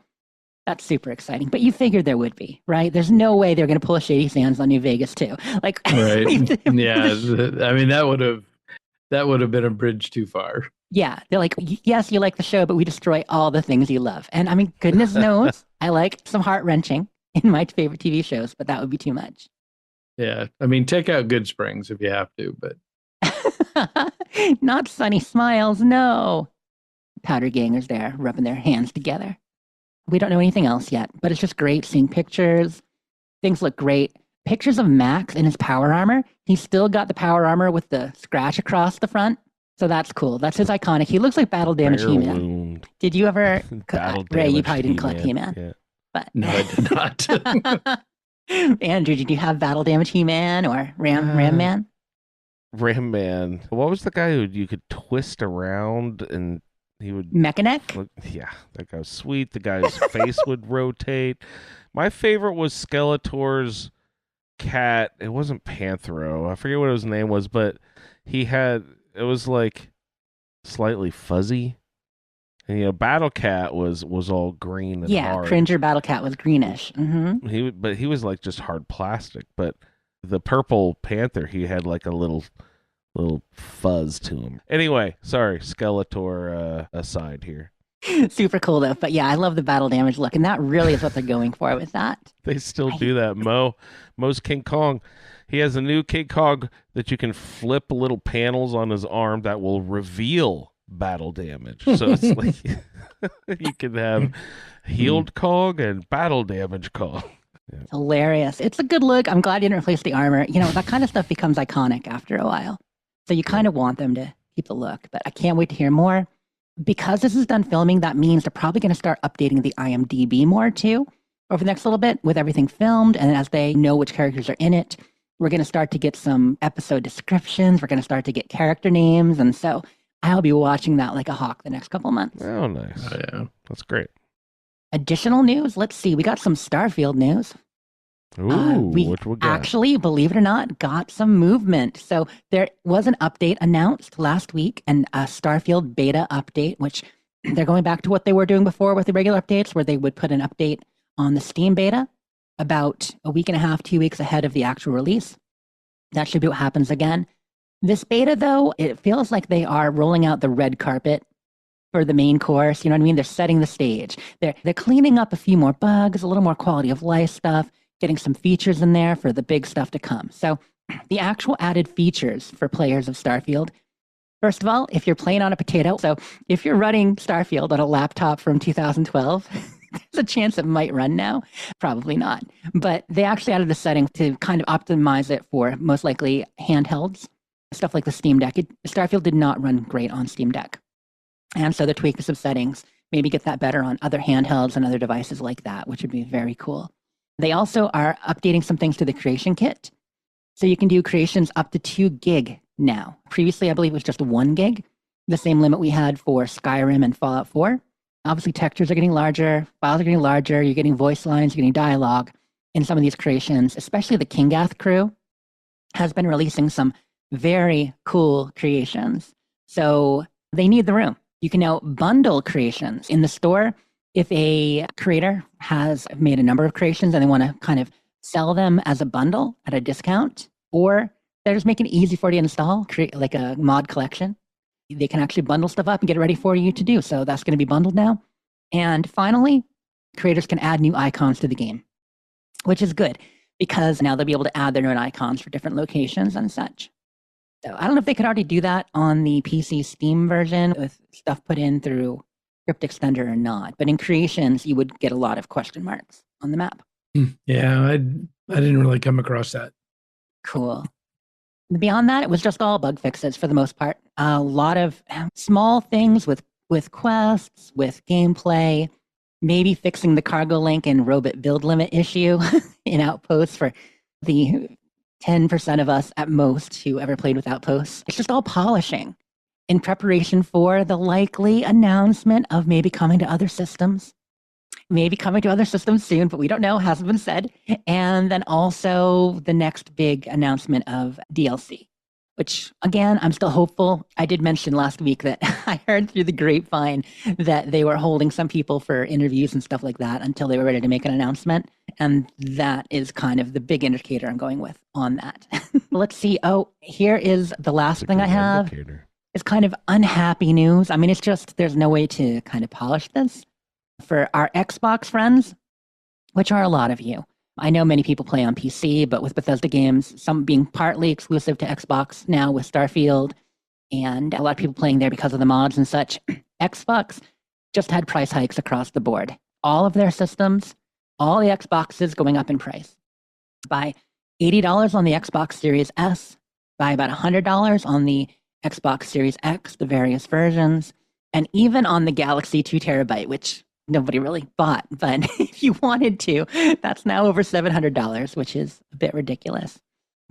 that's super exciting. But you figured there would be, right? There's no way they're going to pull a Shady Sands on New Vegas too. Like, Right. Yeah. I mean, that would have been a bridge too far. Yeah, they're like, yes, you like the show, but we destroy all the things you love. And I mean, goodness knows, I like some heart-wrenching in my favorite TV shows, but that would be too much. Yeah. I mean, take out Good Springs if you have to, but Not Sunny Smiles, no. Powder Gangers there, rubbing their hands together. We don't know anything else yet, but it's just great seeing pictures. Things look great. Pictures of Max in his power armor. He's still got the power armor with the scratch across the front. So that's cool. That's his iconic. He looks like battle damage He-Man. Heirloomed. Did you ever? Battle Ray, you damaged probably didn't collect He-Man. He-Man. Yeah. But No, I did not. Andrew, did you have battle damage He-Man or Ram Man? Ram Man. What was the guy who you could twist around and he would Mechanic? Yeah, that guy was sweet. The guy's face would rotate. My favorite was Skeletor's cat. It wasn't Panthro. I forget what his name was, but it was like slightly fuzzy. And Battle Cat was all green and Yeah, hard. Cringer Battle Cat was greenish. Mm-hmm. He was like just hard plastic, but the purple Panther, he had like a little fuzz to him. Anyway, sorry, Skeletor aside here. Super cool though. But yeah, I love the battle damage look, and that really is what they're going for with that. They still do that. Mo's King Kong. He has a new King Kong that you can flip little panels on his arm that will reveal battle damage. So it's like you can have healed Kong and battle damage Kong. Yeah. Hilarious. It's a good look. I'm glad you didn't replace the armor. That kind of stuff becomes iconic after a while. So you kind of want them to keep the look, but I can't wait to hear more. Because this is done filming, that means they're probably going to start updating the IMDb more too over the next little bit with everything filmed. And as they know which characters are in it, we're going to start to get some episode descriptions. We're going to start to get character names. And so I'll be watching that like a hawk the next couple months. Oh, nice. Oh, yeah. That's great. Additional news. Let's see. We got some Starfield news. Ooh, We what we got? actually, believe it or not, got some movement. So there was an update announced last week, and a Starfield beta update, which they're going back to what they were doing before with the regular updates, where they would put an update on the Steam beta about a week and a half, 2 weeks ahead of the actual release. That should be what happens again. This beta, though, it feels like they are rolling out the red carpet for the main course. You know what I mean? They're setting the stage. They're cleaning up a few more bugs, a little more quality of life stuff, getting some features in there for the big stuff to come. So the actual added features for players of Starfield. First of all, if you're playing on a potato, so if you're running Starfield on a laptop from 2012, there's a chance it might run now. Probably not. But they actually added a setting to kind of optimize it for most likely handhelds, stuff like the Steam Deck. Starfield did not run great on Steam Deck. And so they're tweaking some settings, maybe get that better on other handhelds and other devices like that, which would be very cool. They also are updating some things to the creation kit. So you can do creations up to 2 gig now. Previously, I believe it was just 1 gig, the same limit we had for Skyrim and Fallout 4. Obviously, textures are getting larger, files are getting larger, you're getting voice lines, you're getting dialogue in some of these creations, especially the Kingath crew has been releasing some very cool creations. So they need the room. You can now bundle creations in the store. If a creator has made a number of creations and they want to kind of sell them as a bundle at a discount, or they're just making it easy for you to install, create like a mod collection, they can actually bundle stuff up and get it ready for you to do. So that's going to be bundled now. And finally, creators can add new icons to the game, which is good because now they'll be able to add their own icons for different locations and such. So I don't know if they could already do that on the PC Steam version with stuff put in through Script Extender or not. But in creations, you would get a lot of question marks on the map. Yeah, I didn't really come across that. Cool. Beyond that, it was just all bug fixes for the most part. A lot of small things with quests, with gameplay, maybe fixing the cargo link and robot build limit issue in Outposts for the 10% of us at most who ever played with Outposts. It's just all polishing in preparation for the likely announcement of maybe coming to other systems. Maybe coming to other systems soon, but we don't know, hasn't been said. And then also the next big announcement of DLC, which again, I'm still hopeful. I did mention last week that I heard through the grapevine that they were holding some people for interviews and stuff like that until they were ready to make an announcement. And that is kind of the big indicator I'm going with on that. Let's see. Oh, here is the last thing I have. It's kind of unhappy news. I mean, it's just, there's no way to kind of polish this. For our Xbox friends, which are a lot of you. I know many people play on PC, but with Bethesda games, some being partly exclusive to Xbox now with Starfield, and a lot of people playing there because of the mods and such. Xbox just had price hikes across the board. All of their systems, all the Xboxes going up in price. By $80 on the Xbox Series S, by about $100 on the Xbox Series X, the various versions, and even on the Galaxy 2 terabyte, which nobody really bought. But if you wanted to, that's now over $700, which is a bit ridiculous.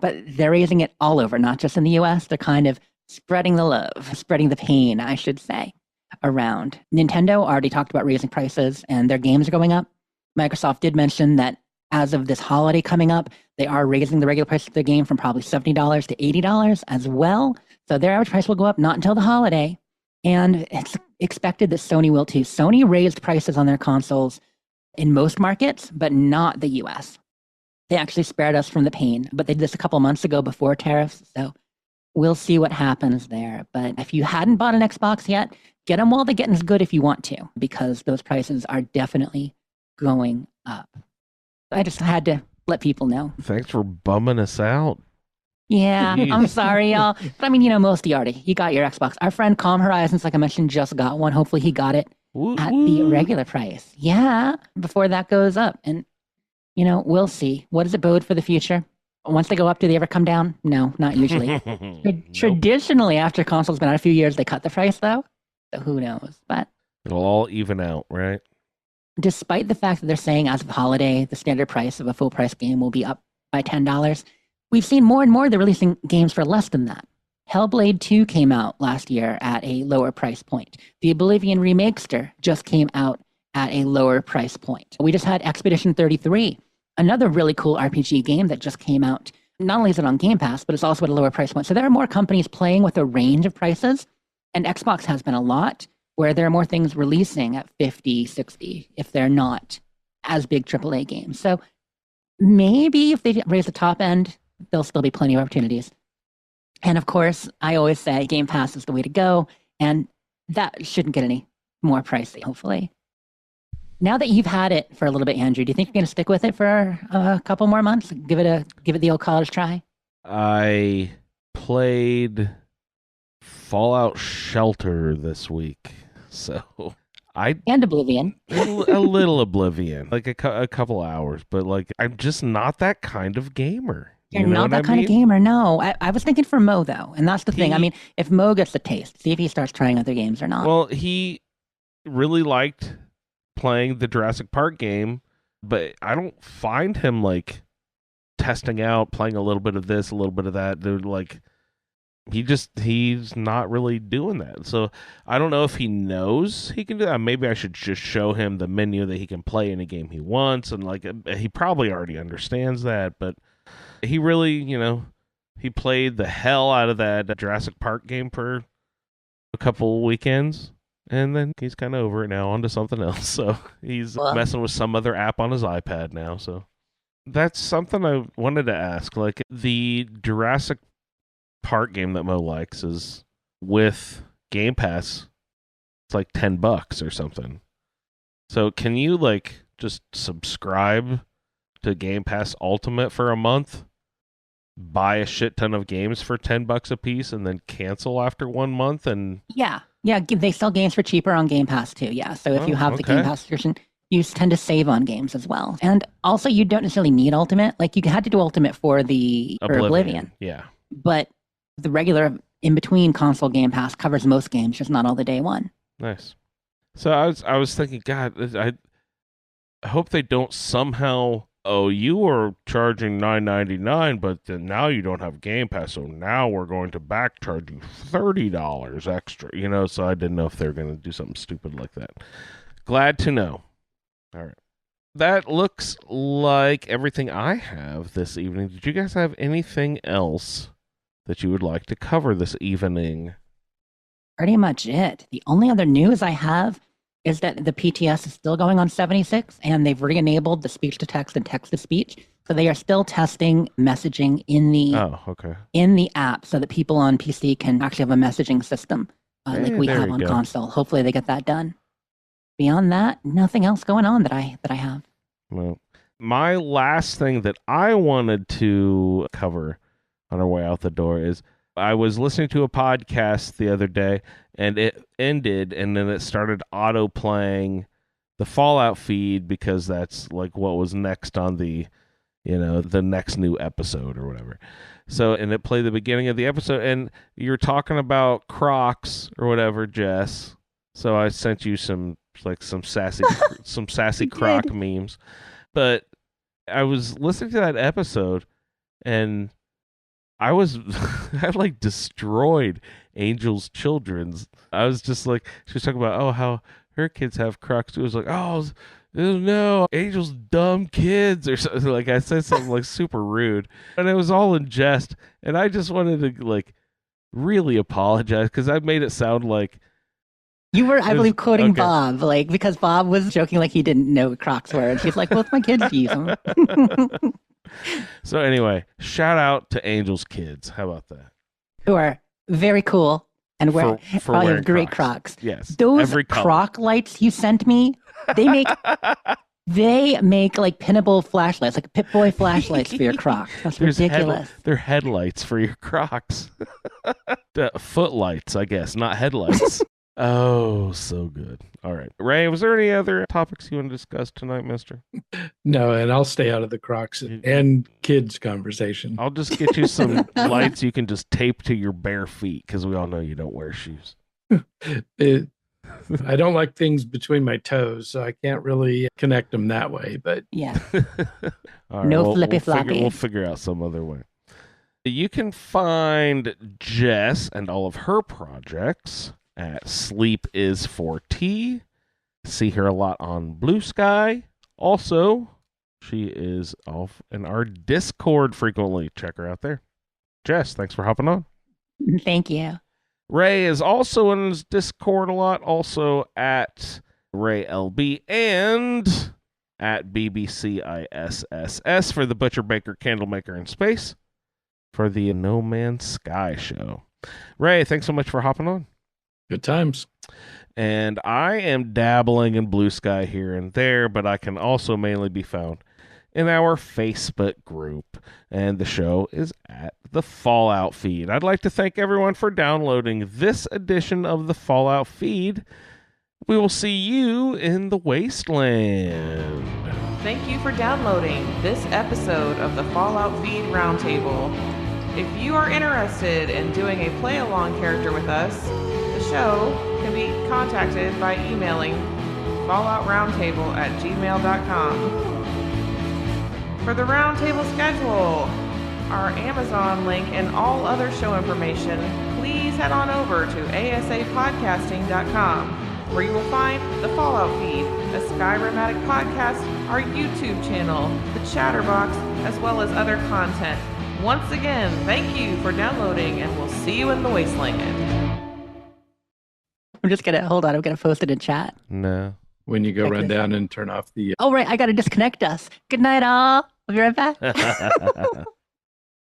But they're raising it all over, not just in the US. They're kind of spreading the love, spreading the pain, I should say, around. Nintendo already talked about raising prices and their games are going up. Microsoft did mention that as of this holiday coming up, they are raising the regular price of their game from probably $70 to $80 as well. So their average price will go up not until the holiday. And it's expected that Sony will too. Sony raised prices on their consoles in most markets, but not the US. They actually spared us from the pain, but they did this a couple months ago before tariffs. So we'll see what happens there. But if you hadn't bought an Xbox yet, get them while they're getting good if you want to, because those prices are definitely going up. I just had to let people know. Thanks for bumming us out. Yeah, Jeez. I'm sorry, y'all. But I mean, most of you already, you got your Xbox. Our friend Calm Horizons, like I mentioned, just got one. Hopefully he got it Woo, at the woo. regular price. Yeah, before that goes up. And, we'll see. What does it bode for the future? Once they go up, do they ever come down? No, not usually. Nope. Traditionally, after consoles been out a few years, they cut the price, though. So who knows? But It'll all even out, right? despite the fact that they're saying as of holiday, the standard price of a full price game will be up by $10, we've seen more and more they're releasing games for less than that. Hellblade 2 came out last year at a lower price point. The Oblivion Remakester just came out at a lower price point. We just had Expedition 33, another really cool RPG game that just came out. Not only is it on Game Pass, but it's also at a lower price point. So there are more companies playing with a range of prices, and Xbox has been a lot, where there are more things releasing at 50, 60, if they're not as big AAA games. So maybe if they raise the top end, there'll still be plenty of opportunities. And of course, I always say Game Pass is the way to go, and that shouldn't get any more pricey, hopefully. Now that you've had it for a little bit, Andrew, do you think you're going to stick with it for a couple more months? Give it the old college try? I played Fallout Shelter this week, so And Oblivion. a little Oblivion, like a couple hours, but like I'm just not that kind of gamer. You're You know not what that I kind mean? of gamer, no. I was thinking for Mo, though, and that's the thing. I He- mean, if Mo gets the taste, see if he starts trying other games or not. Well, he really liked playing the Jurassic Park game, but I don't find him like testing out, playing a little bit of this, a little bit of that. Dude, like he's not really doing that. So I don't know if he knows he can do that. Maybe I should just show him the menu that he can play any game he wants, and like he probably already understands that, but he really, he played the hell out of that Jurassic Park game for a couple weekends, and then he's kind of over it now, onto something else. So he's Well- messing with some other app on his iPad now. So that's something I wanted to ask. Like the Jurassic Park game that Mo likes is with Game Pass. It's like $10 or something. So can you like just subscribe to Game Pass Ultimate for a month, buy a shit ton of games for $10 a piece, and then cancel after 1 month? And Yeah, they sell games for cheaper on Game Pass, too, yeah. So if you Oh, have the okay. Game Pass subscription, you tend to save on games as well. And also, you don't necessarily need Ultimate. Like, you had to do Ultimate for Oblivion. Yeah. But the regular in-between console Game Pass covers most games, just not all the day one. Nice. So I was thinking, God, I hope they don't somehow. Oh, you were charging $9.99, but then now you don't have Game Pass, so now we're going to back charge you $30 extra. So I didn't know if they were going to do something stupid like that. Glad to know. All right. That looks like everything I have this evening. Did you guys have anything else that you would like to cover this evening? Pretty much it. The only other news I have is that the PTS is still going on 76, and they've re-enabled the speech-to-text and text-to-speech. So they are still testing messaging in the Oh, okay. app so that people on PC can actually have a messaging system like Hey, we there have you on go. console. Hopefully they get that done. Beyond that, nothing else going on that I have. Well, my last thing that I wanted to cover on our way out the door is I was listening to a podcast the other day, and it ended, and then it started auto playing the Fallout feed because that's like what was next on the the next new episode or whatever. So, and it played the beginning of the episode, and you're talking about Crocs or whatever, Jess. So I sent you some sassy Croc memes. But I was listening to that episode, and I like destroyed Angel's children's. I was just like, she was talking about, how her kids have Crocs too. It was like, oh no, Angel's dumb kids or something. Like I said something like super rude, and it was all in jest. And I just wanted to like really apologize because I made it sound like You were, I believe, quoting okay. Bob, like, because Bob was joking like he didn't know what Crocs were. And she's like, well, my kids use them. So anyway, shout out to Angel's kids. How about that? Who are very cool and For probably wearing have great Crocs. Crocs. Yes. Those every color. Croc lights you sent me, they make like pinnable flashlights, like Pip-Boy flashlights for your Crocs. That's ridiculous. They're headlights for your Crocs. Footlights, I guess, not headlights. Oh, so good. All right. Ray, was there any other topics you want to discuss tonight, mister? No, and I'll stay out of the Crocs and kids conversation. I'll just get you some lights you can just tape to your bare feet because we all know you don't wear shoes. I don't like things between my toes, so I can't really connect them that way. But Yeah. All right, No flippy floppy. We'll figure out some other way. You can find Jess and all of her projects at Sleep is for Tea. See her a lot on Blue Sky. Also, she is off in our Discord frequently. Check her out there. Jess, thanks for hopping on. Thank you. Ray is also in his Discord a lot, also at RayLB and at BBCISSS for the Butcher Baker Candlemaker in Space for the No Man's Sky show. Ray, thanks so much for hopping on. good times. And I am dabbling in Blue Sky here and there, but I can also mainly be found in our Facebook group. And the show is at the Fallout Feed. I'd like to thank everyone for downloading this edition of the Fallout Feed. We will see you in the Wasteland. Thank you for downloading this episode of the Fallout Feed Roundtable. If you are interested in doing a play-along character with us, the show can be contacted by emailing falloutroundtable@gmail.com. For the roundtable schedule, our Amazon link, and all other show information, please head on over to asapodcasting.com, where you will find the Fallout Feed, a Skyrimatic podcast, our YouTube channel, the Chatterbox, as well as other content. Once again, thank you for downloading, and we'll see you in the Wasteland. I'm gonna post it in chat. No. When you go Check run this down and turn off the Oh, right, I gotta disconnect us. Good night, all. I'll be right back.